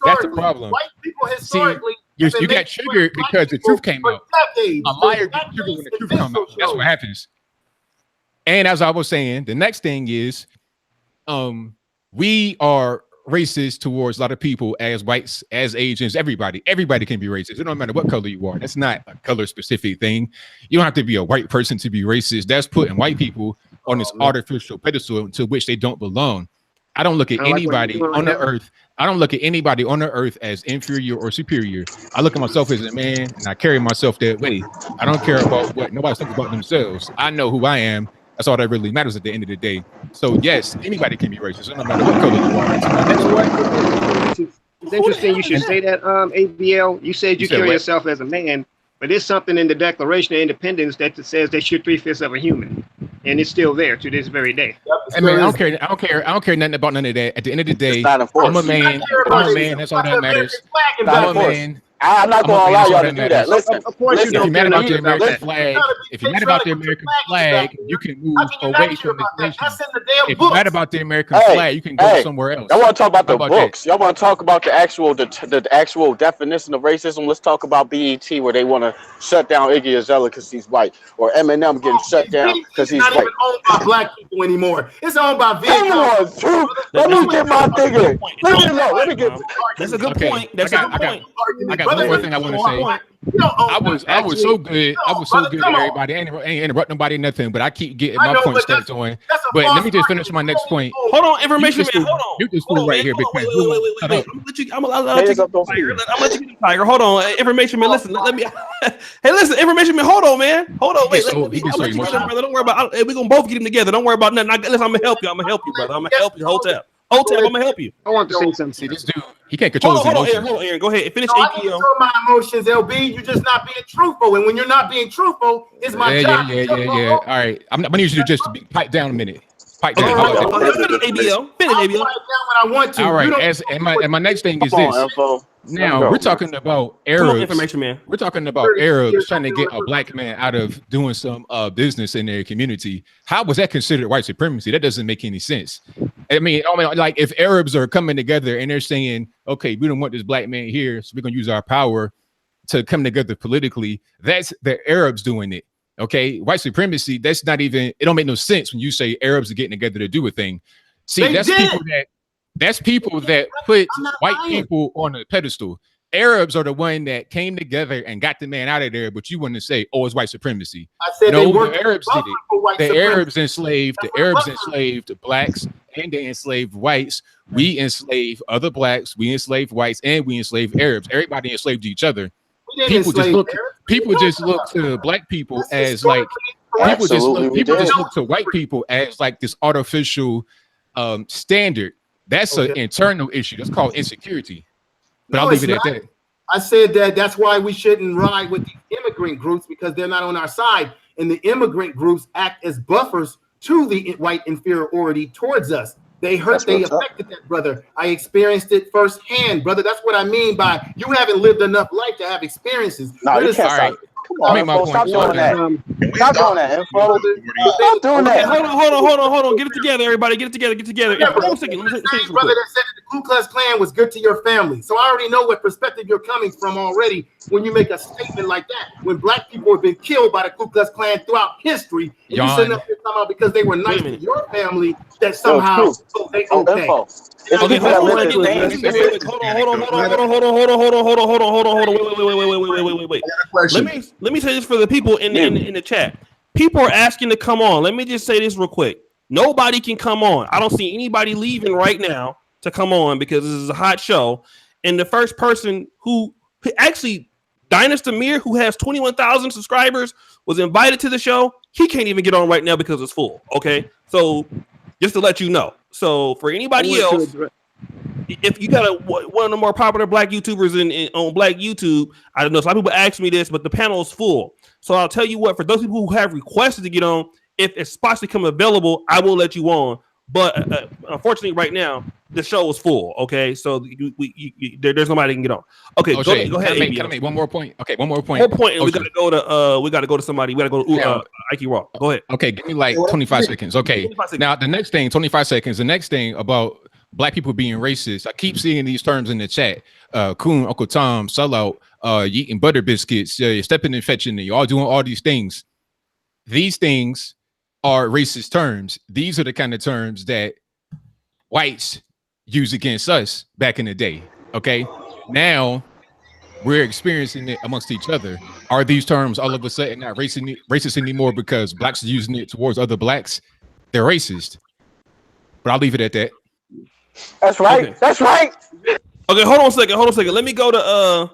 That's the problem. White people historically. See, you got triggered because the truth came out. A liar gets triggered when the truth comes out. That's what happens. And as I was saying, the next thing is, we are racist towards a lot of people as whites, as Asians, everybody can be racist. It don't matter what color you are. That's not a color specific thing. You don't have to be a white person to be racist. That's putting white people on this artificial pedestal to which they don't belong. I don't look at anybody on the earth. I don't look at anybody on the earth as inferior or superior. I look at myself as a man, and I carry myself that way. I don't care about what nobody thinks about themselves. I know who I am. That's all that really matters at the end of the day. So yes, anybody can be racist, no matter what color you are. It's interesting you should say that, ABL. You said you carry yourself as a man, but there's something in the Declaration of Independence that says that you're 3/5 of a human, and it's still there to this very day. I mean, I don't care nothing about none of that. At the end of the day, I'm a man. That's all that matters. I'm a man. I'm not going to allow y'all to do that. Listen, if you're mad about the American flag, you can move away from this nation. If you're mad about the American flag, you can go somewhere else. Y'all want to talk about the books? Y'all want to talk about the actual definition of racism? Let's talk about BET, where they want to shut down Iggy Azalea because he's white, or Eminem getting shut down because he's white. It's not even owned by black people anymore. It's owned by Come on, let me get my thing in. Let me get. That's a good point. That's a good point. I got one more thing I want to say. I was so good. I was so good at everybody. I ain't interrupt nobody, nothing. But I keep getting my point stepped on. But let me just finish my next point. Hold on, information man. Hold on. You just fool right here because wait. I'm gonna let you get the tiger. Hold on, information man. Listen, let me. Hey, listen, information man. Hold on, man. Hold on. Wait. I'll let you get him, brother. Don't worry about. We're gonna both get him together. Don't worry about nothing. Listen, I'm gonna help you. brother. I'm gonna help you. Hotep, I'm gonna help you. I want to say something. See, this dude, he can't control his emotions. Hold on, Aaron. Go ahead. Finish APO. I can control my emotions, LB. You're just not being truthful. And when you're not being truthful, it's my job. Yeah. All right. I'm gonna need you to just pipe down a minute. Pipe down. Finish ABL. Finish ABL. Pipe down when I want to. All right. And my next thing is this. Now go. we're talking about Come on, Arabs. information man. We're talking about Arabs trying to get a black man out of doing some business in their community. How was that considered white supremacy? That doesn't make any sense. I mean, like if Arabs are coming together and they're saying, okay, we don't want this black man here, so we're gonna use our power to come together politically. That's the Arabs doing it. Okay, white supremacy. That's not even. It don't make no sense when you say Arabs are getting together to do a thing. See, that's people that put white people on a pedestal. Arabs are the one that came together and got the man out of there, but you want to say, oh, it's white supremacy. I said no, the Arabs did it. The Arabs enslaved blacks and they enslaved whites. We enslaved other blacks, we enslaved whites, and we enslaved Arabs. Everybody enslaved each other. People just look to black people as like people just look to white people as like this artificial standard. That's an internal issue. That's called insecurity. But I'll leave it at that. I said that's why we shouldn't ride with the immigrant groups because they're not on our side. And the immigrant groups act as buffers to the white inferiority towards us. They affected that, brother. I experienced it firsthand, brother. That's what I mean by you haven't lived enough life to have experiences. No, you can't. Right. Come on, Info, stop doing that. Stop doing that, Info. Stop doing that. Hold on. Get it together, everybody. Get it together. Yeah, brother, the same brother that said that the Ku Klux Klan was good to your family. So I already know what perspective you're coming from already when you make a statement like that. When black people have been killed by the Ku Klux Klan throughout history, and you sitting up here talking about because they were nice to your family that somehow they okay. Hold on. Wait. Let me say this for the people in the chat. People are asking to come on. Let me just say this real quick. Nobody can come on. I don't see anybody leaving right now to come on because this is a hot show. And the first person who actually, Dynasty Amir, who has 21,000 subscribers, was invited to the show. He can't even get on right now because it's full. Okay, so just to let you know. So for anybody else, if you got one of the more popular black YouTubers on black YouTube, I don't know. Some people ask me this, but the panel is full. So I'll tell you what, for those people who have requested to get on, if spots become available, I will let you on. But unfortunately, right now, the show is full. Okay, so there's nobody that can get on. Okay, go ahead. Can I make one more point? Okay, one more point. And we gotta go to somebody. We gotta go to Ike Raw. Go ahead. Okay, give me like 25 seconds. Okay, 25 seconds. Now the next thing, 25 seconds. The next thing about black people being racist. I keep seeing these terms in the chat. Coon, Uncle Tom, sellout, eating butter biscuits, stepping and fetching, you all doing all these things. These things are racist terms. These are the kind of terms that whites use against us back in the day. Okay, now we're experiencing it amongst each other. Are these terms all of a sudden not racist anymore because blacks are using it towards other blacks? They're racist. But I'll leave it at that. That's right. Okay. That's right. Okay, hold on a second. Let me go to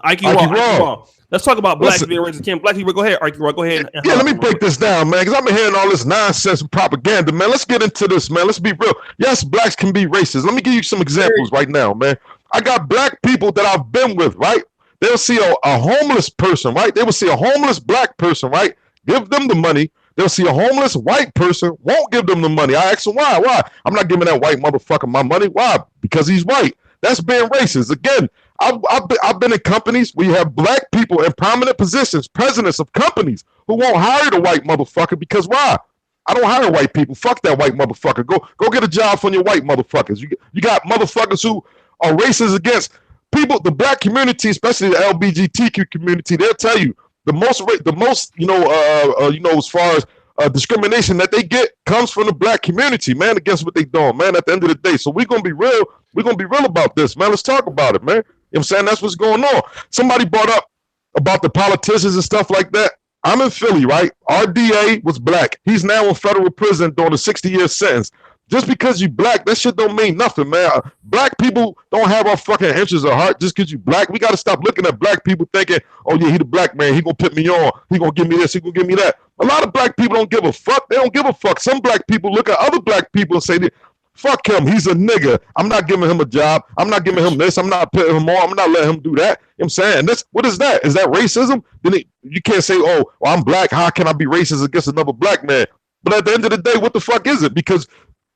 Ike Raw. Let's talk about blacks being racist. Kim, black people, go ahead. Ike Raw, go ahead. Yeah, let me break this down, man, because I've been hearing all this nonsense and propaganda, man. Let's get into this, man. Let's be real. Yes, blacks can be racist. Let me give you some examples right now, man. I got black people that I've been with, right? They'll see a homeless person, right? They will see a homeless black person, right? Give them the money. They'll see a homeless white person, won't give them the money. I ask them why. Why? I'm not giving that white motherfucker my money. Why? Because he's white. That's being racist. Again, I've been in companies where you have black people in prominent positions, presidents of companies who won't hire the white motherfucker because why? I don't hire white people. Fuck that white motherfucker. Go get a job from your white motherfuckers. You got motherfuckers who are racist against people, the black community, especially the LGBTQ community. They'll tell you the most, as far as discrimination that they get comes from the black community, man, against what they doing, man, at the end of the day. So we're going to be real. We're going to be real about this, man. Let's talk about it, man. You know what I'm saying? That's what's going on. Somebody brought up about the politicians and stuff like that. I'm in Philly, right? Our DA was black. He's now in federal prison doing a 60-year sentence. Just because you black, that shit don't mean nothing, man. Black people don't have our fucking interests at heart just because you black. We got to stop looking at black people thinking, oh, yeah, he the black man. He going to put me on. He going to give me this. He going to give me that. A lot of black people don't give a fuck. They don't give a fuck. Some black people look at other black people and say, fuck him. He's a nigga. I'm not giving him a job. I'm not giving him this. I'm not putting him on. I'm not letting him do that. You know what I'm saying? What is that? Is that racism? Then you can't say, oh, well, I'm black. How can I be racist against another black man? But at the end of the day, what the fuck is it? Because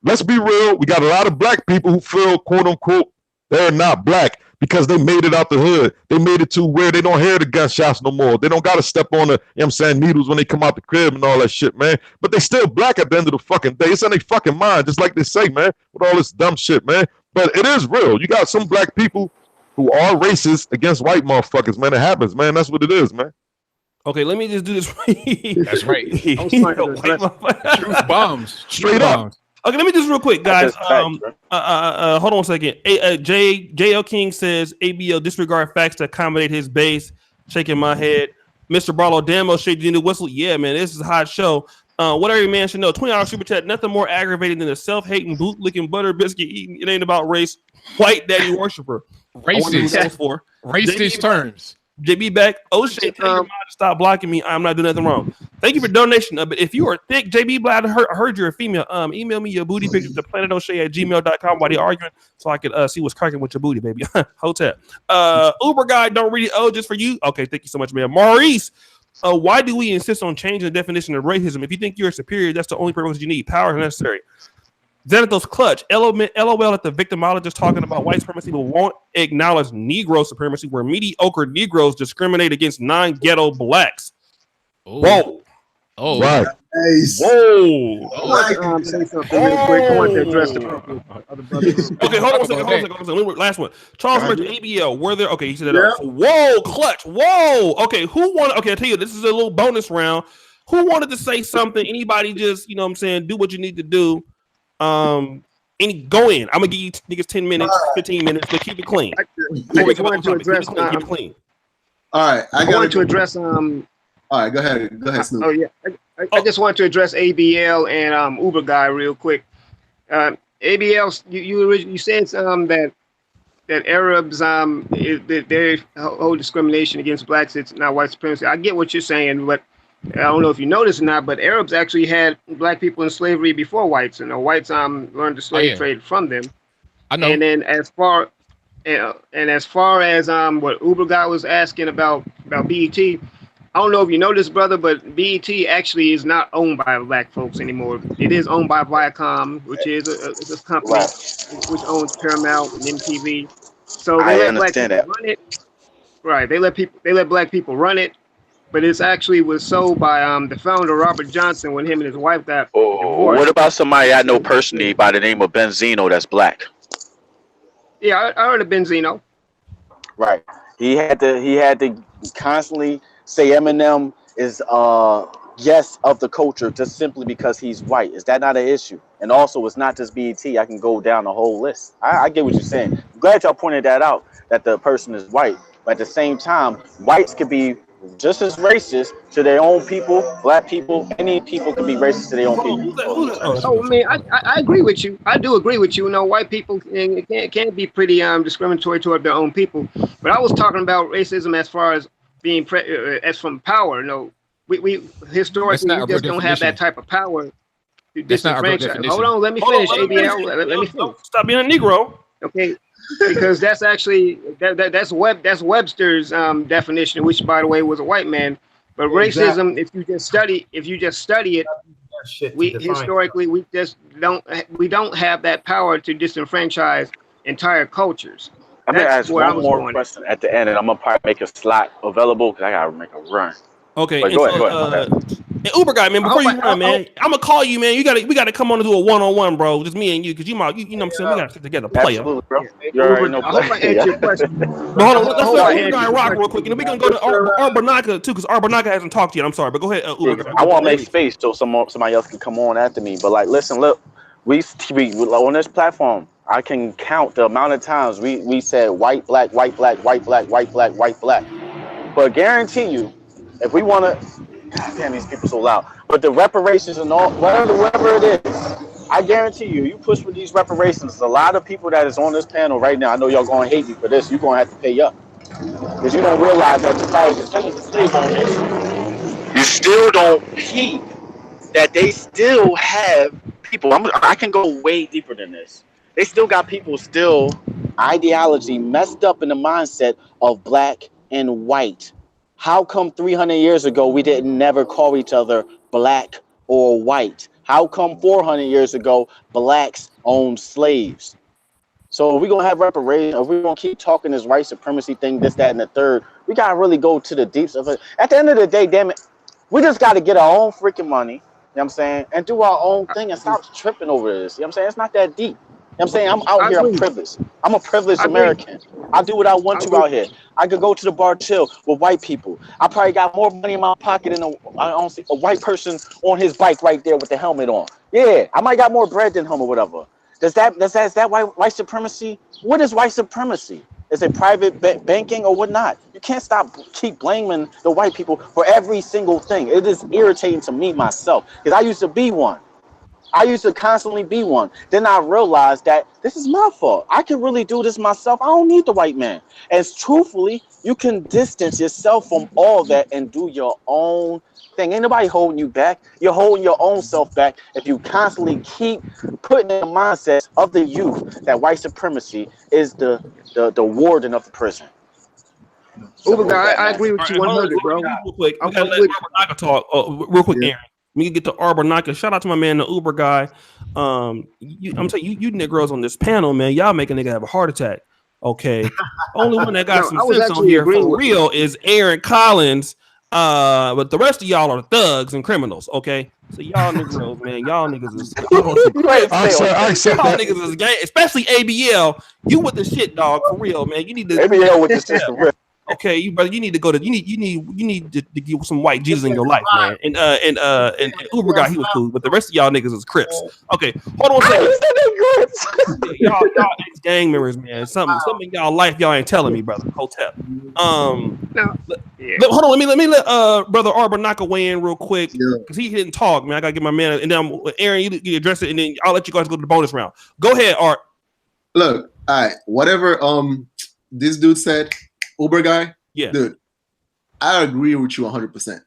let's be real. We got a lot of black people who feel, quote unquote, they're not black because they made it out the hood. They made it to where they don't hear the gunshots no more. They don't got to step on the, you know what I'm saying, needles when they come out the crib and all that shit, man. But they still black at the end of the fucking day. It's in their fucking mind, just like they say, man, with all this dumb shit, man. But it is real. You got some black people who are racist against white motherfuckers, man. It happens, man. That's what it is, man. Okay, let me just do this. That's right. I was trying to address Truth bombs. Straight up. Okay, let me just real quick, guys. That's facts, Hold on a second. JL King says ABL disregard facts to accommodate his base. Shaking my head. Mr. Barlow, Damo, shaking the whistle. Yeah, man, this is a hot show. What every man should know. $20 super chat. Nothing more aggravating than a self-hating, boot-licking, butter biscuit eating. It ain't about race. White daddy worshiper. Racist. For Racist terms. JB back. O'Shea, tell your mom to stop blocking me. I'm not doing nothing wrong. Thank you for donation. But if you are thick, JB Black, I heard you're a female. Email me your booty pictures to planetO'Shea@gmail.com while they're arguing so I can see what's cracking with your booty, baby. Hotel. Uber guy, don't read it. Oh, just for you. Okay, thank you so much, man. Maurice. Why do we insist on changing the definition of racism? If you think you're superior, that's the only purpose you need. Power is necessary. Xanathos clutch. LOL at the victimologist talking about white supremacy, but won't acknowledge Negro supremacy, where mediocre Negroes discriminate against non-ghetto blacks. Ooh. Whoa. Oh, Right. Nice. Whoa. I want to say something real quick. I want to address the other brothers. Okay, hold on a second. Last one. Charles mentioned ABL. Were there? Okay, he said that. Whoa, clutch. Whoa. Okay, who wanted? Okay, I tell you, this is a little bonus round. Who wanted to say something? Anybody just, you know what I'm saying, do what you need to do. Go in. I'm gonna give you niggas 10 minutes, 15 minutes, but keep it clean. I just wanted to address. Keep it clean. All right, I want to address. All right, go ahead, Snoop. Oh yeah, I just want to address ABL and Uber guy real quick. ABL, you said that Arabs they hold discrimination against blacks. It's not white supremacy. I get what you're saying, but I don't know if you noticed or not, but Arabs actually had black people in slavery before whites, and the whites learned the slave trade from them. I know. And then as far as what Uber guy was asking about BET, I don't know if you know this, brother, but BET actually is not owned by black folks anymore. It is owned by Viacom, which is a company which owns Paramount and MTV. So they let black people run it. Right, they let black people run it. But it's actually was sold by the founder Robert Johnson when him and his wife got divorced. What about somebody I know personally by the name of Benzino that's black? Yeah, I heard of Benzino. Right. He had to constantly say Eminem is yes of the culture just simply because he's white. Is that not an issue? And also, it's not just BET. I can go down the whole list. I get what you're saying. I'm glad y'all pointed that out, that the person is white. But at the same time, whites could be just as racist to their own people, black people, any people can be racist to their own people. Oh, I mean, I agree with you. I do agree with you. You know, white people can be pretty discriminatory toward their own people. But I was talking about racism as far as being as from power. No, we historically we just don't have that type of power to disenfranchise. Hold on, let me finish, ABL. Let me finish. Stop being a Negro. Okay. Because that's actually that's Webster's definition, which by the way was a white man. But racism, if you just study it, we historically we don't have that power to disenfranchise entire cultures. I'm gonna ask one more question at the end, and I'm gonna probably make a slot available because I gotta make a run. Okay, go ahead. And Uber guy, man, before you run, man, I'm gonna call you, man. We gotta come on and do a one-on-one, bro. Just me and you, because you know what I'm saying. We gotta sit together, player. Absolutely, bro. You already know. I hope I answered your question. But hold on, let's let Uber guy rock real quick, and then we're gonna go to Arbanaka too, because Arbanaka hasn't talked yet. I'm sorry, but go ahead, Uber guy. I want to make space so somebody else can come on after me. But like, listen, look, we on this platform, I can count the amount of times we said white, black, white, black, white, black, white, black, white, black. But guarantee you, if we want to, damn, these people so loud. But the reparations and all, whatever it is, I guarantee you push for these reparations. A lot of people that is on this panel right now, I know y'all gonna hate me for this. You're gonna have to pay up because you don't realize that you still don't peep that they still have people. I can go way deeper than this. They still got people still ideology messed up in the mindset of black and white. How come 300 years ago we didn't never call each other black or white? How come 400 years ago blacks owned slaves? So if we're gonna have reparations, if we're gonna keep talking this white supremacy thing, this, that, and the third, we gotta really go to the deeps of it. At the end of the day, damn it, we just gotta get our own freaking money, you know what I'm saying, and do our own thing and stop tripping over this. You know what I'm saying? It's not that deep. You know what I'm saying? I'm out I here, I'm agree. privileged. I'm a privileged I agree. American. I do what I want I to agree. out here. I could go to the bar chill with white people. I probably got more money in my pocket than I don't see a white person on his bike right there with the helmet on. Yeah, I might got more bread than him or whatever. Is that white supremacy? What is white supremacy? Is it private banking or whatnot? You can't keep blaming the white people for every single thing. It is irritating to me myself because I used to be one. I used to constantly be one. Then I realized that this is my fault. I can really do this myself. I don't need the white man. And truthfully, you can distance yourself from all that and do your own thing. Ain't nobody holding you back. You're holding your own self back if you constantly keep putting in the mindset of the youth that white supremacy is the warden of the prison. Uber Simple as guy, that, I man. agree with All you right, hold on, 100, bro. real quick. We gotta I'm let with Arbor Naka talk. Real quick, Yeah. Aaron. We can get to Arbor Naka. Shout out to my man, the Uber guy. I'm saying you Negroes on this panel, man. Y'all make a nigga have a heart attack. Okay. Only one that got No, some I was sense on actually here agreeing for with you. real is Aaron Collins. But the rest of y'all are thugs and criminals. Okay. So y'all Negroes, man. Y'all niggas is on some You ain't Crips. I stay on accept, I that. accept Y'all that. niggas is gang, especially ABL. You with the shit, dog, for real, man. You need to ABL with the system. okay, you brother, you need to go to you need to get some white Jesus in your life, man. And Uber guy, he was cool, but the rest of y'all niggas is Crips. Okay, hold on a second. Y'all ex gang members, man. Something in y'all life y'all ain't telling me, brother. Hotep. No. Yeah. Hold on, let me let brother Arbor Naka weigh in real quick Yeah. because he didn't talk, man. I gotta get my man, and then Aaron, you address it, and then I'll let you guys go to the bonus round. Go ahead, Art. Look, all right, whatever this dude said, Uber guy, Yeah. dude, I agree with you 100%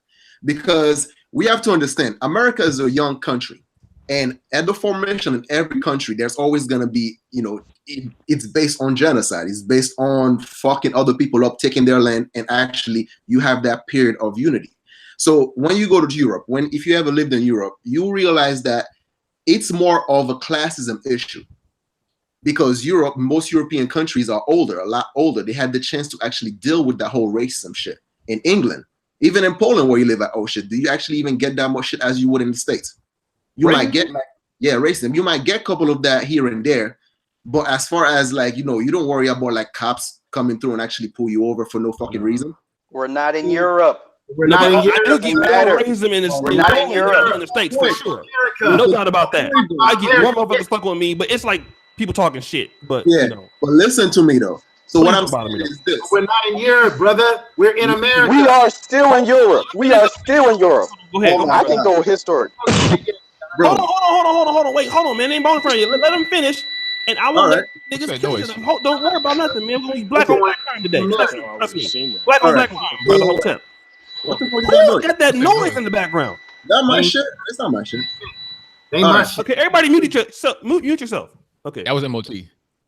because we have to understand America is a young country, and at the formation in every country, there's always gonna be, it's based on genocide. It's based on fucking other people up, taking their land, and actually you have that period of unity. So when you go to Europe, if you ever lived in Europe, you realize that it's more of a classism issue. Because most European countries are older, a lot older. They had the chance to actually deal with that whole racism shit. In England, even in Poland where you live at, oh shit, do you actually even get that much shit as you would in the States? You might get racism. You might get a couple of that here and there. But as far as you don't worry about cops coming through and actually pull you over for no fucking reason. We're not in Europe. We're not in Europe. I do get more racism in the States for sure. No doubt about that. I get more motherfuckers fucking with me, but it's like people talking shit. But yeah, but listen to me though. So what I'm saying is this: we're not in Europe, brother. We're in America. We are still in Europe. We are still in Europe. Go ahead. I can go historic. Hold on. Wait, hold on, man. They ain't bonus front yet. Let them finish. And I won't let niggas kill them. Don't worry about nothing, man. We're gonna be black on black crime today. Trust me. Black on black crime, brother. Hotep. What the fuck is Who got that noise in the background? That my shit? It's not my shit. Okay, everybody mute yourself. Mute yourself. Okay. That was MOT.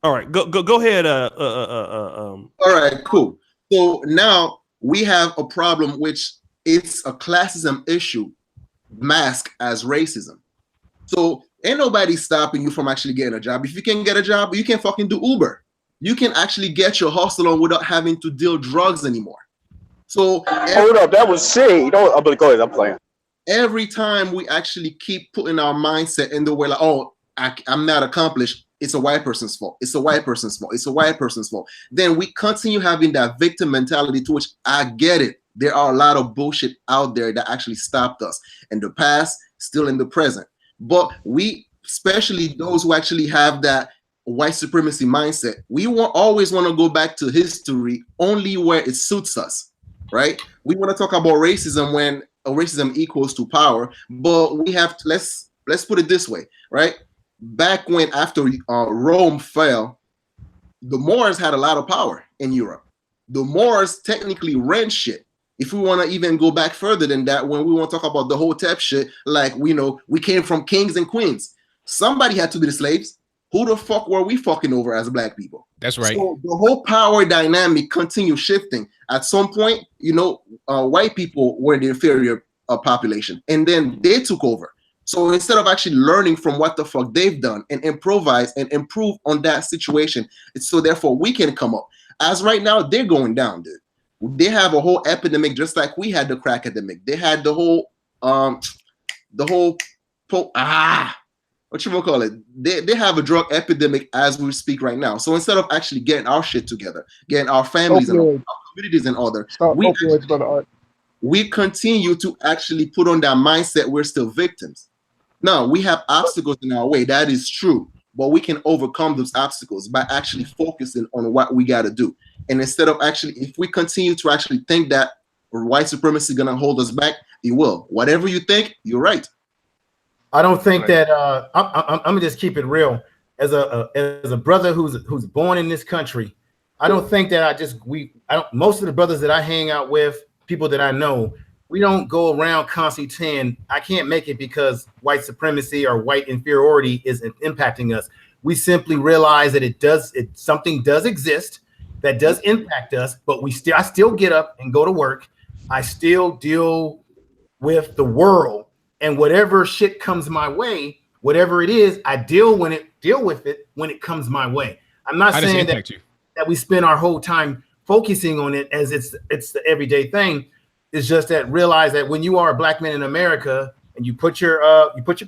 All right, go ahead. All right, cool. So now we have a problem, which it's a classism issue masked as racism. So ain't nobody stopping you from actually getting a job. If you can get a job, you can fucking do Uber. You can actually get your hustle on without having to deal drugs anymore. So hold up, that was shade. Go ahead, I'm playing. Every time we actually keep putting our mindset in the way like, oh, I'm not accomplished. It's a white person's fault. It's a white person's fault. It's a white person's fault. Then we continue having that victim mentality, to which I get it. There are a lot of bullshit out there that actually stopped us in the past, still in the present. But we, especially those who actually have that white supremacy mindset, we always want to go back to history only where it suits us, right? We want to talk about racism when racism equals to power, but we have to, let's put it this way, right? Back when after Rome fell, the Moors had a lot of power in Europe. The Moors technically ran shit. If we want to even go back further than that, when we want to talk about the Hotep shit, like we came from kings and queens. Somebody had to be the slaves. Who the fuck were we fucking over as black people? That's right. So the whole power dynamic continues shifting. At some point, white people were the inferior population, and then they took over. So instead of actually learning from what the fuck they've done and improvise and improve on that situation, so therefore we can come up. As right now, they're going down, dude. They have a whole epidemic, just like we had the crack epidemic. They had the whole what you call it? They have a drug epidemic as we speak right now. So instead of actually getting our shit together, getting our families and our communities in order, we continue to actually put on that mindset we're still victims. Now, we have obstacles in our way. That is true. But we can overcome those obstacles by actually focusing on what we got to do. And instead of actually, if we continue to actually think that white supremacy is going to hold us back, it will. Whatever you think, you're right. I don't think that I'm gonna just keep it real. As a brother who's born in this country, I don't think that most of the brothers that I hang out with, people that I know, we don't go around constantly saying, I can't make it because white supremacy or white inferiority is impacting us. We simply realize that something does exist that does impact us, but I still get up and go to work. I still deal with the world, and whatever shit comes my way, whatever it is, I deal with it when it comes my way. I'm not saying that we spend our whole time focusing on it as it's the everyday thing. It's just that realize that when you are a black man in America and you put your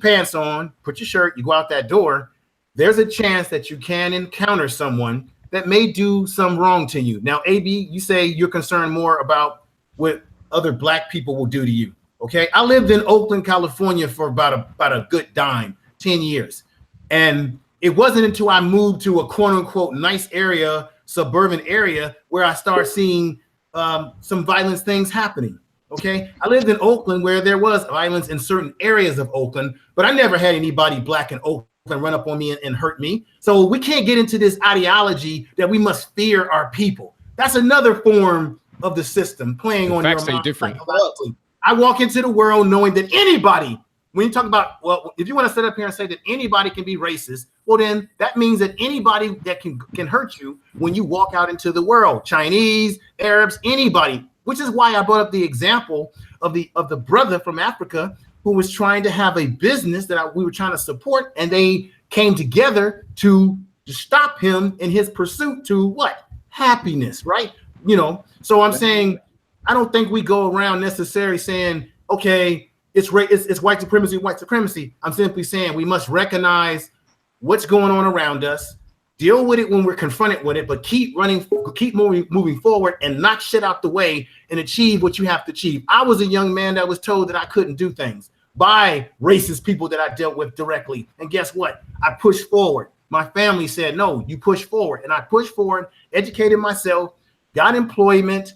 pants on, put your shirt, you go out that door, there's a chance that you can encounter someone that may do some wrong to you. Now, AB, you say you're concerned more about what other black people will do to you. Okay, I lived in Oakland, California for about a good 10 years. And it wasn't until I moved to a quote unquote nice area, suburban area, where I started seeing some violent things happening. Okay, I lived in Oakland where there was violence in certain areas of Oakland, but I never had anybody black in Oakland run up on me and hurt me. So we can't get into this ideology that we must fear our people. That's another form of the system playing on your mind psychologically. I walk into the world knowing that anybody, when you talk about, well, if you want to sit up here and say that anybody can be racist, well, then that means that anybody that can hurt you when you walk out into the world, Chinese, Arabs, anybody, which is why I brought up the example of the brother from Africa who was trying to have a business that we were trying to support, and they came together to stop him in his pursuit to what? Happiness, right? You know, so I'm saying, I don't think we go around necessarily saying, okay, it's white supremacy, white supremacy. I'm simply saying we must recognize what's going on around us, deal with it when we're confronted with it, but keep moving forward and knock shit out the way and achieve what you have to achieve. I was a young man that was told that I couldn't do things by racist people that I dealt with directly. And guess what? I pushed forward. My family said, no, you push forward. And I pushed forward, educated myself, got employment,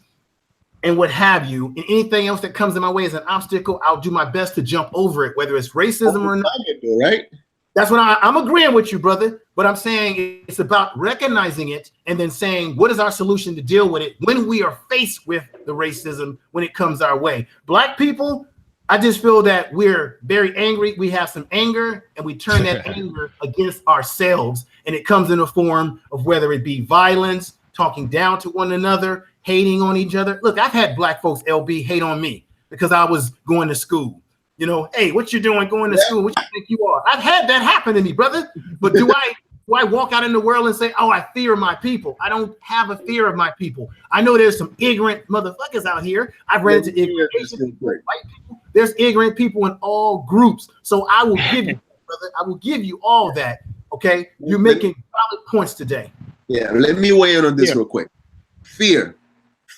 and what have you, and anything else that comes in my way as an obstacle, I'll do my best to jump over it, whether it's racism or not. Right? That's what I'm agreeing with you, brother. But I'm saying it's about recognizing it and then saying, what is our solution to deal with it when we are faced with the racism when it comes our way? Black people, I just feel that we're very angry. We have some anger, and we turn that anger against ourselves, and it comes in the form of whether it be violence, talking down to one another, hating on each other. Look, I've had black folks, LB, hate on me because I was going to school. You know, hey, what you doing going to school? What you think you are? I've had that happen to me, brother. But do I walk out in the world and say, oh, I fear my people? I don't have a fear of my people. I know there's some ignorant motherfuckers out here. I've ran into ignorant people, white people. There's ignorant people in all groups. So I will give you, brother, I will give you all that. Okay, you're making valid points today. Yeah, let me weigh in on this real quick. Fear,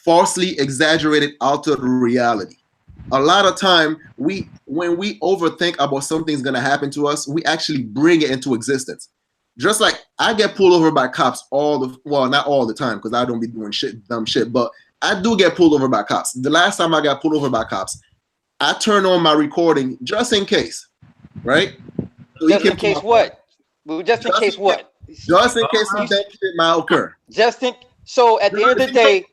falsely exaggerated, altered reality. A lot of time, when we overthink about something's gonna happen to us, we actually bring it into existence. Just like I get pulled over by cops not all the time, because I don't be doing dumb shit, but I do get pulled over by cops. The last time I got pulled over by cops, I turn on my recording just in case, right? So just in case what? Just in case what? Just in case some bad shit might occur. So at the end of the day,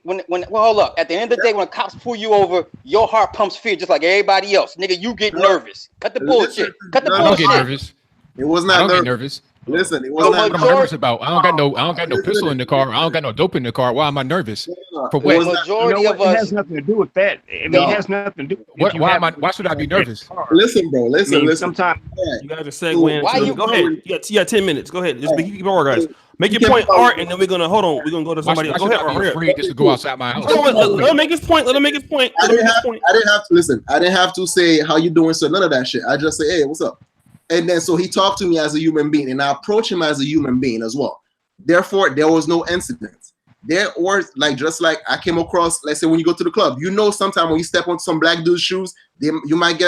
at the end of the day, when cops pull you over, your heart pumps fear just like everybody else. Nigga, you get nervous. Cut the bullshit. Cut the bullshit. I don't get nervous. It was not I don't get nervous. Listen, it was The not. What am I nervous majority, about? I don't got no pistol in the car. I don't got no dope in the car. Why am I nervous? For It the was what? not. You know majority what? of It has us, nothing to do with that. I mean, it No. has nothing to do with if What? you Why have am I? Why should I be in nervous? the car. Listen, bro. I Listen, mean, listen. sometimes Yeah. You guys are So, segueing why into you it. Go ahead. You got 10 minutes. Go ahead. Just keep it going, guys. Make you your can point, follow. Art, and then we're gonna hold on. We're gonna go to somebody Why else. Go should ahead, I be Art. Hurry up. afraid just to go outside my house? Hold on, let him make his point. Let him make his point. I Let him didn't make his have. point. I didn't have to listen. I didn't have to say how you doing, sir. None of that shit. I just say, hey, what's up? And then so he talked to me as a human being, and I approach him as a human being as well. Therefore, there was no incident. There was like just like I came across. Let's say when you go to the club, you know, sometimes when you step on some black dude's shoes, you might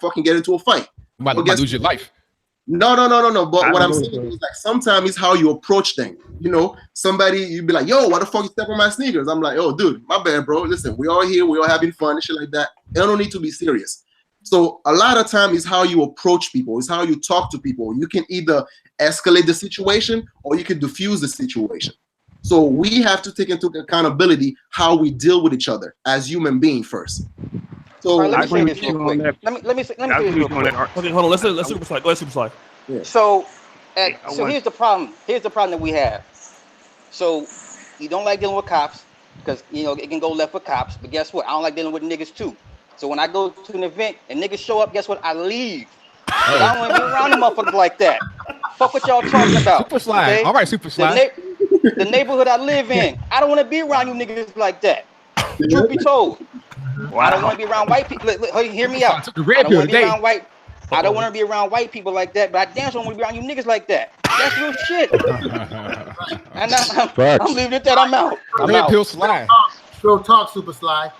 fucking get into a fight. You might lose your life. No. But I what don't I'm know. saying is like sometimes it's how you approach things. You know, somebody you be like, "Yo, why the fuck you step on my sneakers?" I'm like, "Oh, dude, my bad, bro. Listen, we all here, we all having fun and shit like that. It don't need to be serious." So a lot of time is how you approach people, is how you talk to people. You can either escalate the situation or you can diffuse the situation. So we have to take into accountability how we deal with each other as human beings first. So all right, let I me agree say with this you real on quick. that. Let me say I this agree real with you on quick. that, Art. Okay, hold on. Let's super slide. Go ahead, super slide. yeah. So, I so want- here's the problem. Here's the problem that we have. So you don't like dealing with cops because you know it can go left with cops. But guess what? I don't like dealing with niggas too. So when I go to an event and niggas show up, guess what? I leave. Cause I don't want to be around them motherfuckers like that. Fuck what y'all talking about. Super slide. Okay? All right, super The, slide. the neighborhood I live in, I don't want to be around you niggas like that. Truth be told, I don't want to be around white people. Hear me out. Took the I red don't pill want to be today. around white. I don't want to be around white people like that, but I damn sure want to be around you niggas like that. That's real shit. And I'm leaving it that I'm out. I'm Red out. pill slide. Real talk, Super Slide.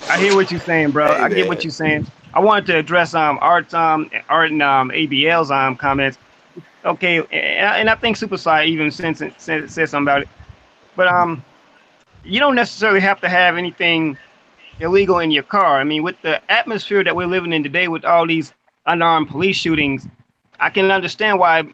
I hear what you're saying, bro. Hey, I get man. what you're saying. I wanted to address Art and ABL's comments. Okay, and I think Superside even said something about it. But you don't necessarily have to have anything illegal in your car. I mean, with the atmosphere that we're living in today, with all these unarmed police shootings, I can understand why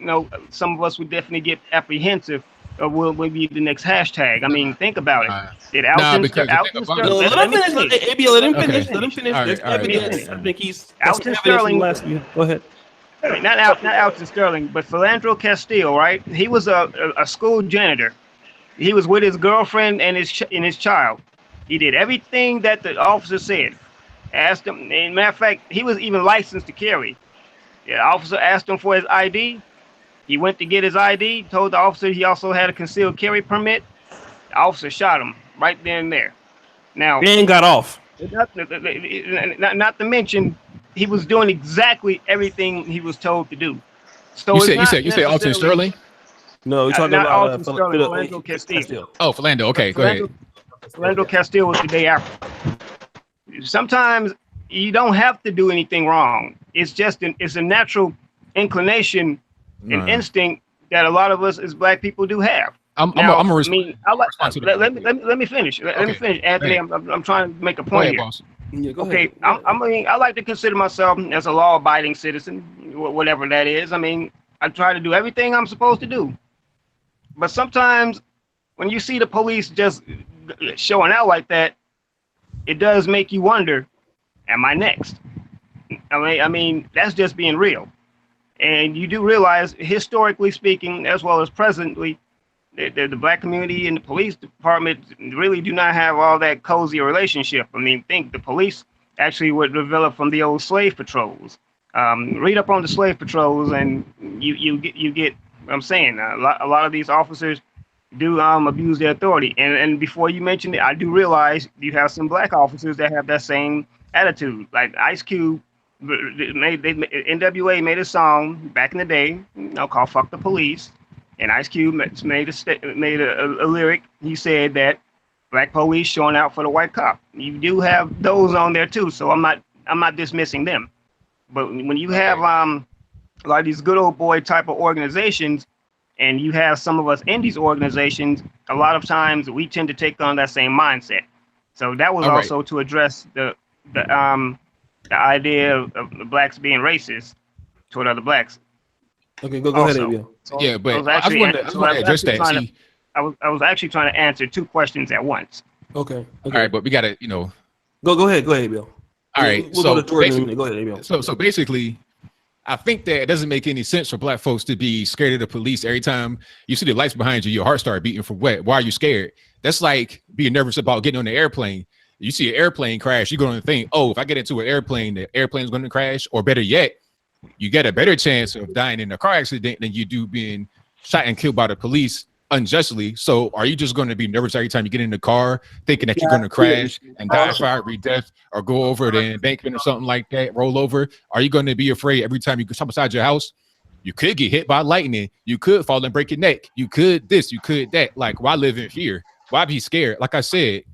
some of us would definitely get apprehensive. Will be the next hashtag. I mean, think about it. Did because the thing about No, it, let him finish. ABL, let him Okay. finish. Let him finish. All There's right, all right, evidence. all right. I think he's got some Alton evidence from Sterling. last week. Go ahead. Not Alton Sterling, but Philandro Castile, right? He was a school janitor. He was with his girlfriend and his child. He did everything that the officer said. Asked him. And matter of fact, he was even licensed to carry. The officer asked him for his ID. He went to get his ID. Told the officer he also had a concealed carry permit. The officer shot him right then and there. Now, Dan got off. not to mention, he was doing exactly everything he was told to do. So You it's not said Alton necessarily Sterling? No, we're talking not about Alton Sterling, Philandro Castile. Oh, Philando. Okay, go ahead. Philandro Castile was the day after. Sometimes you don't have to do anything wrong. It's just it's a natural inclination, an instinct that a lot of us as black people do have. I'm a let me finish. Let me finish, Anthony. I'm trying to make a point ahead, here. boss. Yeah, go Okay, ahead. I like to consider myself as a law-abiding citizen, whatever that is. I mean, I try to do everything I'm supposed to do. But sometimes when you see the police just showing out like that, it does make you wonder, am I next? I mean, that's just being real. And you do realize, historically speaking, as well as presently, the black community and the police department really do not have all that cozy a relationship. I mean, think the police actually were developed from the old slave patrols. Read up on the slave patrols, and you get what I'm saying. A lot of these officers do abuse their authority. And before you mentioned it, I do realize you have some black officers that have that same attitude. Like Ice Cube, NWA made a song back in the day, called "Fuck the Police." And Ice Cube made a lyric. He said that black police showing out for the white cop. You do have those on there too, so I'm not dismissing them. But when you have a lot of these good old boy type of organizations, and you have some of us in these organizations, a lot of times we tend to take on that same mindset. So that was also to address the idea of the blacks being racist toward other blacks. Okay, go ahead, ABL. Yeah, but I just want to address that. See, I was actually trying to answer two questions at once. Okay. All right, but we got to, Go ahead, ABL. All right, we'll go to Jordan in a minute. Go ahead, ABL. So basically, I think that it doesn't make any sense for black folks to be scared of the police every time you see the lights behind you. Your heart starts beating for what? Why are you scared? That's like being nervous about getting on the airplane. You see an airplane crash, you're going to think, oh, if I get into an airplane, the airplane's going to crash. Or better yet, you get a better chance of dying in a car accident than you do being shot and killed by the police unjustly. So are you just going to be nervous every time you get in the car, thinking that you're going to crash and die a fiery death or go over the embankment or something like that, roll over? Are you going to be afraid every time you come beside your house? You could get hit by lightning. You could fall and break your neck. You could this, you could that. Like, why live in fear? Why be scared? Like I said,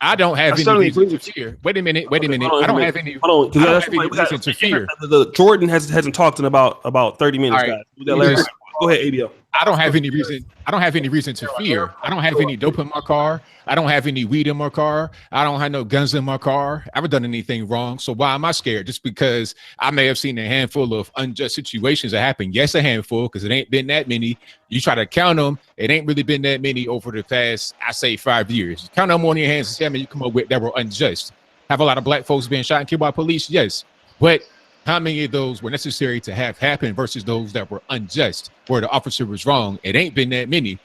I don't have any reason to fear. Wait a minute. I don't have any reason to fear. Jordan hasn't talked in about 30 minutes, right, guys. Go ahead, ABL. I don't have any reason. I don't have any reason to fear. I don't have any dope in my car. I don't have any weed in my car. I don't have no guns in my car. I haven't done anything wrong. So why am I scared? Just because I may have seen a handful of unjust situations that happen. Yes, a handful, because it ain't been that many. You try to count them, it ain't really been that many over the past, I say, 5 years. Count them on your hands and see how many you come up with that were unjust. Have a lot of black folks being shot and killed by police? Yes. But how many of those were necessary to have happen versus those that were unjust, where the officer was wrong? It ain't been that many.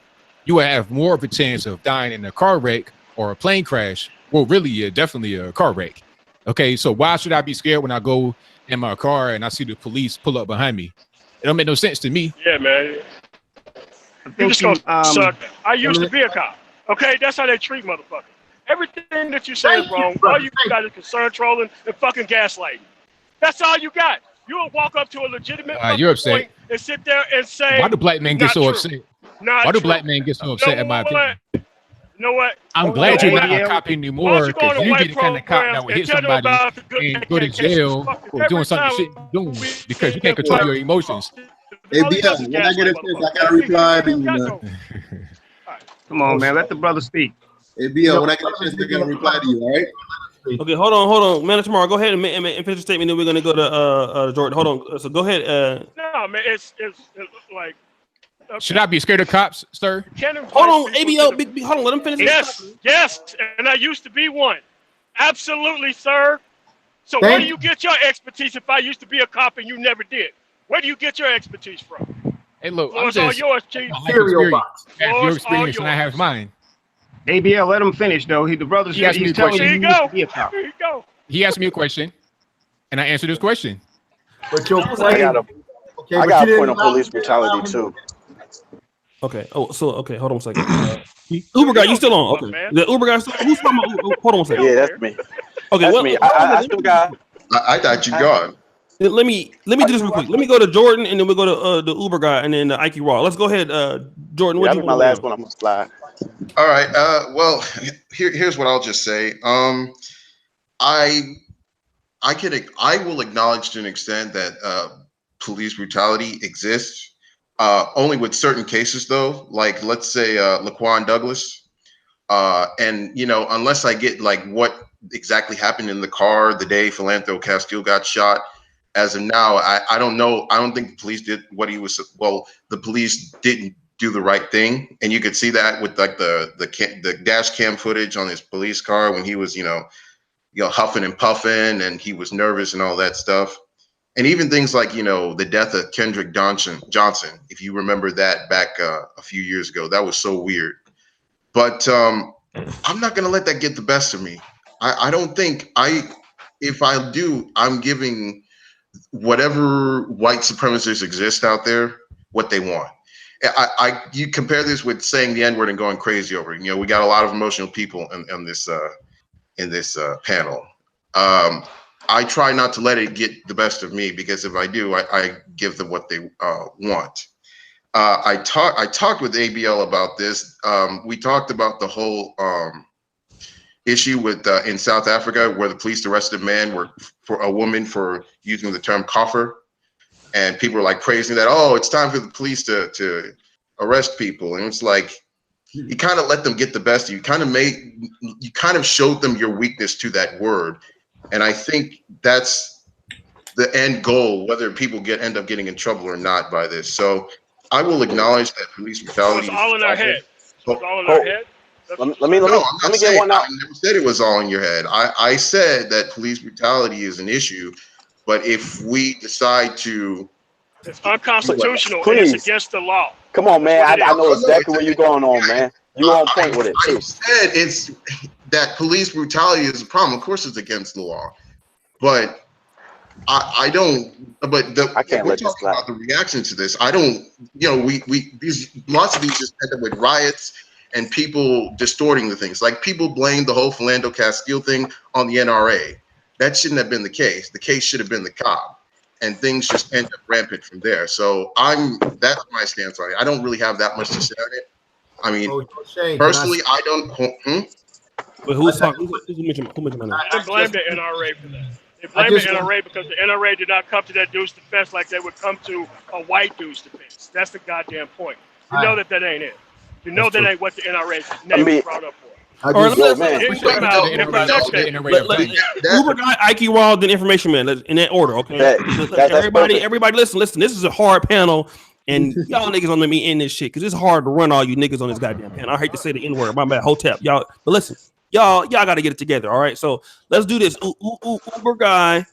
You will have more of a chance of dying in a car wreck or a plane crash. Well, really, definitely a car wreck. Okay, so why should I be scared when I go in my car and I see the police pull up behind me? It don't make no sense to me. Yeah, man. You just gonna suck. I used to be a cop. Okay, that's how they treat motherfuckers. Everything that you say is wrong. All you got is concern trolling and fucking gaslighting. That's all you got. You will walk up to a legitimate you're upset. point and sit there and say, why do black men get so upset? Why do black men get so upset, in my opinion? You know what? I'm glad you're not a cop anymore, because you get the kind of cop that would hit somebody and go to jail for doing something you shouldn't be doing because you can't control your emotions. Hey, BL, when I get a chance, I gotta reply to you, man. Come on, man. Let the brother speak. Hey, BL, when I get a chance, I gotta reply to you, all right? Okay, hold on. Man, tomorrow, go ahead and finish the statement. Then we're gonna go to Jordan. Hold on. So go ahead. No, man, it's like. Okay. Should I be scared of cops, sir? Hold on, ABL. Hold on, let him finish. Yes, and I used to be one. Absolutely, sir. So where do you get your expertise? If I used to be a cop and you never did, where do you get your expertise from? Hey, look, Floor's all yours, Chief. Your experience, and I have mine. ABL, let him finish though. The brother's he's telling you to be a cop. Here you go. He asked me a question, and I answered his question. But your I got a point on police brutality too. Okay. Oh, so okay. Hold on a second. Uber guy, you still on? Okay. The Uber guy still. Who's talking about? Hold on a second. Yeah, that's me. Okay. That's me. I still got. I thought you gone. Let me do this real quick. Let me go to Jordan, and then we go to the Uber guy, and then Ike Raw. Let's go ahead, Jordan. What do you my last one? I'm gonna slide. All right. Well, here's what I'll just say. I will acknowledge to an extent that police brutality exists. Only with certain cases, though, like let's say Laquan Douglas, and unless I get like what exactly happened in the car the day Philantho Castile got shot. As of now, I don't know. I don't think the police did what he was. Well, the police didn't do the right thing, and you could see that with like the dash cam footage on his police car when he was huffing and puffing, and he was nervous and all that stuff. And even things like, the death of Kendrick Johnson, if you remember that back a few years ago, that was so weird. But I'm not going to let that get the best of me. I don't think if I do, I'm giving whatever white supremacists exist out there what they want. You compare this with saying the N-word and going crazy over it. We got a lot of emotional people in this panel. I try not to let it get the best of me, because if I do, I give them what they want. I talked with ABL about this. We talked about the whole issue with in South Africa, where the police arrested a woman for using the term coffer, and people were like praising that. Oh, it's time for the police to arrest people, and it's like you kind of let them get the best of you. You kind of showed them your weakness to that word. And I think that's the end goal, whether people end up getting in trouble or not by this. So I will acknowledge that police brutality. It's all in our head. It's all in our head. Let me get one out. I never said it was all in your head. I said that police brutality is an issue, but if we decide to It's unconstitutional and it's Please. against the law. Come on, That's man. what it I is. know exactly where you're going on, man. You on point with it, I too. said it's that police brutality is a problem. Of course, it's against the law, but I don't. But I if can't we're let this talking slide. about the reaction to this, I don't. You know, we these lots of these just end up with riots and people distorting the things. Like people blame the whole Philando Castile thing on the NRA. That shouldn't have been the case. The case should have been the cop, and things just end up rampant from there. So that's my stance on it. I don't really have that much to say on it. I mean, Shay, personally, I don't. But who's talking? Who mentioned my name? They didn't blame the NRA for that. They blame the NRA because the NRA did not come to that dude's defense like they would come to a white dude's defense. That's the goddamn point. You know that ain't it. You know that ain't what the NRA's name was brought up for. Or let me Didn't come out and protect that. Uber guy, Ike Raw, then information man, in that order, okay? That's everybody, perfect. everybody, listen. This is a hard panel, and y'all niggas on me in this shit because it's hard to run all you niggas on this goddamn panel. I hate to say the N word, my bad, Hotep, y'all. But listen, y'all got to get it together, all right? So let's do this. Uber guy,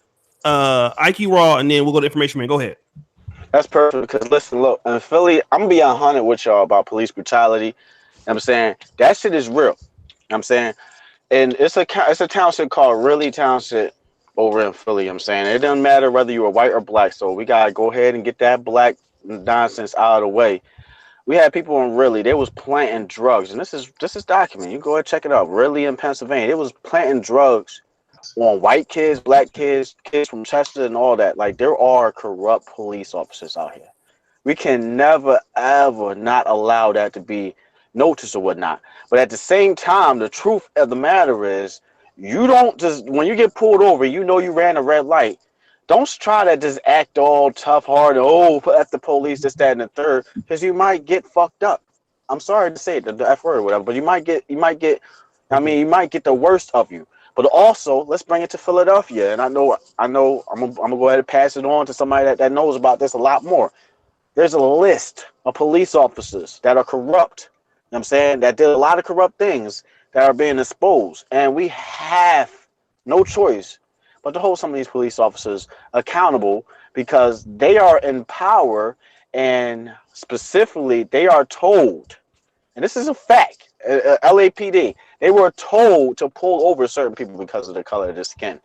Ike Raw, and then we'll go to information man. Go ahead. That's perfect. Because listen, look, in Philly, I'm gonna be 100 with y'all about police brutality. You know what I'm saying that shit is real. You know what I'm saying, and it's a township called Really Township over in Philly. You know what I'm saying it doesn't matter whether you are white or black. So we gotta go ahead and get that black nonsense out of the way. We had people in Really, they was planting drugs, and this is documented. You can go ahead and check it out. Really in Pennsylvania, they was planting drugs on white kids, black kids, kids from Chester, and all that. Like there are corrupt police officers out here. We can never ever not allow that to be noticed or whatnot. But at the same time, the truth of the matter is, you don't just when you get pulled over, you know you ran a red light. Don't try to just act all tough, hard. Oh, at the police, this, that, and the third, because you might get fucked up. I'm sorry to say it, the F word or whatever, but you might get. I mean, you might get the worst of you. But also, let's bring it to Philadelphia, and I know, I'm gonna go ahead and pass it on to somebody that knows about this a lot more. There's a list of police officers that are corrupt. You know what I'm saying that did a lot of corrupt things that are being exposed, and we have no choice but to hold some of these police officers accountable because they are in power, and specifically they are told, and this is a fact, LAPD, they were told to pull over certain people because of the color of their skin.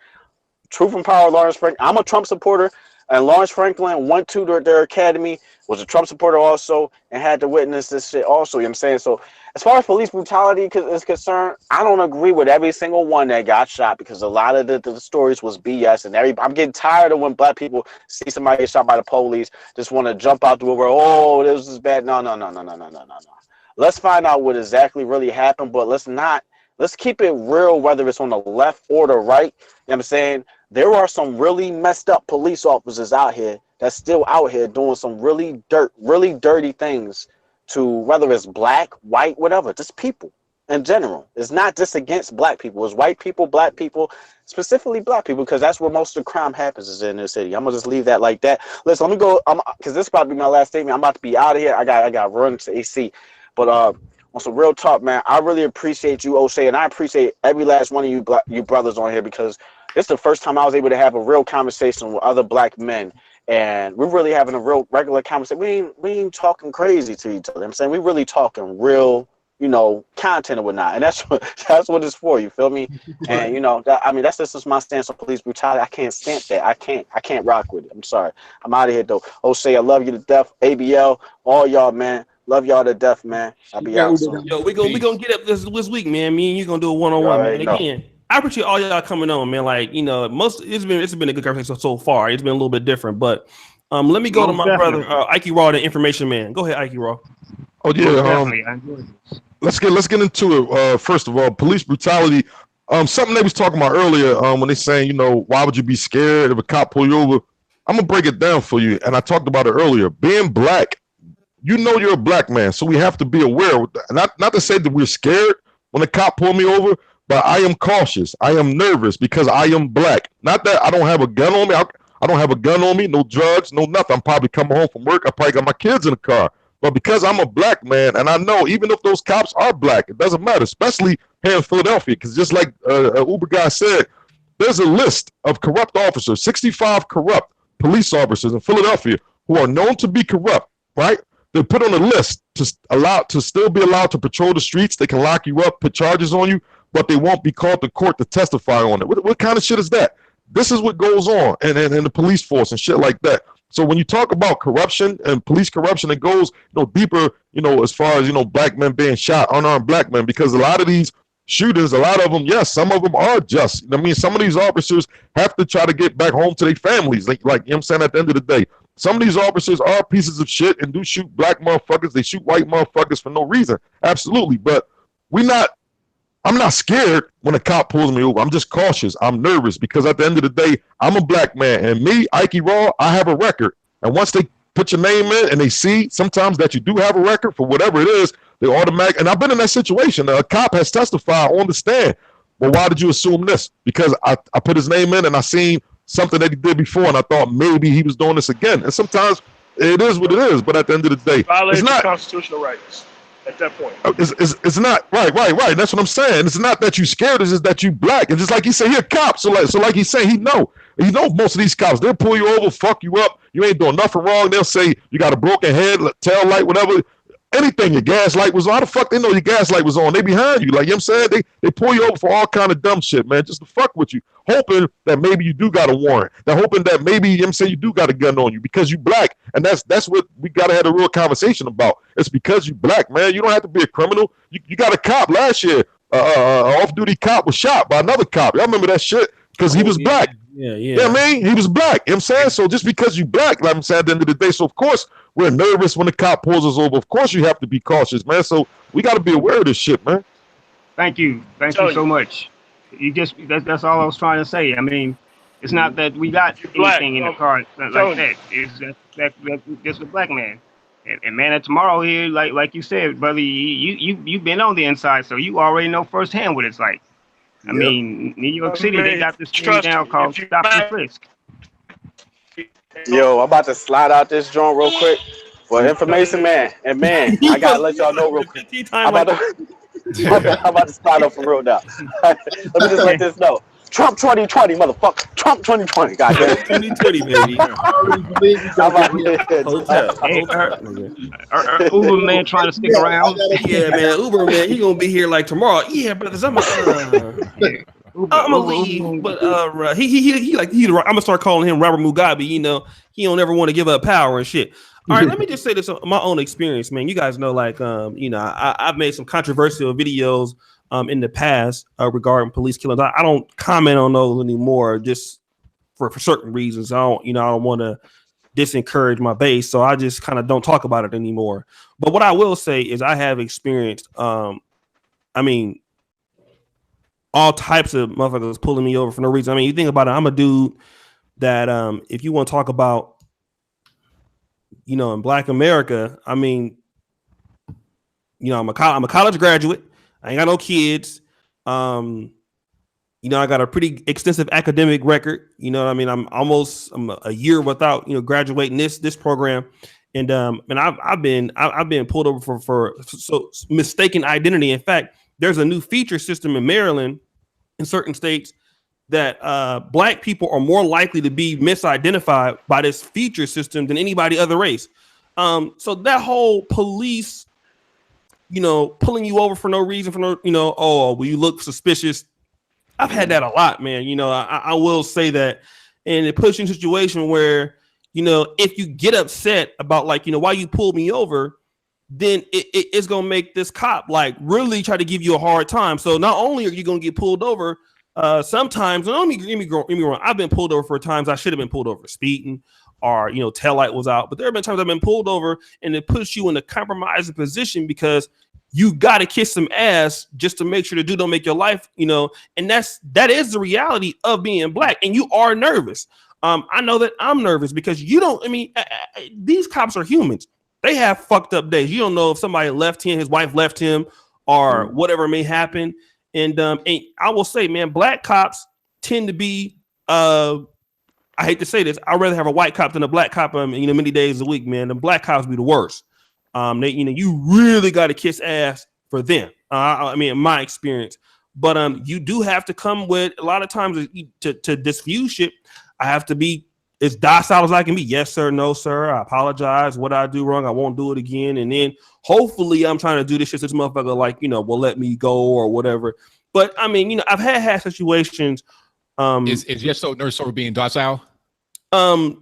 Truth and Power, Lawrence Franklin. I'm a Trump supporter, and Lawrence Franklin went to their academy, was a Trump supporter also, and had to witness this shit also. You know what I'm saying? So as far as police brutality is concerned, I don't agree with every single one that got shot because a lot of the stories was BS, and I'm getting tired of when black people see somebody get shot by the police, just want to jump out the window. Oh, this is bad. No. Let's find out what exactly really happened, but let's keep it real, whether it's on the left or the right. You know what I'm saying? There are some really messed up police officers out here that's still out here doing some really dirty things to whether it's black, white, whatever, just people in general. It's not just against black people. It's white people, black people, specifically black people, because that's where most of the crime happens is in this city. I'm gonna just leave that like that. Listen, let me go, because this is about to be my last statement. I'm about to be out of here. I got to run to AC. But on some real talk, man, I really appreciate you, O'Shea, and I appreciate every last one of you brothers on here because this is the first time I was able to have a real conversation with other black men, and we're really having a real regular conversation. We ain't talking crazy to each other. I'm saying we really talking real, content and whatnot, and that's what it's for. You feel me? And that's just my stance on police brutality. I can't stamp that. I can't rock with it. I'm sorry. I'm out of here though. O'Shea, I love you to death. ABL, all y'all, man. Love y'all to death, man. I'll be out soon. Yo, we gonna get up this week, man. Me and you gonna do a one-on-one, man. Again, I appreciate all y'all coming on, man. Like, it's been a good conversation so far. It's been a little bit different, but let me go to my brother, Ike Raw, the information man. Go ahead, Ike Raw. Oh yeah, let's get into it. First of all, police brutality. Something they was talking about earlier. When they saying, why would you be scared if a cop pull you over? I'm gonna break it down for you, and I talked about it earlier. Being black, you're a black man, so we have to be aware. Not to say that we're scared when a cop pull me over, but I am cautious. I am nervous because I am black. Not that I don't have a gun on me. I don't have a gun on me, no drugs, no nothing. I'm probably coming home from work. I probably got my kids in the car. But because I'm a black man, and I know even if those cops are black, it doesn't matter, especially here in Philadelphia, because just like Uber guy said, there's a list of corrupt officers, 65 corrupt police officers in Philadelphia who are known to be corrupt, right? They're put on a list to still be allowed to patrol the streets. They can lock you up, put charges on you, but they won't be called to court to testify on it. What kind of shit is that? This is what goes on in the police force and shit like that. So when you talk about corruption and police corruption, it goes deeper, as far as black men being shot, unarmed black men, because a lot of these shooters, a lot of them, yes, some of them are just. I mean, some of these officers have to try to get back home to their families. Like I'm saying, at the end of the day, some of these officers are pieces of shit and do shoot black motherfuckers. They shoot white motherfuckers for no reason. Absolutely. But I'm not scared when a cop pulls me over. I'm just cautious. I'm nervous because at the end of the day, I'm a black man. And me, Ike Raw, I have a record. And once they put your name in and they see sometimes that you do have a record for whatever it is, they automatic. And I've been in that situation. A cop has testified on the stand. Well, why did you assume this? Because I put his name in and I seen something that he did before and I thought maybe he was doing this again. And sometimes it is what it is. But at the end of the day, violates your constitutional rights. At that point, it's not right. That's what I'm saying. It's not that you scared. It's just that you black. It's just like he said, he a cop. So like he's saying, he know most of these cops. They'll pull you over, fuck you up. You ain't doing nothing wrong. They'll say you got a broken head, tail light, whatever. Anything. Your gas light was on. How the fuck they know your gas light was on? They behind you. Like, you know what I'm saying? They pull you over for all kind of dumb shit, man, just to fuck with you, hoping that maybe you do got a warrant. They're hoping that maybe, you know what I'm saying, you do got a gun on you because you black. And that's what we got to have a real conversation about. It's because you black, man. You don't have to be a criminal. You got a cop last year. Off-duty cop was shot by another cop. Y'all remember that shit? Because he was black. Yeah. You know what I mean? He was black. You know what I'm saying? So just because you black, like I'm saying, at the end of the day, so of course we're nervous when the cop pulls us over. Of course you have to be cautious, man. So we got to be aware of this shit, man. Thank you so much. That's all I was trying to say. I mean, it's not that we got anything in the car like that. It's just a black man. And man, tomorrow here, like you said, brother, you've been on the inside, so you already know firsthand what it's like. I mean, New York City, they got this thing now called Stop and Frisk. Yo, I'm about to slide out this joint real quick for information, man. And man, I gotta let y'all know real quick. I'm about to slide up for real now. Let me just let this know. Trump 2020, motherfucker. Trump 2020, goddamn. 2020, baby. Uber man trying to stick around. Yeah, man. Uber man, he gonna be here like tomorrow. Yeah, brothers, I'm gonna leave, but I'm gonna start calling him Robert Mugabe. You know, he don't ever want to give up power and shit. All right, let me just say this on my own experience, man. You guys know, like, I've made some controversial videos in the past regarding police killings. I don't comment on those anymore, just for certain reasons. I don't want to disencourage my base, so I just kind of don't talk about it anymore. But what I will say is I have experienced, all types of motherfuckers pulling me over for no reason. I mean, you think about it, I'm a dude that if you want to talk about, in Black America, I mean, I'm a college graduate. I ain't got no kids. I got a pretty extensive academic record. You know what I mean? I'm a year without, graduating this program. And I've been pulled over for mistaken identity. In fact, there's a new feature system in Maryland in certain states that Black people are more likely to be misidentified by this feature system than anybody other race. So that whole police, pulling you over for no reason, well, you look suspicious. I've had that a lot, man. I will say that. And it puts you in a situation where, if you get upset about why you pulled me over, then it's going to make this cop really try to give you a hard time. So not only are you going to get pulled over, sometimes, let me wrong. I've been pulled over for times I should have been pulled over speeding or, tail light was out. But there have been times I've been pulled over and it puts you in a compromising position because you got to kiss some ass just to make sure the dude don't make your life, and that is the reality of being Black. And you are nervous. I know that I'm nervous because these cops are humans. They have fucked up days. You don't know if somebody left him, his wife left him, or whatever may happen. And I will say, man, Black cops tend to be, I hate to say this, I'd rather have a white cop than a Black cop, many days a week, man. The Black cops be the worst. You really got to kiss ass for them. In my experience, but you do have to come with a lot of times to diffuse shit. I have to be as docile as I can be. Yes, sir. No, sir. I apologize. What I do wrong, I won't do it again. And then hopefully I'm trying to do this shit. This motherfucker, like, will let me go or whatever. But I mean, I've had situations. Is yes so no sir being docile? It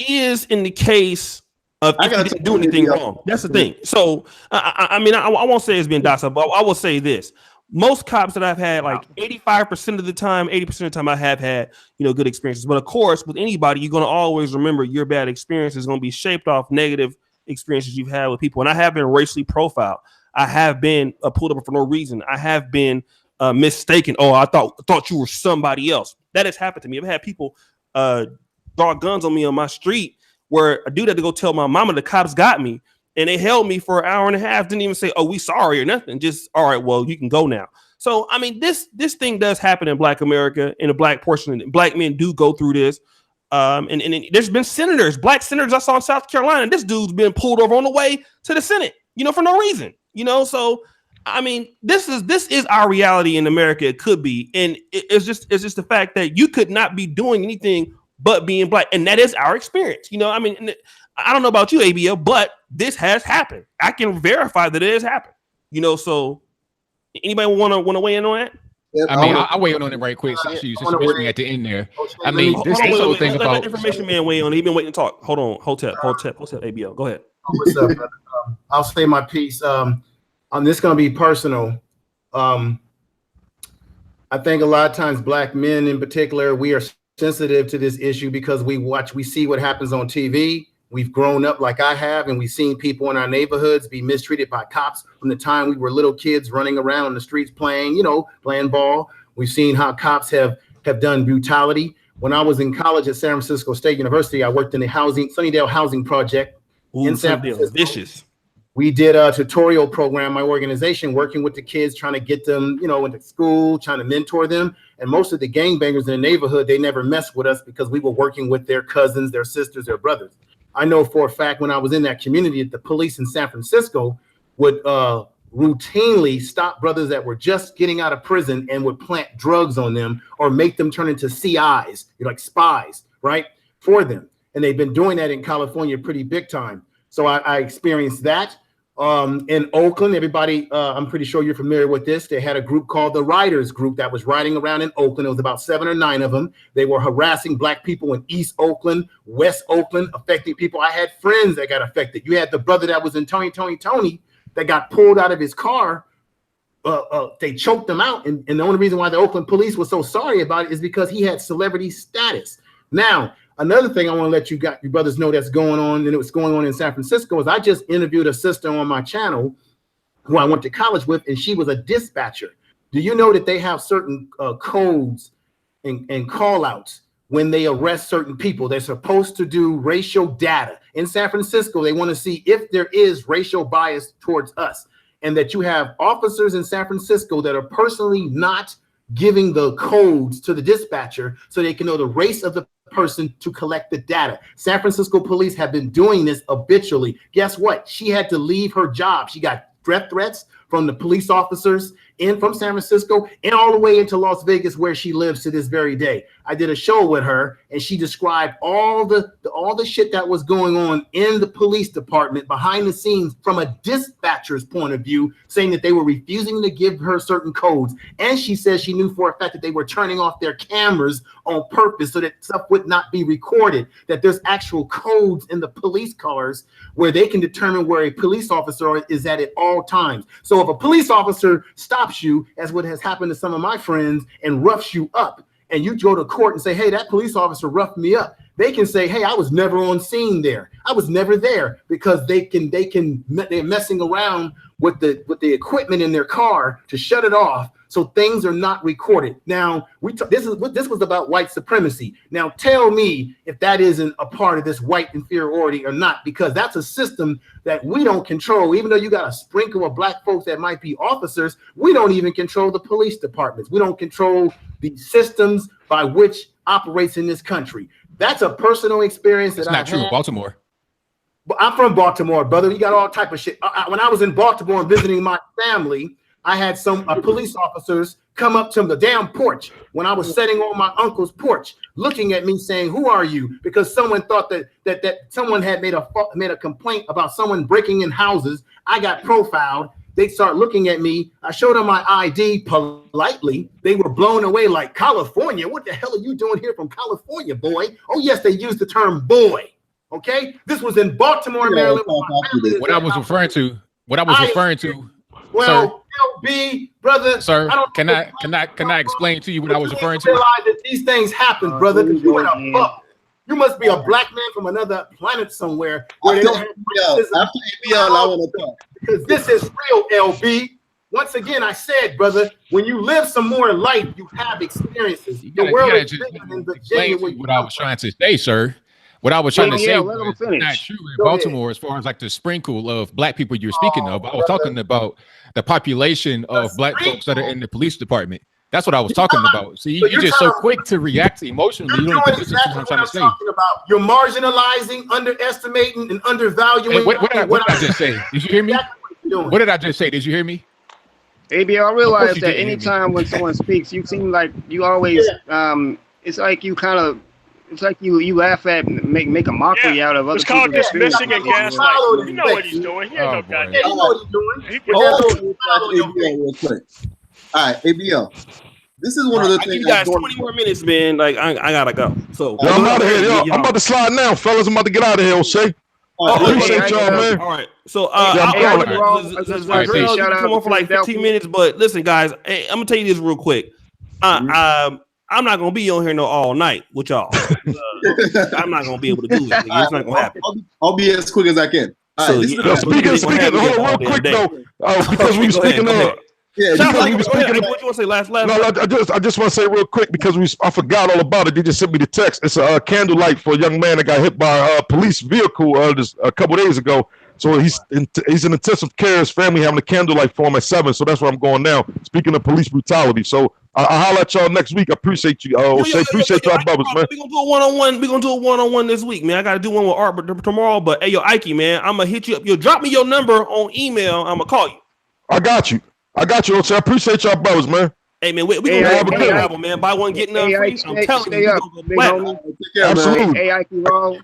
is in the case of if you didn't do anything wrong. That's the thing. So I mean, I won't say it's being docile, but I will say this. Most cops that I've had, like 85% of the time, 80% of the time, I have had, good experiences. But of course, with anybody, you're going to always remember your bad experience is going to be shaped off negative experiences you've had with people. And I have been racially profiled. I have been pulled up for no reason. I have been mistaken. Oh, I thought you were somebody else. That has happened to me. I've had people draw guns on me on my street where a dude had to go tell my mama the cops got me. And they held me for an hour and a half. Didn't even say, "Oh, we sorry" or nothing. Just, all right, well, you can go now. So, I mean, this thing does happen in Black America, in a Black portion. Black men do go through this. And there's been senators, Black senators I saw in South Carolina. This dude's been pulled over on the way to the Senate, for no reason. So, I mean, this is our reality in America. It could be, and it's just the fact that you could not be doing anything but being Black, and that is our experience. I mean. I don't know about you, ABL, but this has happened. I can verify that it has happened. So anybody want to weigh in on that? I mean, I'll weigh in on it right quick. Since you mentioned me at the end there. I mean, this whole thing about let information man weigh on. He's been waiting to talk. Hold on, Hotep, ABL. Go ahead. What's up, brother? I'll say my piece. On this going to be personal. I think a lot of times Black men in particular, we are sensitive to this issue because we see what happens on TV. We've grown up like I have, and we've seen people in our neighborhoods be mistreated by cops from the time we were little kids running around on the streets playing ball. We've seen how cops have done brutality. When I was in college at San Francisco State University, I worked in the Sunnydale Housing Project in San Francisco. Vicious. We did a tutorial program, my organization, working with the kids, trying to get them, into school, trying to mentor them. And most of the gangbangers in the neighborhood, they never messed with us because we were working with their cousins, their sisters, their brothers. I know for a fact when I was in that community, the police in San Francisco would routinely stop brothers that were just getting out of prison and would plant drugs on them or make them turn into CIs, like spies, right, for them. And they've been doing that in California pretty big time. So I experienced that. In Oakland, everybody, I'm pretty sure you're familiar with this. They had a group called the Riders Group that was riding around in Oakland. It was about 7 or 9 of them. They were harassing Black people in East Oakland, West Oakland, affecting people. I had friends that got affected. You had the brother that was in Tony that got pulled out of his car. They choked him out. And the only reason why the Oakland police was so sorry about it is because he had celebrity status. Now, another thing I want to let you brothers know that's going on, and it was going on in San Francisco, is I just interviewed a sister on my channel who I went to college with, and she was a dispatcher. Do you know that they have certain codes and call outs when they arrest certain people? They're supposed to do racial data. In San Francisco, they want to see if there is racial bias towards us, and that you have officers in San Francisco that are personally not giving the codes to the dispatcher so they can know the race of the person to collect the data. San Francisco police have been doing this habitually. Guess what? She had to leave her job. She got death threats from the police officers from San Francisco and all the way into Las Vegas, where she lives to this very day. I did a show with her, and she described all the shit that was going on in the police department behind the scenes from a dispatcher's point of view, saying that they were refusing to give her certain codes. And she says she knew for a fact that they were turning off their cameras on purpose so that stuff would not be recorded, that there's actual codes in the police cars where they can determine where a police officer is at all times. So if a police officer stops you, as what has happened to some of my friends, and roughs you up, and you go to court and say, hey, that police officer roughed me up, they can say, hey, I was never on scene there. I was never there, because they're messing around with the equipment in their car to shut it off, so things are not recorded. Now, this was about white supremacy. Now, tell me if that isn't a part of this white inferiority or not, because that's a system that we don't control. Even though you got a sprinkle of Black folks that might be officers, we don't even control the police departments. We don't control the systems by which operates in this country. That's a personal experience that I've had. It's not true. Baltimore. I'm from Baltimore, brother. You got all type of shit. When I was in Baltimore and visiting my family, I had some police officers come up to the damn porch when I was sitting on my uncle's porch, looking at me saying, "Who are you?" Because someone thought that someone had made a complaint about someone breaking in houses. I got profiled. They start looking at me. I showed them my ID politely. They were blown away like, "California? What the hell are you doing here from California, boy?" Oh, yes, they used the term boy. Okay? This was in Baltimore, Maryland. What I was referring to, well, LB, brother, sir, can I explain to you what I was referring to? Realize that these things happen, brother, because you in a pub. You must be a black man from another planet somewhere where they don't have after ABL, I want to talk. Because this is real, LB. Once again, I said, brother, when you live some more life, you have experiences. The world is bigger than Virginia. What I was trying to say, sir. What I was trying to say was not true in Baltimore as far as like the sprinkle of black people you're speaking of. I was talking about the population of black folks that are in the police department. That's what I was talking about. See, you're just so quick to react emotionally. You don't even listen to what I'm trying to say. You're marginalizing, underestimating, and undervaluing. Hey, what did I just say? Did you hear me? What did I just say? Did you hear me? ABL, I realize that anytime when someone speaks, you seem like you always, it's like you kind of, it's like you laugh at and make a mockery out of other people. It's called dismissing and gaslighting. You know what he's doing. He ain't no goddamn. You know what he's doing. Real quick. All right, ABL. This is one of the things. You guys 20 more minutes, man. Like I gotta go. So I'm out of here. Yo, I'm about to slide now, fellas. I'm about to get out of here, O'Shea. Appreciate y'all, man. All right. So come on for like 15 minutes, but listen, guys, hey, I'm gonna tell you this real quick. I'm not gonna be on here all night with y'all. I'm not gonna be able to do it. It's not gonna happen. I'll be as quick as I can. So, speaking, hold on, real quick though, because we were speaking of. Yeah, what you want to say last? No, I just want to say real quick because I forgot all about it. They just sent me the text. It's a candlelight for a young man that got hit by a police vehicle just a couple days ago. So he's in intensive care. His family having a candlelight for him at 7. So that's where I'm going now. Speaking of police brutality, so I'll holler at y'all next week. I appreciate you. Appreciate y'all, brothers, man. We're gonna do a one-on-one. We're gonna do a one-on-one this week, man. I gotta do one with Art tomorrow. But hey, yo, Ike, man, I'm gonna hit you up. You'll drop me your number on email. I'm gonna call you. I got you. O'Shea. I appreciate y'all, brothers, man. Hey, man, we're gonna have a good album, man. Buy one, get none free. I'm telling you, absolutely. Hey, Ike, wrong.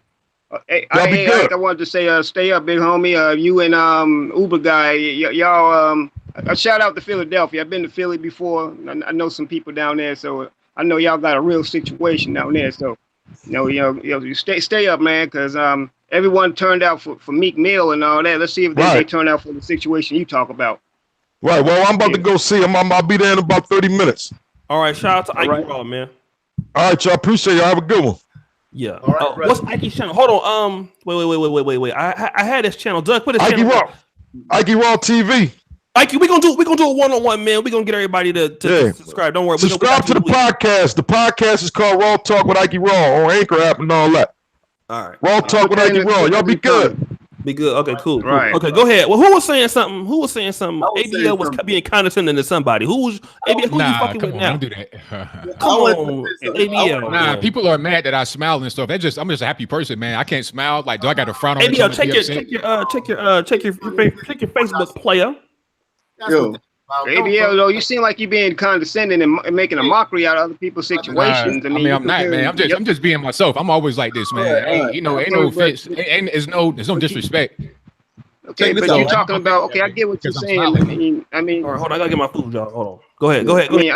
Hey, I wanted to say, stay up, big homie. You and Uber guy, y'all. A shout out to Philadelphia. I've been to Philly before. I know some people down there, so I know y'all got a real situation down there. So, you stay up, man, because everyone turned out for Meek Mill and all that. Let's see if they turn out for the situation you talk about. Right. Well, I'm about to go see him. I'll be there in about 30 minutes. All right. Shout out to Ike Raw, man. All right, y'all. Appreciate y'all. Have a good one. Yeah. What's Ike's channel? Hold on. Wait. I had this channel. Doug, put his channel. Ike Raw TV. Ike, we gonna do a one-on-one, man. We gonna get everybody to subscribe. Don't worry. Subscribe to the podcast. The podcast is called Raw Talk with Ike Raw on Anchor app and all that. All right. Raw Talk with Ike Raw. Y'all be good. Be good. Okay, cool. Right. Okay, go ahead. Well, who was saying something? ABL was being condescending to somebody. Who you fucking with now? Don't do that. Come on, ABL. Nah, people are mad that I smile and stuff. I'm just a happy person, man. I can't smile. Like, do I got a frown on? ABL, check your Facebook player. Yo. ABL, though, you seem like you're being condescending and making a mockery out of other people's situations. I mean, I'm not, man. I'm just being myself. I'm always like this, man. Ain't no offense. There's no disrespect. Okay, but you're talking about. Okay, I get what you're saying. I mean. All right, hold on. I gotta get my food, y'all. Hold on. Go ahead. I mean,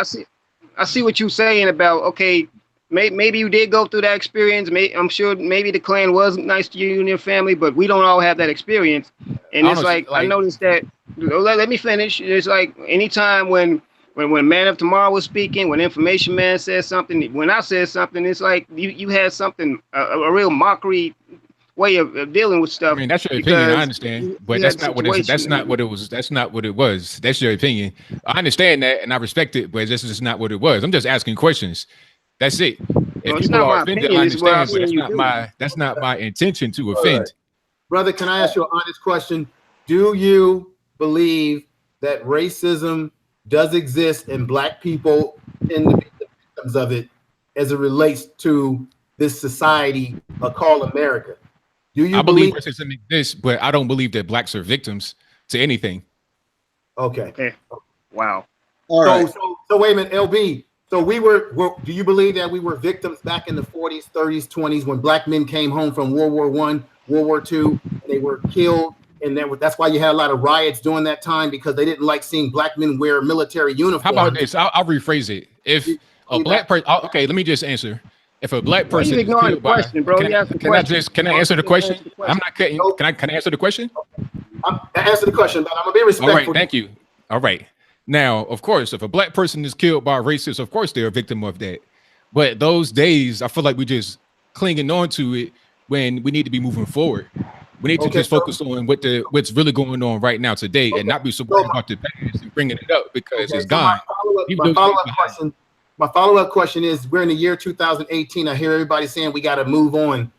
I see what you're saying about. Okay, maybe you did go through that experience. I'm sure maybe the Klan was nice to you and your family, but we don't all have that experience. And it's like I noticed that. Let me finish. It's like anytime when Man of Tomorrow was speaking, when Information Man says something, when I said something, it's like you had something, a real mockery way of dealing with stuff. I mean, that's your opinion. I understand, but that's not what it was. That's not what it was. That's your opinion. I understand that, and I respect it, but this is not what it was. I'm just asking questions. That's it. If people are offended, I understand, but that's not my intention to offend. Brother, can I ask you an honest question? Do you believe that racism does exist in black people and the victims of it as it relates to this society called America? I believe racism exists, but I don't believe that blacks are victims to anything. Okay. Wow. All right. So wait a minute, LB. So do you believe that we were victims back in the 40s, 30s, 20s when black men came home from World War I, World War II, and they were killed? And that's why you had a lot of riots during that time, because they didn't like seeing black men wear military uniforms. How about this? I'll rephrase it. If a black person, okay, let me just answer. If a black person is ignoring the killed by, question, bro? can I answer the question? I'm not cutting. Can I answer the question? Answer the question, but I'm gonna be respectful. All right, thank you. All right. Now, of course, if a black person is killed by racists, of course they're a victim of that. But those days, I feel like we're just clinging on to it when we need to be moving forward. We need to just focus on what's really going on right now today, and not be so worried about the past and bringing it up because it's gone. My follow-up question is: we're in the year 2018. I hear everybody saying we got to move on.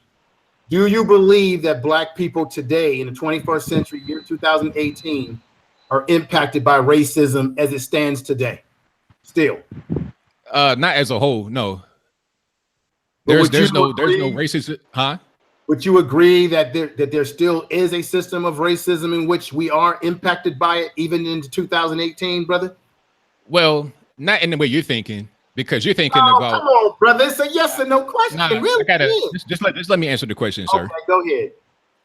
Do you believe that black people today, in the 21st century, year 2018, are impacted by racism as it stands today? Still, not as a whole. No. There's no racism, huh? Would you agree that there still is a system of racism in which we are impacted by it, even into 2018, brother? Well, not in the way you're thinking, because you're thinking about. Come on, brother. It's a yes or no question. Really? Just let me answer the question, sir. Okay, go ahead.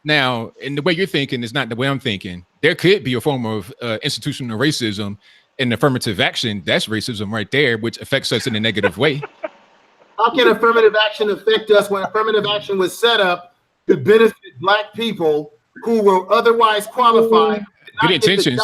Now, in the way you're thinking is not the way I'm thinking. There could be a form of institutional racism and affirmative action. That's racism right there, which affects us in a negative way. How can affirmative action affect us when affirmative action was set up to benefit black people who were otherwise qualified? Good intentions.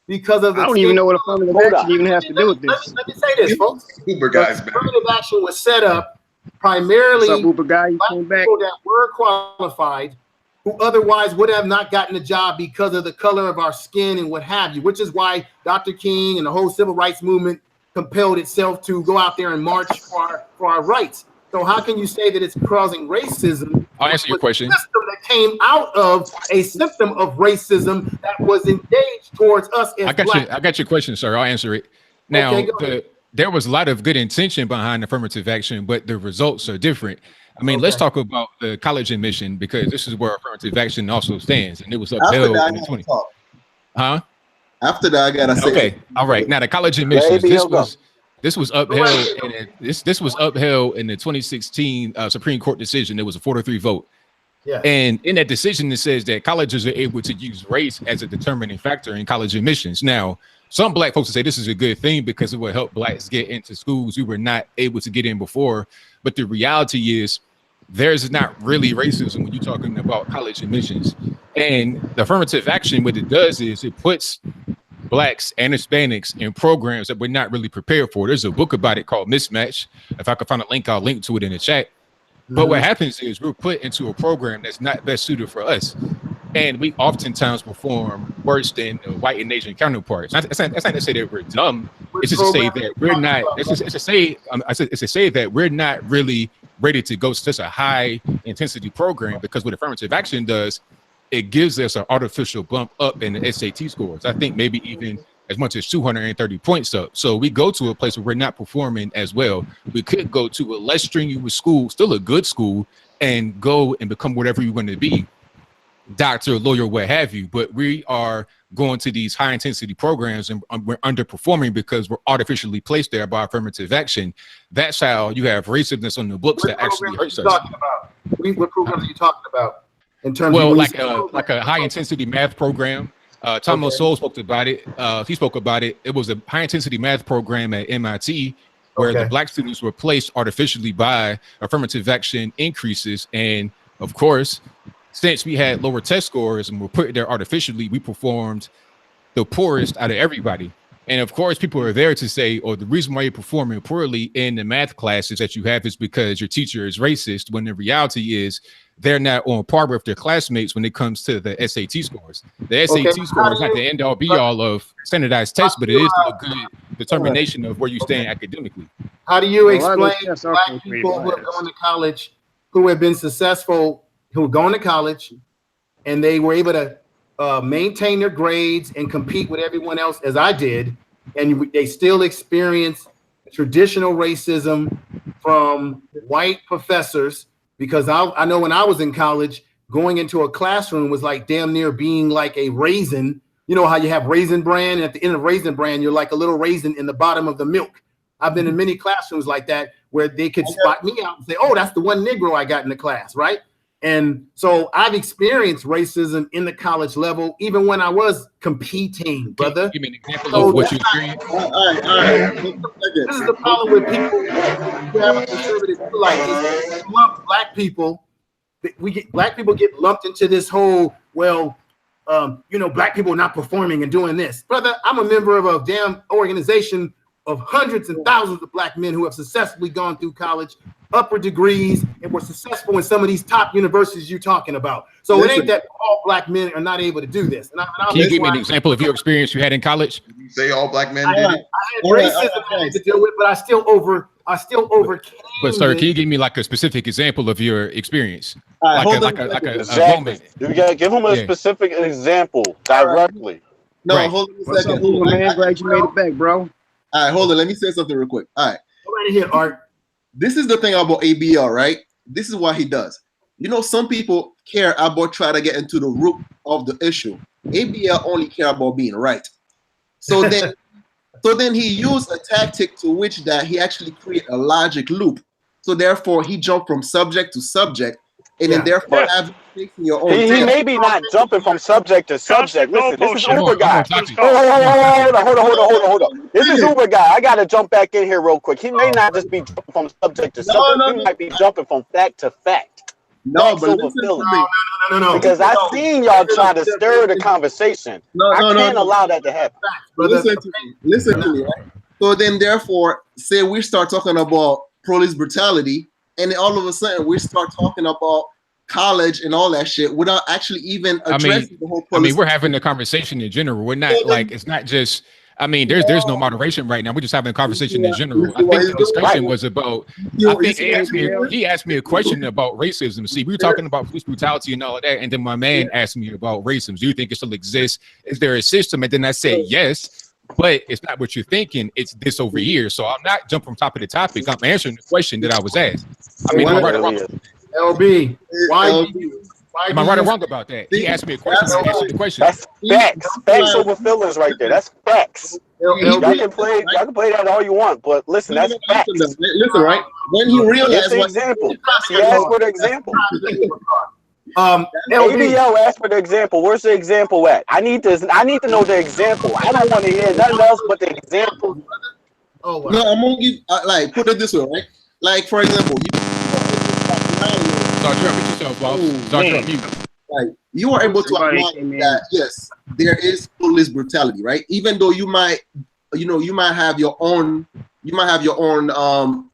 Because of I don't even know what affirmative action even has to do with this. Let me say this, folks. Uber guys, affirmative action was set up primarily What's up, Uber guy? You black came back? people that were qualified, who otherwise would have not gotten a job because of the color of our skin and what have you, which is why Dr. King and the whole civil rights movement compelled itself to go out there and march for our rights. So how can you say that it's causing racism? I'll answer your question. A system that came out of a system of racism that was engaged towards us as black. I got your question, sir. I'll answer it. Now, there was a lot of good intention behind affirmative action, but the results are different. I mean, let's talk about the college admission, because this is where affirmative action also stands, and it was upheld in the 20s. Huh? After that, I gotta say. Okay, all right. Now the college admissions. This was upheld, and this was upheld in the 2016 Supreme Court decision. It was a 4-3 vote. Yeah. And in that decision, it says that colleges are able to use race as a determining factor in college admissions. Now, some black folks say this is a good thing because it will help blacks get into schools who were not able to get in before. But the reality is, there's not really racism when you're talking about college admissions. And the affirmative action, what it does is it puts blacks and Hispanics in programs that we're not really prepared for. There's a book about it called Mismatch. If I can find a link, I'll link to it in the chat. But what happens is we're put into a program that's not best suited for us. And we oftentimes perform worse than the white and Asian counterparts. That's not to say that we're dumb. It's just to say that we're not. It's to say that we're not really ready to go to such a high intensity program, because what affirmative action does, it gives us an artificial bump up in the SAT scores. I think maybe even as much as 230 points up. So we go to a place where we're not performing as well. We could go to a less strenuous school, still a good school, and go and become whatever you want to be. Doctor, lawyer, what have you, but we are going to these high intensity programs and we're underperforming because we're artificially placed there by affirmative action. That's how you have racism on the books that actually hurts us. What programs are you talking about? In terms of like a high intensity math program. Tom O'Soul spoke about it. He spoke about it. It was a high intensity math program at MIT where the black students were placed artificially by affirmative action increases. And of course, since we had lower test scores and were put there artificially, we performed the poorest out of everybody. And of course, people are there to say, oh, the reason why you're performing poorly in the math classes that you have is because your teacher is racist, when the reality is they're not on par with their classmates when it comes to the SAT scores. The SAT score is not the end all be all of standardized tests, but it is still a good determination of where you stand academically. How do you explain black people who have gone to college, who have been successful, who have gone to college, and they were able to maintain their grades and compete with everyone else, as I did, and they still experience traditional racism from white professors? Because I know when I was in college, going into a classroom was like damn near being like a raisin You know how you have Raisin Bran, and at the end of Raisin Bran, you're like a little raisin in the bottom of the milk. I've been in many classrooms like that where they could spot me out and say, oh, that's the one Negro I got in the class, right? And so I've experienced racism in the college level, even when I was competing, brother. Give me an example of what you experienced. All right. This is the problem with people who have a conservative view like this. Lump black people, black people get lumped into this whole, well, black people not performing and doing this. Brother, I'm a member of a damn organization of hundreds and thousands of black men who have successfully gone through college, upper degrees, and were successful in some of these top universities you're talking about. So it ain't that all black men are not able to do this. Can you give me an example of your experience you had in college? Did you say all black men did it? I had racism I had to deal with, but I still overcame. But sir, can you give me like a specific example of your experience? Right, like a exactly. moment. You gotta give him a specific example directly. No, Right. hold on a What's second. up, Uber, man? Glad you made it back, bro. All right, hold on. Let me say something real quick. All right. Go right ahead, Art. This is the thing about ABL, right? This is what he does. You know, some people care about trying to get into the root of the issue. ABL only care about being right. So then he used a tactic to which that he actually create a logic loop. So therefore he jumped from subject to subject, and then therefore have your own. He may be not jumping from subject to subject. Listen, this is Uber guy. Hold on. This is Uber guy. I gotta jump back in here real quick. He may not just be jumping from subject to subject. He might be jumping from fact to fact. No, but listen to me. No. Because I seen y'all try to stir the conversation. I can't allow that to happen. Listen to me. Right? So then, therefore, say we start talking about police brutality, and then all of a sudden we start talking about college and all that shit without actually even addressing the whole police. I mean, we're having a conversation in general. We're not it's not just. I mean, there's no moderation right now. We're just having a conversation in general. I think the discussion was about. I think he asked me a question about racism. See, we were talking about police brutality and all of that, and then my man asked me about racism. Do you think it still exists? Is there a system? And then I said yes, but it's not what you're thinking. It's this over here. So I'm not jumping from top of the topic. I'm answering the question that I was asked. I mean, am I right or wrong? LB, am I right or wrong about that? He asked me a question. I answered the question. That's facts. Facts over feelings right there. That's facts. Y'all can play that all you want, but listen, that's facts. Listen, right? When he realized what example, he asked for the example. ABL asked for the example. Where's the example at? I need to know the example. I don't want to hear nothing else but the example. Oh, wow. No, I'm gonna give put it this way, right? Like for example, you are able to acknowledge that yes, there is police brutality, right? Even though you might have your own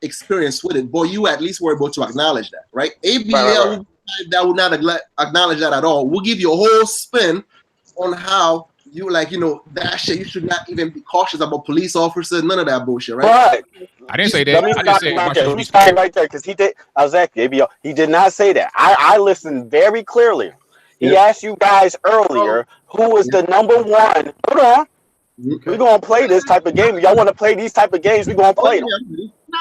experience with it, but you at least were able to acknowledge that, right? ABL that would not acknowledge that at all. We'll give you a whole spin on how you that shit. You should not even be cautious about police officers. None of that bullshit, right? I didn't say that. Let me stop right there because he did. Exactly, ABL. He did not say that. I listened very clearly. He asked you guys earlier who was the number one. Hold on. We're gonna play this type of game. Y'all want to play these type of games? We're gonna play them.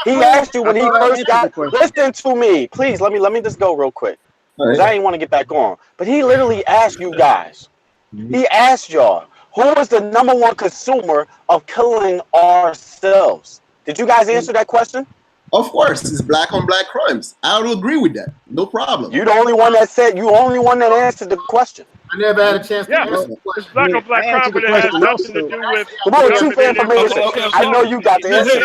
He asked you when he first got. Listen to me, please. Let me just go real quick because I didn't want to get back on. But he literally asked you guys. He asked y'all who was the number one consumer of killing ourselves. Did you guys answer that question? Of course, it's black on black crimes. I would agree with that. No problem. You're the only one that answered the question. I never had a chance to answer. It's black on black crime, but it has nothing to do with. Come on, truth and information. I know you got the answer.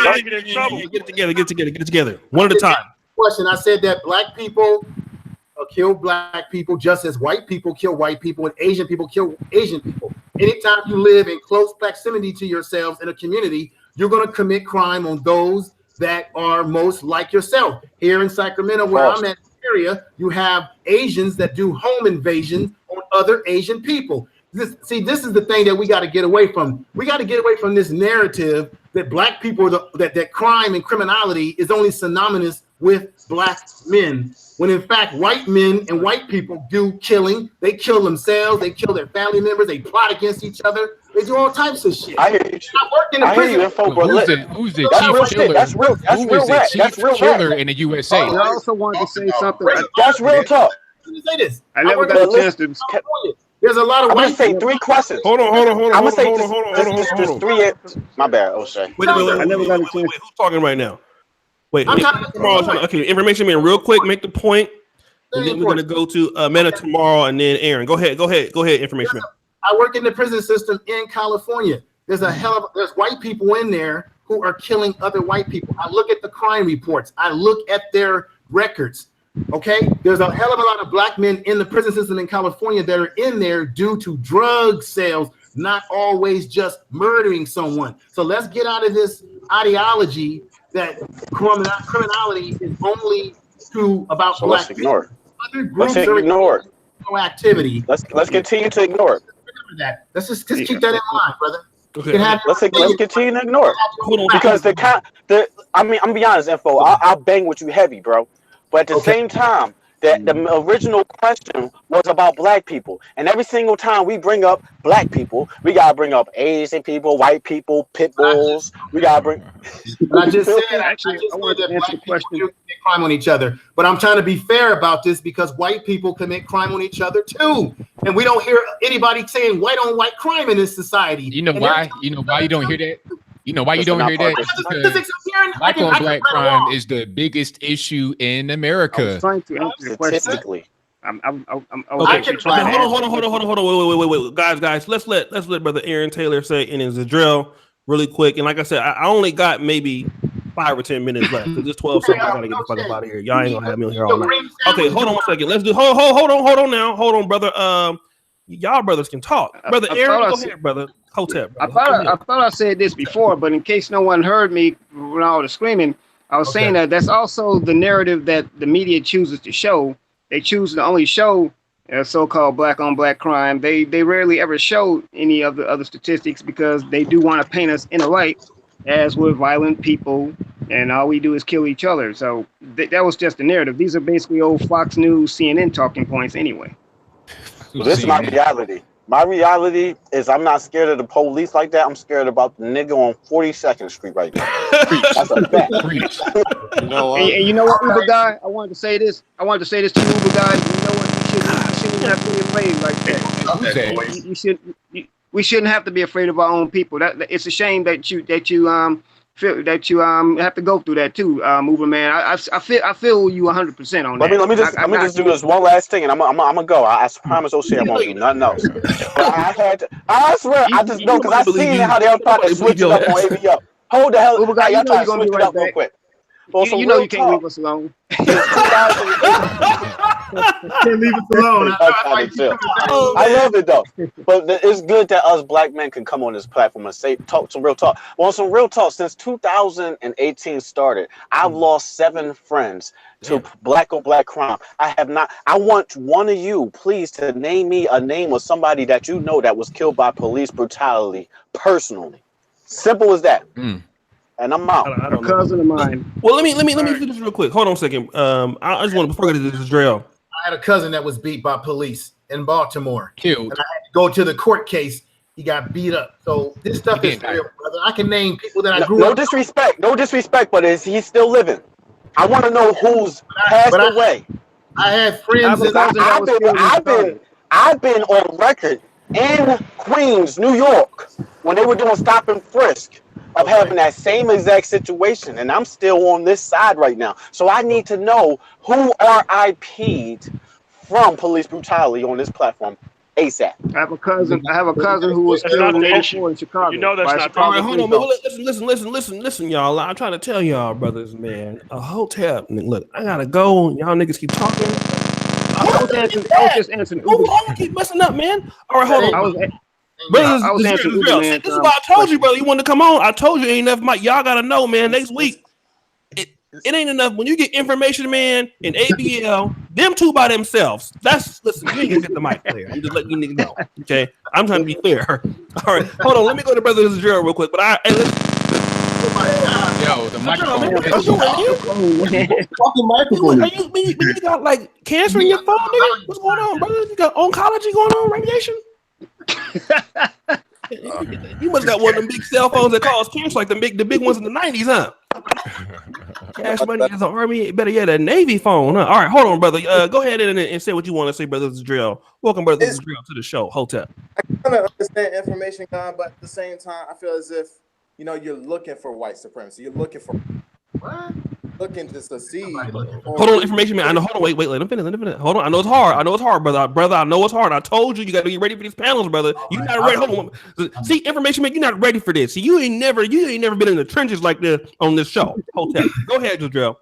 Get it together. One at a time. Question. I said that black people kill black people just as white people kill white people and Asian people kill Asian people. Anytime you live in close proximity to yourselves in a community, you're going to commit crime on those that are most like yourself. Here in Sacramento, where I'm at area, you have Asians that do home invasions on other Asian people. This is the thing that we got to get away from. We got to get away from this narrative that black people, that crime and criminality is only synonymous with black men. When in fact, white men and white people do killing. They kill themselves. They kill their family members. They plot against each other. They do all types of shit. I hear you. Not working in prison. Who's the chief killer? That's real. That's real. That's real killer in the USA. I also wanted to say something. That's real talk. Let me say this. I never got a chance to. There's a lot of I'm gonna white say people. 3 questions. Hold on. I'm gonna say just 3. My bad, O'Shea. Wait, I never got a chance. who's talking right now? Wait, I'm Meta talking tomorrow. Okay, information man, real quick, make the point, and Very then we're gonna important. go to Meta tomorrow, and then Aaron. Go ahead, information man. I work in the prison system in California. There's white people in there who are killing other white people. I look at the crime reports. I look at their records. Okay, there's a hell of a lot of black men in the prison system in California that are in there due to drug sales, not always just murdering someone. So let's get out of this ideology that criminality is only about So black let's ignore it. Other groups Let's ignore it. activity. Let's continue to ignore it. Remember that. Let's just keep that in mind, brother. Okay. Let's continue to ignore it. Because I'm gonna be honest, Info. I'll bang with you heavy, bro. But at the same time, that the original question was about black people, and every single time we bring up black people, we gotta bring up Asian people, white people, pit bulls. We gotta bring. I just said, Actually, I wanted to answer the question. Commit crime on each other, but I'm trying to be fair about this because white people commit crime on each other too, and we don't hear anybody saying white on white crime in this society. You know why? You know why you don't hear that? You know why you don't hear that? Because black on black crime is the biggest issue in America. I was trying to answer the question. Statistically. I'm Okay, hold on, wait, guys, let's let brother Aaron Taylor say in his drill really quick. And like I said, I only got maybe 5 or 10 minutes left. Cause it's 12 something. I gotta get the fuck up out of here. Y'all ain't gonna have me on here all night. Okay, hold on 1 second. Let's do. Hold on now. Hold on, brother. Y'all brothers can talk. Brother Aaron, go ahead, brother. Hotep. I thought I said this before, but in case no one heard me when I was screaming, I was saying that that's also the narrative that the media chooses to show. They choose to only show so-called black on black crime. They rarely ever show any of the other statistics because they do want to paint us in a light as we're violent people and all we do is kill each other. So that was just the narrative. These are basically old Fox News, CNN talking points anyway. This is my reality. My reality is I'm not scared of the police like that. I'm scared about the nigga on 42nd Street right now. That's a fact. You know what? And you know what, Uber guy? I wanted to say this to you, Uber guy. You know what? You shouldn't have to be afraid like that. We shouldn't have to be afraid of our own people. It's a shame that you feel that you have to go through that too, Uber man. I feel you 100% on that. Let me just do this one last thing, and I'm gonna go. I promise, O'Shea, I won't do nothing else. But I swear, I just know because I seen how they'll try to switch it up on ABL. Hold the hell, Uber guy, y'all try to switch switch it up real quick. You know you can't leave us alone. Can't leave us alone. I love it though, but it's good that us black men can come on this platform and talk some real talk. Well, some real talk. Since 2018 started, I've lost 7 friends to black on black crime. I have not. I want one of you, please, to name me a name of somebody that you know that was killed by police brutality personally. Simple as that. And I'm out. I don't know. Cousin of mine. Well, let me do this real quick. Hold on a second. I just want to before I get to this drill. I had a cousin that was beat by police in Baltimore. Killed. And I had to go to the court case. He got beat up. So this stuff is real, brother. I can name people that I grew up. No disrespect, but is he still living? I want to know who's passed away. I had friends. I've been on record in Queens, New York, when they were doing stop and frisk. Of having that same exact situation, and I'm still on this side right now. So I need to know who RIP'd from police brutality on this platform ASAP. I have a cousin who was killed in Chicago. You know that's not all right, hold on, listen, y'all. I'm trying to tell y'all, brothers, man. A hotel. Look, I gotta go. Y'all niggas keep talking. I was just answering. Keep messing up, man. All right, hold on. I was answering Uber, man. This is what I told you, brother. You wanted to come on. I told you ain't enough. Y'all gotta know, man. Next week, it ain't enough. When you get information, man, in ABL, them two by themselves. Listen. You ain't gonna get the mic clear. I'm just letting you niggas know. Okay, I'm trying to be fair. All right, hold on. Let me go to brother Israel real quick. But yo, the microphone. Fucking microphone. You got like cancer in your phone, nigga? What's going on, brother? You got oncology going on, radiation? You must got one of them big cell phones that cause cancer, like the big ones in the 90s, huh? Cash money is an army, better yet, a Navy phone. Huh? All right, hold on, brother. Go ahead and say what you want to say, brother. This is Drill. Welcome, brother. This is Drill to the show. Hotep. I kind of understand information, God, but at the same time, I feel as if you're looking for white supremacy. You're looking for looking to succeed. Hold on, information man. I know. Hold on, wait. Let him finish. Hold on. I know it's hard. Brother. I know it's hard. I told you, you got to get ready for these panels, brother. You not ready. Hold on. See, information man, you're not ready for this. See, you ain't never been in the trenches like this on this show. Hotep. Go ahead, Drill.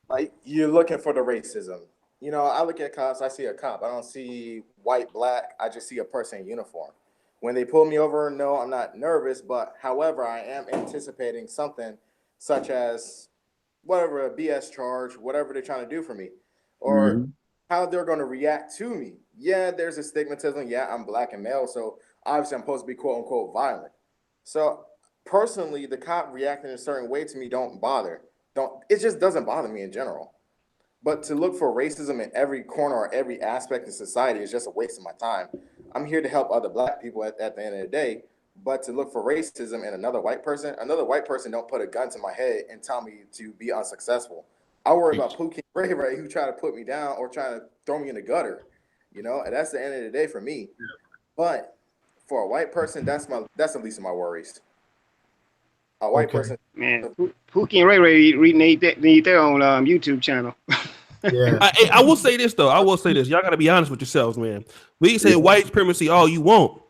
Like you're looking for the racism. I look at cops. I see a cop. I don't see white, black. I just see a person in uniform. When they pull me over, no, I'm not nervous. But however, I am anticipating something such as whatever, a BS charge, whatever they're trying to do for me, or how they're going to react to me. Yeah, there's a stigmatism. Yeah, I'm black and male, so obviously I'm supposed to be quote unquote violent. So personally, the cop reacting a certain way to me it just doesn't bother me in general. But to look for racism in every corner or every aspect of society is just a waste of my time. I'm here to help other black people at the end of the day. But to look for racism in another white person don't put a gun to my head and tell me to be unsuccessful. I worry about Pookie Ray who try to put me down or trying to throw me in the gutter. And that's the end of the day for me. Yeah. But for a white person, that's the least of my worries. A white person, man. Pookie and Ray need their own YouTube channel. Yeah. I will say this though. Y'all got to be honest with yourselves, man. We can say white supremacy all you want.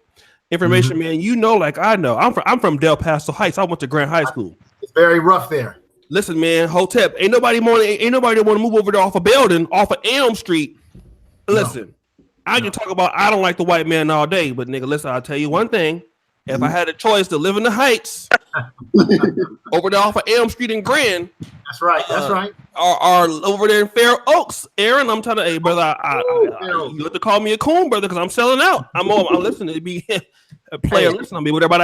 Information, man. Like I know. I'm from Del Paso Heights. I went to Grant High School. It's very rough there. Listen, man. Hotep. Ain't nobody want to move over there off of Elm Street. Listen, I can talk about I don't like the white man all day, but nigga, listen. I'll tell you one thing. If I had a choice to live in the Heights, over there off of Elm Street in Grand. That's right. Or over there in Fair Oaks, Aaron. I'm telling you, hey brother, you have to call me a coon, brother, because I'm selling out. I'm listening to be a player. Listen to me, whatever.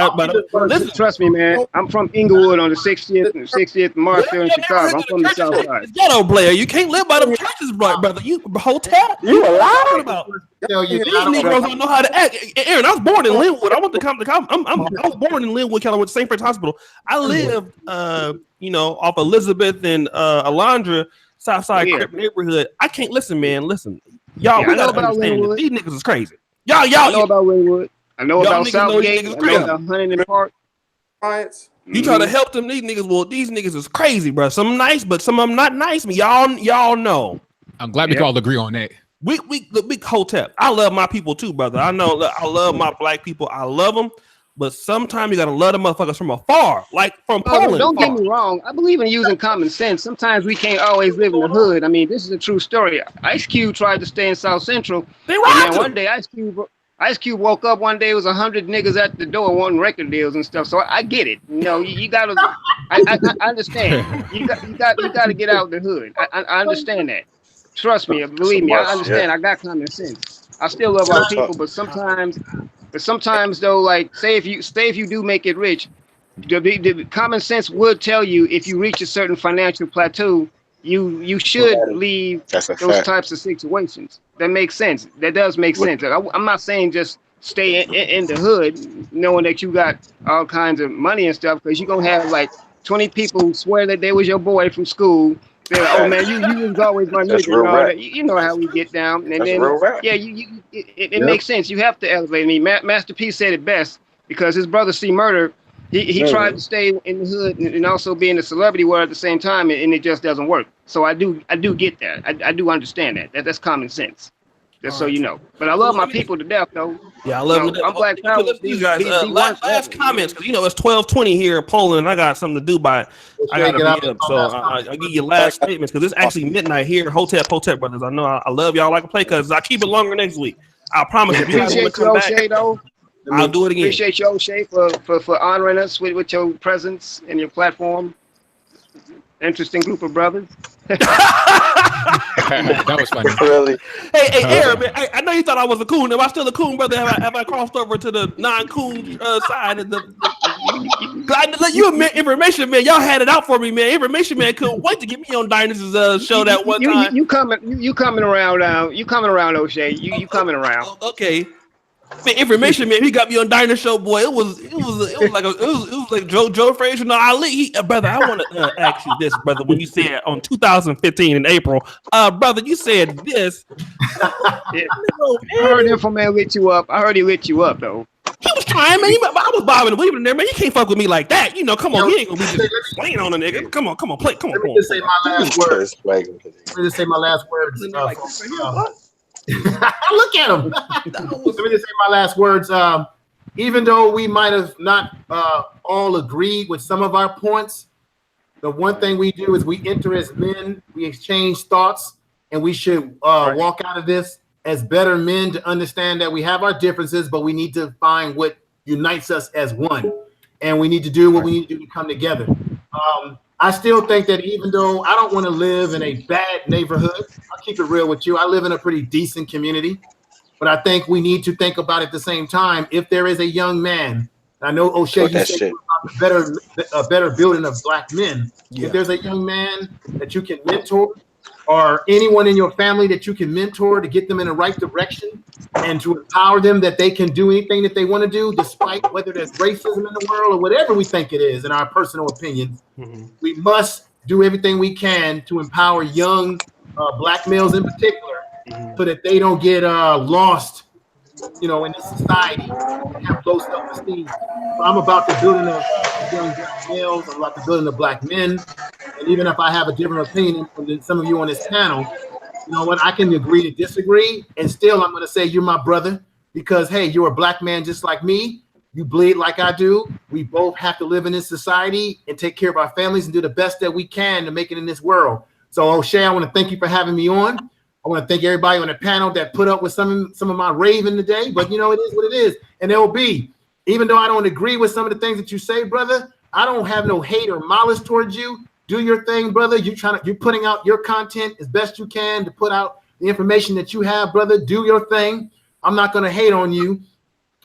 Listen, trust me, man. I'm from Inglewood on the 60th March there in Chicago. I'm from the South Side. Ghetto player, you can't live by them churches, brother. You Hotep. You alive? About? These Negroes don't know how to act. Aaron, I was born in Linwood. I went to I was born in Linwood, California, St. Francis Hospital. I lived, off Elizabeth and Alondra, Southside Crip neighborhood. I can't listen, man. Listen, y'all. We gotta understand this. These niggas is crazy. I know about Linwood. I know about Southgate. I know about Huntington Park. You try to help them, these niggas is crazy, bro. Some nice, but some of them not nice. Y'all know. I'm glad we can all agree on that. We Hotep. I love my people too, brother. I know. I love my black people. I love them. But sometimes you gotta love the motherfuckers from afar, like from Poland. Don't get me wrong. I believe in using common sense. Sometimes we can't always live in the hood. I mean, this is a true story. Ice Cube tried to stay in South Central. And one day Ice Cube woke up one day. It was 100 niggas at the door wanting record deals and stuff. So I get it. You gotta. I understand. You got to get out of the hood. I understand that. Trust me. Believe me. I understand. I got common sense. I still love our people, but sometimes though, like say if you do make it rich, the common sense would tell you if you reach a certain financial plateau, you should leave those types of situations. That makes sense. That does make sense. I'm not saying just stay in the hood knowing that you got all kinds of money and stuff, because you're gonna have like 20 people who swear that they was your boy from school. They're like, oh man, you was always my nigga and all that. You know how we get down. And then it makes sense. You have to elevate me. Master P said it best, because his brother C Murder, he tried to stay in the hood and also be in the celebrity world at the same time, and it just doesn't work. So I do get that. I do understand that. That's common sense. Just so you know. But I love my people to death, though. Yeah, I love them. I'm Black Power. You guys, last comments, because it's 12:20 here in Poland, and I got something to do I gotta be up. So I'll give you last statements, because it's actually midnight here. Hotep brothers. I know I love y'all like to play, because I keep it longer next week. I promise. If you guys want to come back, I'll do it again. Appreciate you, O'Shea, for honoring us with your presence and your platform. Interesting group of brothers. That was funny. Really? Hey, Aaron, man, I know you thought I was a coon. Am I still a coon, brother? Have I crossed over to the non-coon side? I let you admit information, man. Y'all had it out for me, man. Information, man, couldn't wait to get me on Dynas's show that one time. You coming around? You coming around, O'Shea? You coming around? Okay. Man, information, man. He got me on Diner Show, boy. It was like Joe Frazier. No, Ali. Brother, I want to ask you this, brother. When you said on 2015 in April, brother, you said this. Yeah. I heard Infoman lit you up. I heard he lit you up though. He was trying, man. I was bobbing and weaving in there, man. You can't fuck with me like that. You know, come on. He ain't gonna be just playing on a nigga. Come on, play. Come on. Let me just say my last words. Let me just say my last words. Look at him. Let me just say my last words. Even though we might have not all agreed with some of our points, the one thing we do is we enter as men, we exchange thoughts, and we should walk out of this as better men to understand that we have our differences, but we need to find what unites us as one. And we need to do what we need to do to come together. I still think that even though I don't want to live in a bad neighborhood, I'll keep it real with you. I live in a pretty decent community, but I think we need to think about at the same time, if there is a young man, I know O'Shea, you said about a better building of black men. Yeah. If there's a young man that you can mentor, or anyone in your family that you can mentor to get them in the right direction and to empower them that they can do anything that they want to do, despite whether there's racism in the world or whatever we think it is in our personal opinions. We must do everything we can to empower young black males in particular so that they don't get lost, you know, in this society and have low self-esteem. So I'm about the building of young black males. I'm about the building of black men. And even if I have a different opinion than some of you on this panel, you know what? I can agree to disagree. And still, I'm going to say you're my brother because, hey, you're a black man just like me. You bleed like I do. We both have to live in this society and take care of our families and do the best that we can to make it in this world. So, O'Shea, I want to thank you for having me on. I want to thank everybody on the panel that put up with some of my raving today. But, you know, it is what it is. And LB, even though I don't agree with some of the things that you say, brother, I don't have no hate or malice towards you. Do your thing, brother. You're putting out your content as best you can to put out the information that you have, brother. Do your thing. I'm not going to hate on you.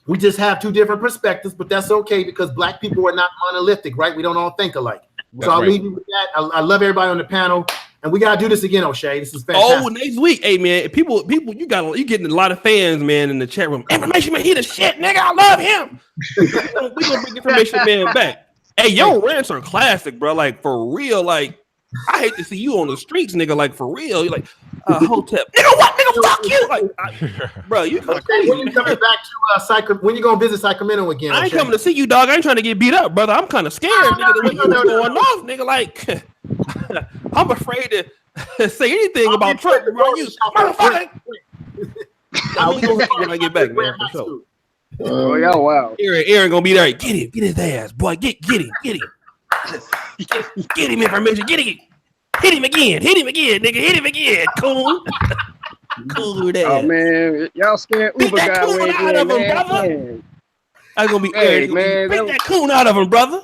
We just have two different perspectives, but that's okay because black people are not monolithic, right? We don't all think alike. So I'll leave you with that. I love everybody on the panel, and we gotta do this again, O'Shea. This is fantastic. Oh, next week, hey man, people, you getting a lot of fans, man, in the chat room. Information man, he the shit, nigga. I love him. We gonna bring Information man back. Hey, your rants are classic, bro. Like for real. Like I hate to see you on the streets, nigga. Like for real. You're like Hotep, nigga. What, nigga? Fuck you, like, bro. You kind of crazy. When you coming back to when you gonna visit Sacramento again? I ain't coming to see you, dog. I ain't trying to get beat up, brother. I'm kind of scared, nigga. The way you going off, nigga. Like I'm afraid to say anything about Trump around you, motherfucker. I'm gonna see when I get back, man. For sure. Oh yeah, wow. Aaron gonna be there. Get his ass, boy. Get him. Get him information. Get him. Hit him again, nigga. Hit him again. Cool. Cool that. Oh man, y'all scared Uber guy way out of him, brother. I'm gonna be Aaron. Man, beat that coon out of him, brother.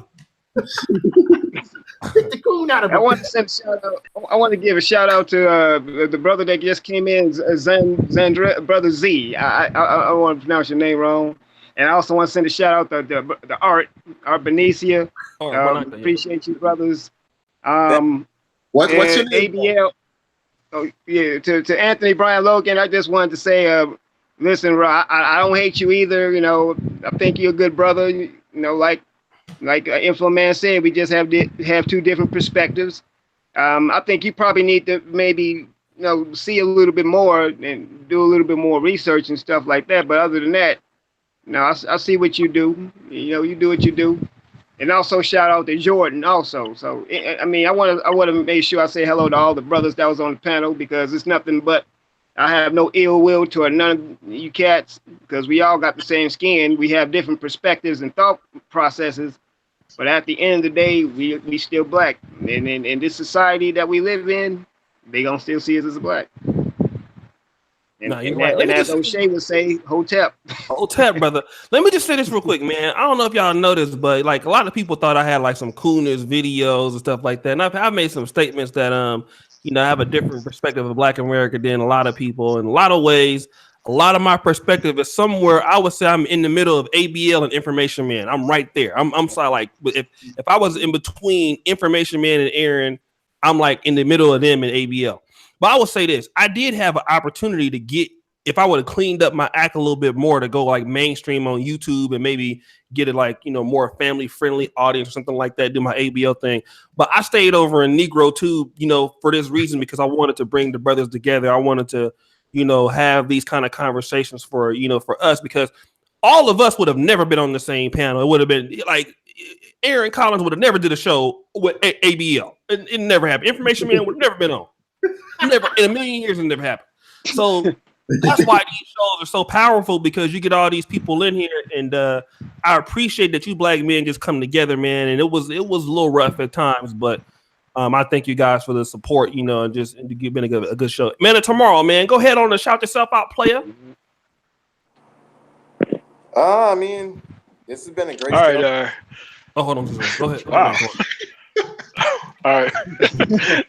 Pick the coon out of him. I want to send a shout out. I want to give a shout out to the brother that just came in, brother Z. I want to pronounce your name wrong. And I also want to send a shout out to the Art Benicia. Appreciate you, brothers. What's your name? ABL. Oh yeah, to Anthony Brian Logan. I just wanted to say, listen, bro, I don't hate you either. You know, I think you're a good brother. You know, like Info Man said, we just have two different perspectives. I think you probably need to maybe see a little bit more and do a little bit more research and stuff like that. But other than that, no, I see what you do. You do what you do. And also shout out to Jordan also. So I mean, I want to make sure I say hello to all the brothers that was on the panel because it's nothing but I have no ill will to none of you cats because we all got the same skin. We have different perspectives and thought processes, but at the end of the day, we still black. And in this society that we live in, they gonna still see us as black. And, no, you're right. And as O'Shea would say, Hotep. Hotep, brother. Let me just say this real quick, man. I don't know if y'all noticed, but like a lot of people thought I had like some coolness videos and stuff like that. And I've made some statements that I have a different perspective of Black America than a lot of people. In a lot of ways, a lot of my perspective is somewhere I would say I'm in the middle of ABL and Information Man. I'm right there. I'm sorry, like if I was in between Information Man and Aaron, I'm like in the middle of them and ABL. But I will say this: I did have an opportunity to get if I would have cleaned up my act a little bit more to go like mainstream on YouTube and maybe get it like, you know, more family friendly audience or something like that, do my ABL thing. But I stayed over in Negro too, you know, for this reason, because I wanted to bring the brothers together. I wanted to, you know, have these kind of conversations for, you know, for us, because all of us would have never been on the same panel. It would have been like Aaron Collins would have never did a show with ABL. It never happened. Information Man would have never been on. Never in a million years, it never happened. So that's why these shows are so powerful, because you get all these people in here, and I appreciate that you black men just come together, man. And it was a little rough at times, but I thank you guys for the support, you know, and just and to been a good show. Man, tomorrow, man, go ahead on and shout yourself out, player. I mean, this has been a great All show. right. Oh, hold on. Go ahead. Wow. All right.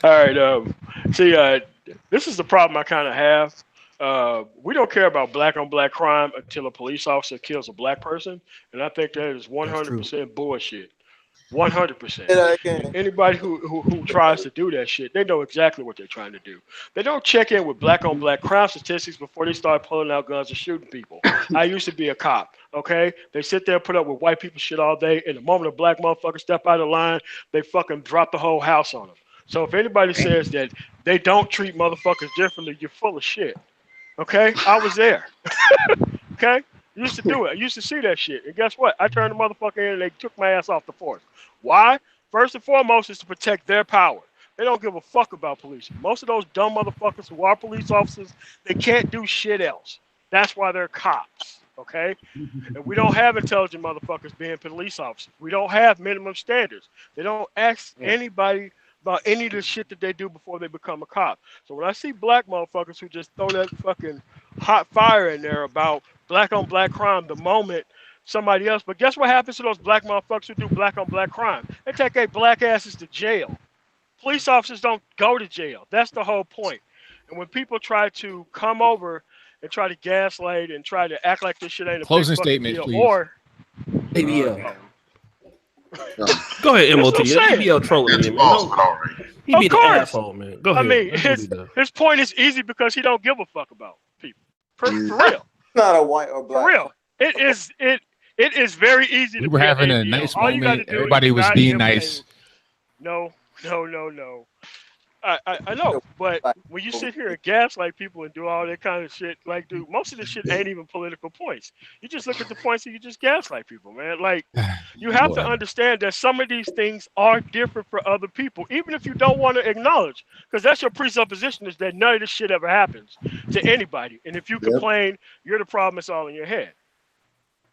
All right. See, this is the problem I kind of have. We don't care about black on black crime until a police officer kills a black person. And I think that is 100% bullshit. 100%. Anybody who tries to do that shit, they know exactly what they're trying to do. They don't check in with black on black crime statistics before they start pulling out guns and shooting people. I used to be a cop, okay? They sit there and put up with white people shit all day, and the moment a black motherfucker step out of line, they fucking drop the whole house on them. So if anybody says that they don't treat motherfuckers differently, you're full of shit, okay? I was there, okay? Used to do it. I used to see that shit. And guess what? I turned the motherfucker in and they took my ass off the force. Why? First and foremost is to protect their power. They don't give a fuck about policing. Most of those dumb motherfuckers who are police officers, they can't do shit else. That's why they're cops, okay? And we don't have intelligent motherfuckers being police officers. We don't have minimum standards. They don't ask anybody about any of the shit that they do before they become a cop. So when I see black motherfuckers who just throw that fucking hot fire in there about black on black crime the moment somebody else, but guess what happens to those black motherfuckers who do black on black crime? They take their black asses to jail. Police officers don't go to jail. That's the whole point. And when people try to come over and try to gaslight and try to act like this shit ain't a Closing big fucking statement, deal, please. or ABL. Go ahead, MOT. ABL trolling me, man. He be the asshole, man. Go ahead. I mean, his point is easy because he don't give a fuck about people. For real. Not a white or black. For real. It is very easy. We were having a nice moment. Everybody was being nice. No. I know, but when you sit here and gaslight people and do all that kind of shit, like, dude, most of this shit ain't even political points. You just look at the points and you just gaslight people, man. Like, you have to understand that some of these things are different for other people, even if you don't want to acknowledge, because that's your presupposition is that none of this shit ever happens to anybody. And if you complain, you're the problem. It's all in your head.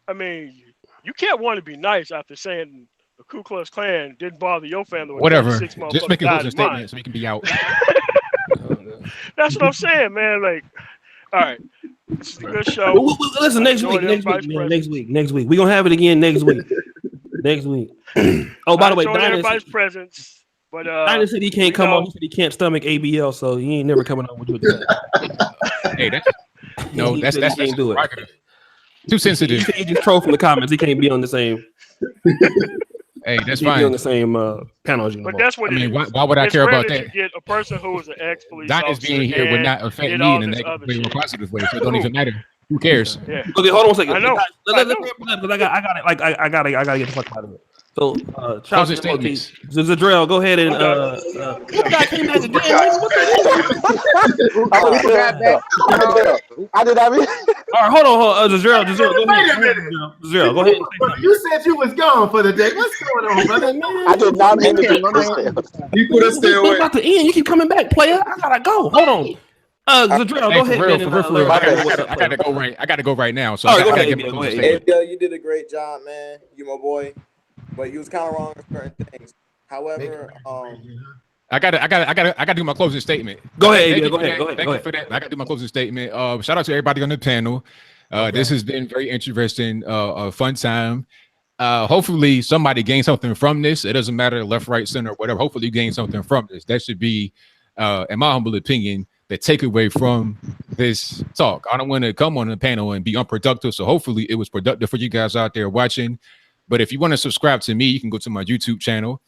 I mean, you can't want to be nice after saying the Ku Klux Klan didn't bother your family. Whatever. Just make a closing statement so we can be out. That's what I'm saying, man. Like, all right, this is a good show. Listen, next week. We're gonna have it again next week. Oh, by the way, everybody's presence. But Dinah said he can't come on. He said he can't stomach ABL, so he ain't never coming on with you. Hey, that's can't do it. Too sensitive. He just troll from the comments. He can't be on the same. Hey, that's he fine. Be on the same panel. But that's what I mean. Why would I care about that? You get a person who is an ex-police Dinah's officer being here would not affect me in a negative way or positive way, so it don't even matter. Who cares? Yeah. Okay, hold on a second. I know. I got it. Like I gotta get the fuck out of it. So, closing statements. Zadrell, go ahead and guy came back again. I did that. All right, hold on. Zadrell, go ahead. Zadrell, go ahead. You said you was gone for the day. What's going on, brother? Man? I did not mean to be You put us there. We're about to end. You keep coming back, player. I gotta go. Hold on. Zadrell, go ahead. For real. I gotta go right. I gotta go right now. So I gotta get my Hey, you did a great job, man. You my boy, but you was kind of wrong on certain things. However, I gotta do my closing statement. Go ahead. Thank you for that. I gotta do my closing statement. Shout out to everybody on the panel. This has been very interesting, a fun time. Hopefully somebody gained something from this. It doesn't matter left, right, center, whatever. Hopefully you gain something from this. That should be, in my humble opinion, the takeaway from this talk. I don't want to come on the panel and be unproductive. So hopefully it was productive for you guys out there watching. But if you want to subscribe to me, you can go to my YouTube channel.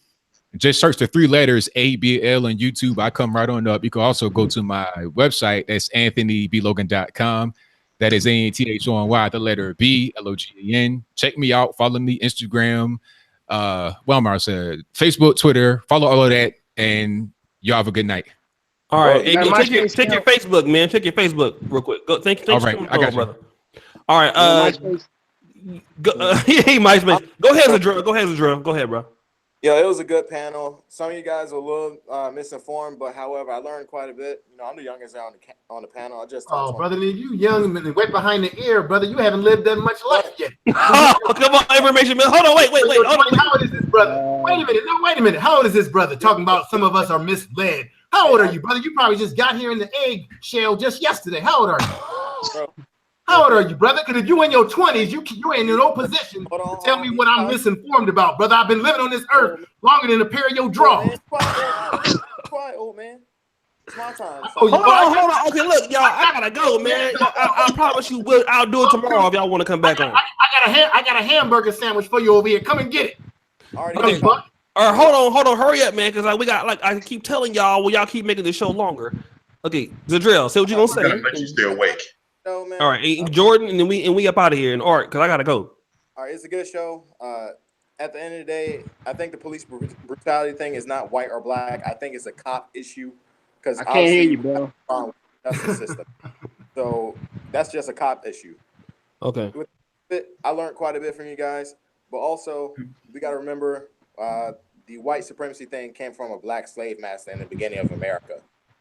Just search the 3 letters ABL on YouTube. I come right on up. You can also go to my website. That's anthonyblogan.com. That is ANTHONY, the letter B, LOGAN. Check me out. Follow me, Instagram, said Facebook, Twitter. Follow all of that, and y'all have a good night. All right, You got check your MySpace Facebook, man. Check your Facebook real quick. Go, thanks All for right, coming I got on, you. brother. All right, MySpace. hey, MySpace. Go ahead, Zadrell. Go ahead, Zadrell. Go ahead, bro. Yeah, it was a good panel. Some of you guys are a little misinformed, but however, I learned quite a bit. You know, I'm the youngest guy on the panel. I just turned 20. brother, you young and wet behind the ear, brother. You haven't lived that much life yet. Oh, come on, information, man. Hold on, wait. Hold on, How old is this brother? Wait a minute. No, wait a minute. How old is this brother? Talking about some of us are misled. How old are you, brother? You probably just got here in the egg shell just yesterday. How old are you? Bro. How old are you, brother? Because if you in your 20s, you ain't in no position to tell me what I'm misinformed about, brother. I've been living on this earth longer than a pair of your drawers. Quiet, old man. It's my time. Hold on. Okay, look, y'all, I gotta go, man. I promise you, I'll do it tomorrow if y'all want to come back on. I got a hamburger sandwich for you over here. Come and get it. Okay, all right, hold on, hurry up, man, because we got I keep telling y'all, well, y'all keep making the show longer. Okay, Zadrell, say what you gonna say. I'm gonna let you stay awake. No, man. All right, Jordan, and then we up out of here, and Art, because I gotta go. All right, it's a good show. At the end of the day, I think the police brutality thing is not white or black. I think it's a cop issue because I can't hear you, bro. That's the system. So that's just a cop issue. Okay. I learned quite a bit from you guys, but also we got to remember the white supremacy thing came from a black slave master in the beginning of America.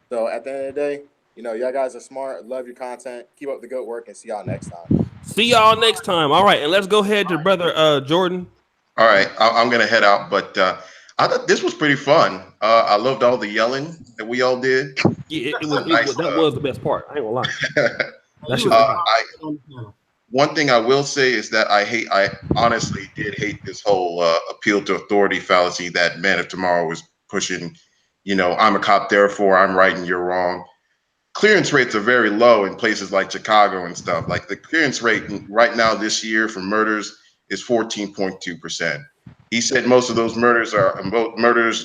So at the end of the day, you know, y'all guys are smart. Love your content. Keep up the good work, and see y'all next time. See y'all next time. All right, and let's go ahead to brother Jordan. All right, I'm gonna head out, but I thought this was pretty fun. I loved all the yelling that we all did. Yeah, that was the best part. I ain't gonna lie. That shit was one thing I will say is that I honestly did hate this whole appeal to authority fallacy that Man of Tomorrow was pushing. You know, I'm a cop, therefore I'm right and you're wrong. Clearance rates are very low in places like Chicago and stuff. Like the clearance rate right now this year for murders is 14.2%. He said most of those murders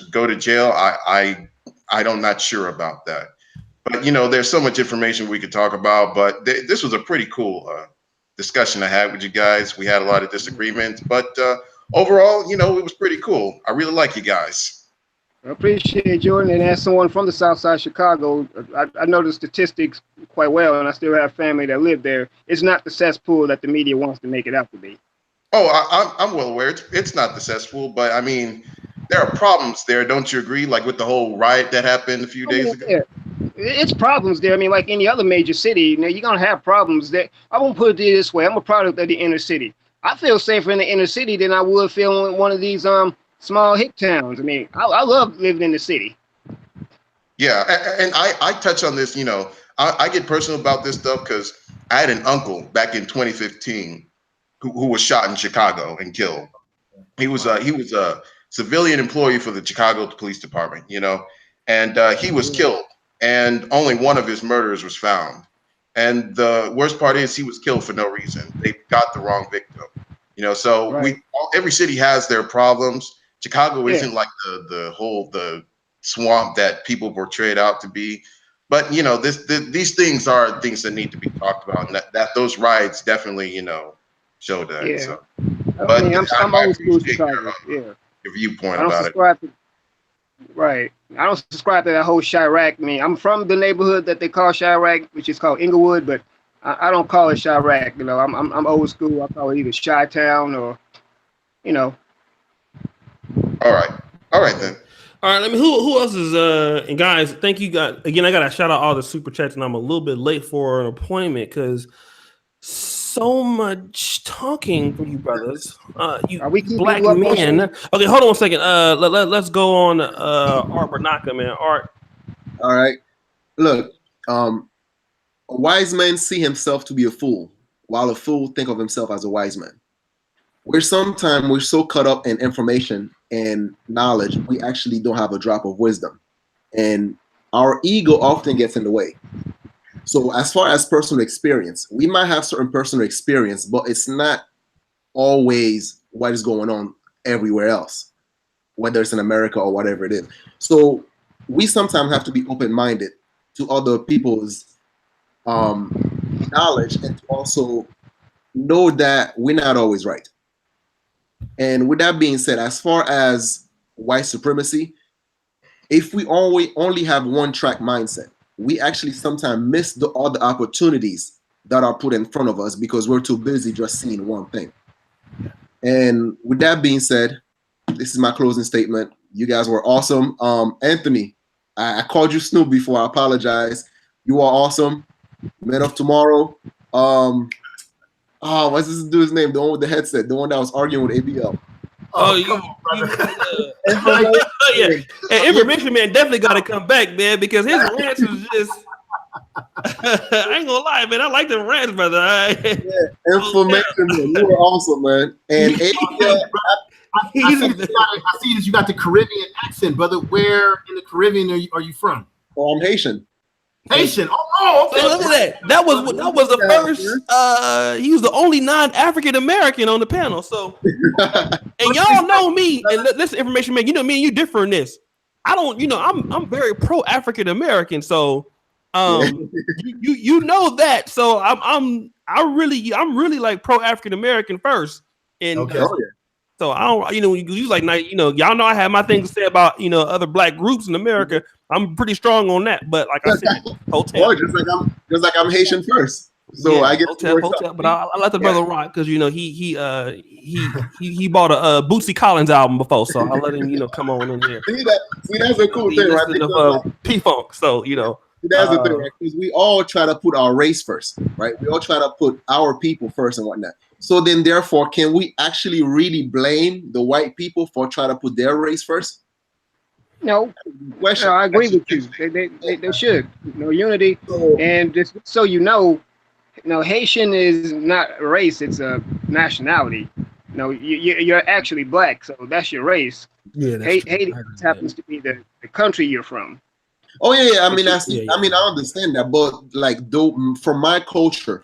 go to jail. I'm not sure about that. But you know, there's so much information we could talk about. But this was a pretty cool discussion I had with you guys. We had a lot of disagreements, but overall, you know, it was pretty cool. I really like you guys. I appreciate it, Jordan. And as someone from the South Side of Chicago, I know the statistics quite well, and I still have family that live there. It's not the cesspool that the media wants to make it out to be. Oh, I'm well aware. It's not the cesspool, but I mean, there are problems there. Don't you agree? Like with the whole riot that happened a few days ago. Yeah. It's problems there. I mean, like any other major city, you know, you're gonna have problems there. I won't put it this way. I'm a product of the inner city. I feel safer in the inner city than I would feel in one of these small hick towns. I mean, I love living in the city. Yeah, and I touch on this. You know, I get personal about this stuff because I had an uncle back in 2015 who was shot in Chicago and killed. He was a civilian employee for the Chicago Police Department. You know, and he was killed, and only one of his murders was found. And the worst part is he was killed for no reason. They got the wrong victim. You know, so every city has their problems. Chicago isn't like the swamp that people portray it out to be. But you know, these things are things that need to be talked about, and that those riots definitely, you know, show that. Yeah. So, I mean, I'm old school Chicago. Your viewpoint I don't about subscribe it. Right. I don't subscribe to that whole Chirac. I mean, I'm from the neighborhood that they call Chirac, which is called Inglewood, but I don't call it Chirac. You know, I'm old school. I call it either Chi-Town or, you know. All right then. All right, let me. Who else is and guys, thank you guys again. I gotta shout out all the super chats, and I'm a little bit late for an appointment because so much talking for you brothers. You black men. Okay, hold on a second. Let's go on Art Bernaka, man. Art. All right. Look, a wise man see himself to be a fool, while a fool think of himself as a wise man. We're so caught up in information and knowledge, we actually don't have a drop of wisdom. And our ego often gets in the way. So as far as personal experience, we might have certain personal experience, but it's not always what is going on everywhere else, whether it's in America or whatever it is. So we sometimes have to be open-minded to other people's knowledge and to also know that we're not always right. And with that being said, as far as white supremacy, if we only have one track mindset, we actually sometimes miss the other opportunities that are put in front of us because we're too busy just seeing one thing. And with that being said, this is my closing statement. You guys were awesome. Anthony, I called you Snoop before. I apologize. You are awesome. Men of Tomorrow. What's this dude's name? The one with the headset, the one that was arguing with ABL. Yeah. And Information Man definitely got to come back, man, because his rants was just. I ain't gonna lie, man. I like them rants, brother. Information Man, you were awesome, man. And ABL. I see that you got the Caribbean accent, brother. Where in the Caribbean are you from? Oh, I'm Haitian. Haitian. Oh, okay. So look at that. That was the first. He was the only non-African American on the panel. So, and y'all know me. And listen, Information Man. You know me and you differ in this. I don't. I'm very pro African American. So, you know that. So I'm really like pro African American first. And okay. So I don't, you like, y'all know I have my things to say about, other black groups in America. I'm pretty strong on that. But like I said, hotel. Well, just like I'm Haitian first. So I get hotel. But I let the brother rock because he bought a Bootsy Collins album before, so I let him come on in there. See that's a cool thing, right? P-Funk, so that's the thing, right? Because we all try to put our race first, right? We all try to put our people first and whatnot. So then, therefore, can we actually really blame the white people for trying to put their race first? No, I agree with you. They should. Unity, and just so Haitian is not a race; it's a nationality. You're actually black, so that's your race. Yeah, Haiti happens to be the country you're from. Oh yeah. I mean, I understand that, but like, from my culture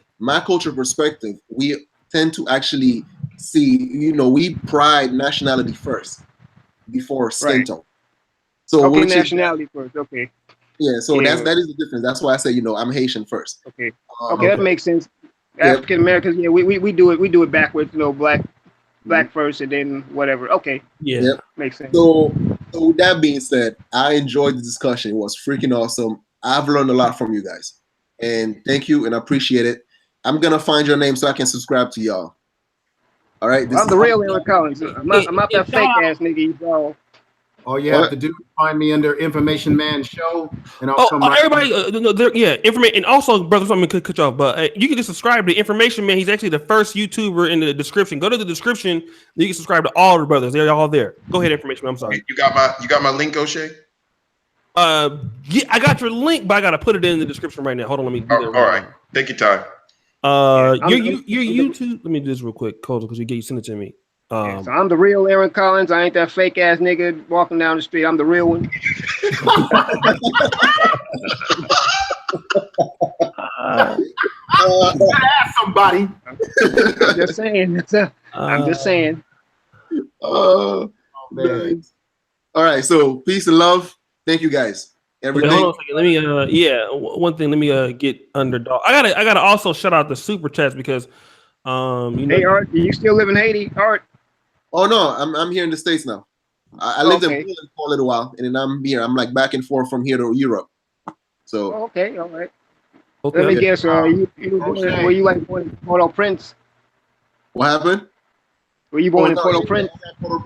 perspective, we tend to actually see, we pride nationality first before skin tone. So nationality first. Okay. Yeah. So that is the difference. That's why I say, I'm Haitian first. Okay. That makes sense. African Americans, we do it backwards. Black first and then whatever. Okay. Yeah. Yep. Makes sense. So with that being said, I enjoyed the discussion. It was freaking awesome. I've learned a lot from you guys, and thank you and I appreciate it. I'm gonna find your name so I can subscribe to y'all. All right. I'm the real Aaron Collins. I'm not that fake ass nigga. All you have to do is find me under Information Man Show, and I'll come right. Everybody, information, and also, brothers, I'm gonna cut you off, but you can just subscribe to Information Man. He's actually the first YouTuber in the description. Go to the description. You can subscribe to all the brothers. They're all there. Go ahead, Information Man. I'm sorry. You got my link, O'Shea? Yeah, I got your link, but I gotta put it in the description right now. Hold on, let me do that. All right, take your time. Your YouTube. Let me do this real quick, Cole, because you send it to me. So I'm the real Aaron Collins. I ain't that fake ass nigga walking down the street. I'm the real one. Ask somebody. I'm just saying. I'm just saying. Oh, man. All right. So peace and love. Thank you guys. Everything. Hold on a second. Let me one thing. Let me get Underdog. I gotta also shout out the super chats because Hey Art, do you still live in Haiti, Art? Oh no, I'm here in the States now. I lived in Poland for a little while, and then I'm here. I'm like back and forth from here to Europe. So okay, all right. Okay. Let me guess. Were you like born in Port-au-Prince? What happened? Were you born in Port-au-Prince?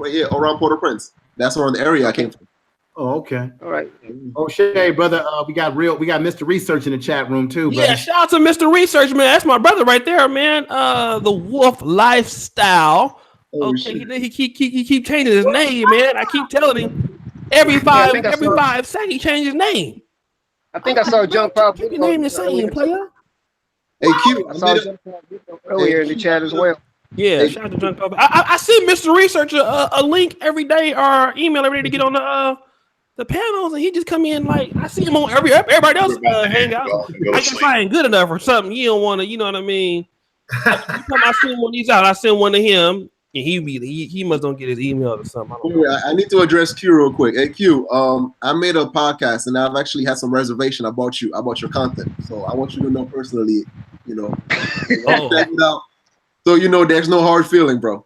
Yeah, around Port-au-Prince. That's around the area I came from. Oh, okay. All right. O'Shea, brother, we got Mr. Research in the chat room too, brother. Yeah, shout out to Mr. Research, man. That's my brother right there, man. The Wolf Lifestyle. Oh, okay, he keep changing his name, man. I keep telling him every 5 seconds he changes his name. I think I saw Jump Pop. Keep your name the same, player. Hey, Q, I saw Jump Pop earlier in the chat as well. Yeah, shout out to Jump Pop. I send Mr. Research a link every day or email every day to get on the panels, and he just come in like I see him on everybody else hang out. I guess I ain't good enough or something. You don't want to, you know what I mean? Every time I send one of these out, I send one to him. And he must don't get his email or something. I need to address Q real quick. Hey Q, I made a podcast and I've actually had some reservation about your content. So I want you to know personally, You know, Oh, check it out. So you know, there's no hard feeling, bro.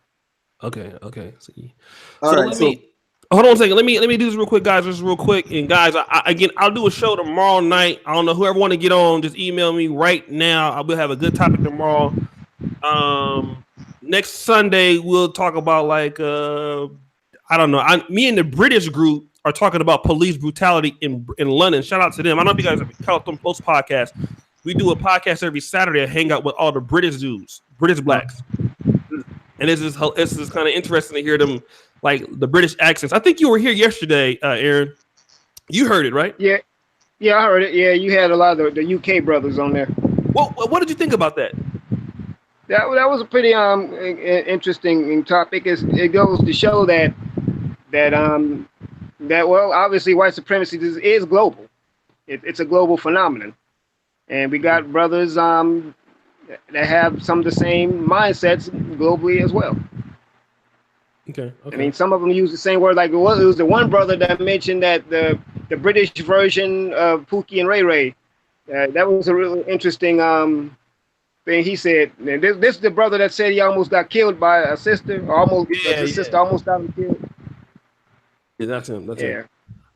okay. See. All So right, let so me hold on a second. Let me do this real quick, guys. Just real quick. And guys, again, I'll do a show tomorrow night. I don't know whoever want to get on. Just email me right now. I will have a good topic tomorrow. Next Sunday we'll talk about like I don't know. Me and the British group are talking about police brutality in London. Shout out to them. I don't know if you guys have caught them post podcast. We do a podcast every Saturday. I hang out with all the British dudes, British blacks, and it's just kind of interesting to hear them like the British accents. I think you were here yesterday, Aaron. You heard it, right? Yeah, I heard it. Yeah, you had a lot of the UK brothers on there. What did you think about that? That was a pretty interesting topic. It goes to show that well, obviously white supremacy is global. It's a global phenomenon, and we got brothers that have some of the same mindsets globally as well. Okay. I mean, some of them use the same word. Like it was the one brother that mentioned that the British version of Pookie and Ray Ray. That was a really interesting thing he said. And this is the brother that said he almost got killed by a sister. Sister almost got him killed. Yeah, that's him. That's him.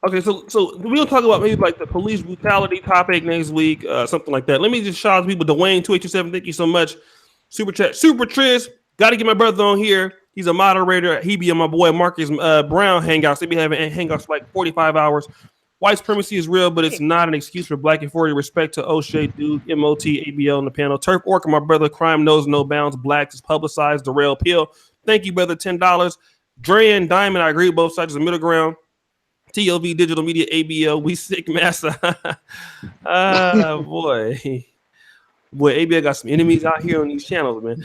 Okay, so we'll talk about maybe like the police brutality topic next week, something like that. Let me just shout out to people. Dwayne 2827, thank you so much. Super chat, Super Tris. Got to get my brother on here. He's a moderator. He be on my boy Marcus Brown hangouts. They be having hangouts for like 45 hours. White supremacy is real, but it's not an excuse for black and 40. Respect to O'Shea, Duke, MOT, ABL on the panel. Turf Orca, my brother. Crime knows no bounds. Blacks is publicized. Darrell Peel. Thank you, brother. $10. Dre and Diamond, I agree. Both sides is the middle ground. TLV Digital Media ABL. We sick massa. Boy. Boy, ABL got some enemies out here on these channels, man.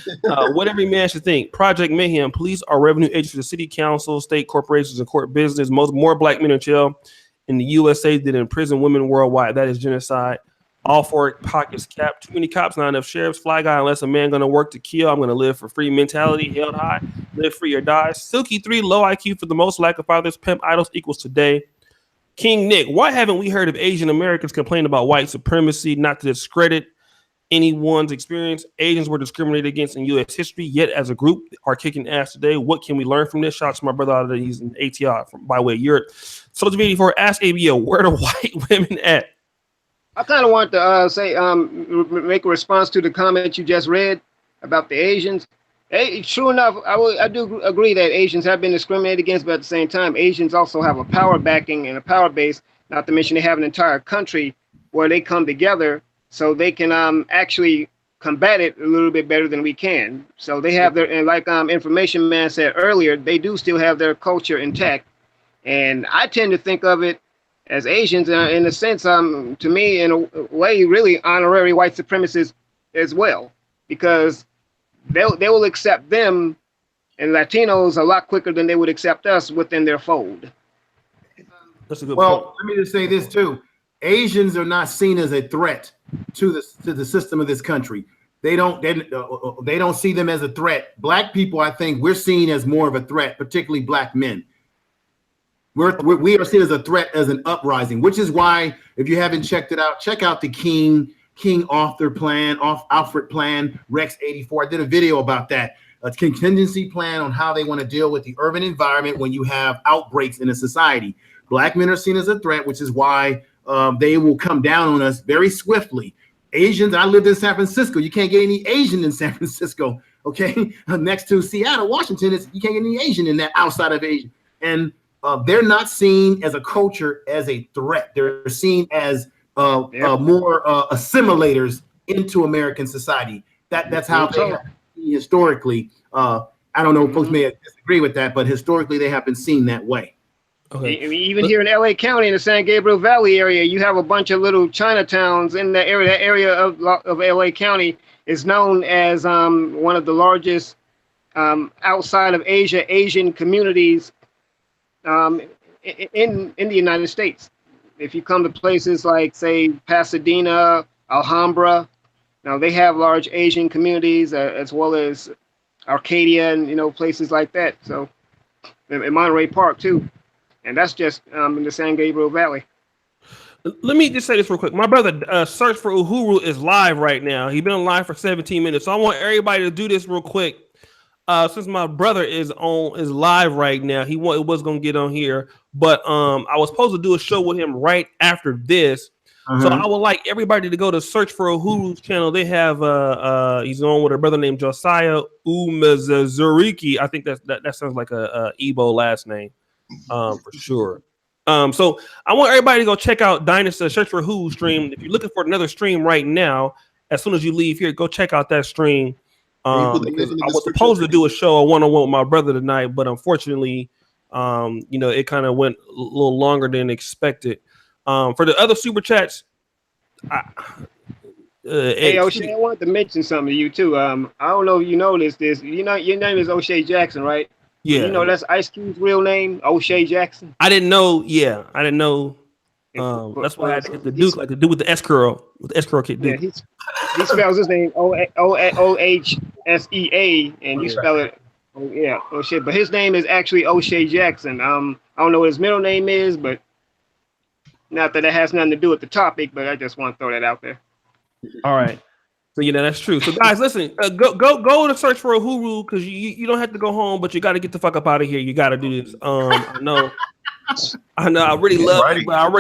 What every man should think. Project Mayhem. Police are revenue agents for the city council, state corporations, and court business. More black men in jail in the USA than in prison women worldwide. That is genocide. All four pockets capped. Too many cops, not enough sheriffs. Fly guy, unless a man gonna work to kill, I'm gonna live for free mentality. Held high, live free or die. Silky 3, low IQ for the most lack of fathers. Pimp idols equals today. King Nick, why haven't we heard of Asian Americans complain about white supremacy? Not to discredit anyone's experience. Asians were discriminated against in U.S. history, yet as a group are kicking ass today. What can we learn from this? Shout out to my brother out there. He's in ATR by way of Europe. Soldier 84, ask ABL, where the white women at? I kind of want to say, make a response to the comment you just read about the Asians. Hey, true enough, I do agree that Asians have been discriminated against, but at the same time, Asians also have a power backing and a power base, not to mention they have an entire country where they come together so they can actually combat it a little bit better than we can. So they have their, and like Information Man said earlier, they do still have their culture intact. And I tend to think of it as Asians, in a sense, to me, in a way, really honorary white supremacists as well, because they will accept them and Latinos a lot quicker than they would accept us within their fold. That's a good point. Let me just say this too: Asians are not seen as a threat to the system of this country. They don't see them as a threat. Black people, I think, we're seen as more of a threat, particularly black men. We are seen as a threat, as an uprising, which is why, if you haven't checked it out, check out the King Alfred plan, Rex 84. I did a video about that, a contingency plan on how they want to deal with the urban environment when you have outbreaks in a society. Black men are seen as a threat, which is why they will come down on us very swiftly. Asians, I lived in San Francisco. You can't get any Asian in San Francisco, okay? Next to Seattle, Washington, you can't get any Asian in that outside of Asia. And they're not seen as a culture as a threat. They're seen as more assimilators into American society. That's how they have been historically. I don't know if folks may disagree with that, but historically they have been seen that way. Okay. Even here in LA County, in the San Gabriel Valley area, you have a bunch of little Chinatowns in that area. That area of LA County is known as one of the largest outside of Asia Asian communities in the United States. If you come to places like, say, Pasadena, Alhambra, now they have large Asian communities as well as Arcadia and places like that. So in Monterey Park too, and that's just in the San Gabriel Valley. Let me just say this real quick. My brother, Search for Uhuru is live right now. He's been live for 17 minutes. So I want everybody to do this real quick. Since my brother is live right now, he was gonna get on here, but I was supposed to do a show with him right after this. So I would like everybody to go to Search for Uhuru's channel. They have he's on with a brother named Josiah Umazuriki. I think that sounds like a Igbo last name, for sure. So I want everybody to go check out Dynasty Search for Who stream. If you're looking for another stream right now, as soon as you leave here, go check out that stream. Because I was supposed to do a show, a one-on-one with my brother tonight, but unfortunately, it kind of went a little longer than expected. For the other super chats, hey O'Shea, I wanted to mention something to you too. I don't know if you noticed this. You know, your name is O'Shea Jackson, right? Yeah. You know that's Ice Cube's real name, O'Shea Jackson. I didn't know. Yeah, I didn't know. That's why I had to hit the Duke, like the dude with the S curl, kid. Yeah, he spells his name OHSEA, and you spell it. Oh yeah, O'Shea. But his name is actually O'Shea Jackson. I don't know what his middle name is, but not that it has nothing to do with the topic. But I just want to throw that out there. All right. So that's true. So guys, listen, go to Search for Uhuru because you don't have to go home, but you got to get the fuck up out of here. You got to do this. I know. I really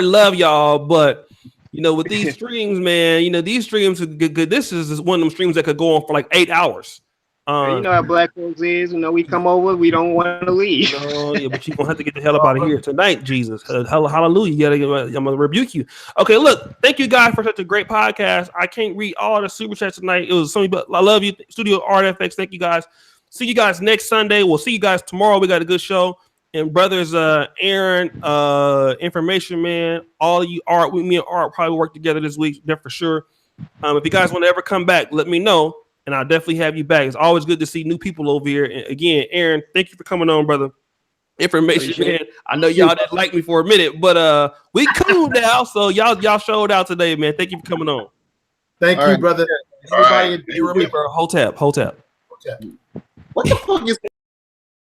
love y'all, but with these streams, man, these streams are good. This is one of them streams that could go on for like 8 hours. You know how black folks is. We come over, we don't want to leave. Yeah, but you're gonna have to get the hell up out of here tonight, Jesus. Hallelujah. I'm gonna rebuke you. Okay, look, thank you guys for such a great podcast. I can't read all the super chats tonight. It was something, but I love you, Studio Art FX. Thank you guys. See you guys next Sunday. We'll see you guys tomorrow. We got a good show. And brothers, Aaron, Information Man, all of you, Art, me and Art probably work together this week, there for sure. If you guys want to ever come back, let me know. And I'll definitely have you back. It's always good to see new people over here. And again, Aaron, thank you for coming on, brother. Information Man. I know y'all didn't like me for a minute, but we cool now. So y'all showed out today, man. Thank you for coming on. Thank you, brother. Everybody, remember, Hotep. What the fuck is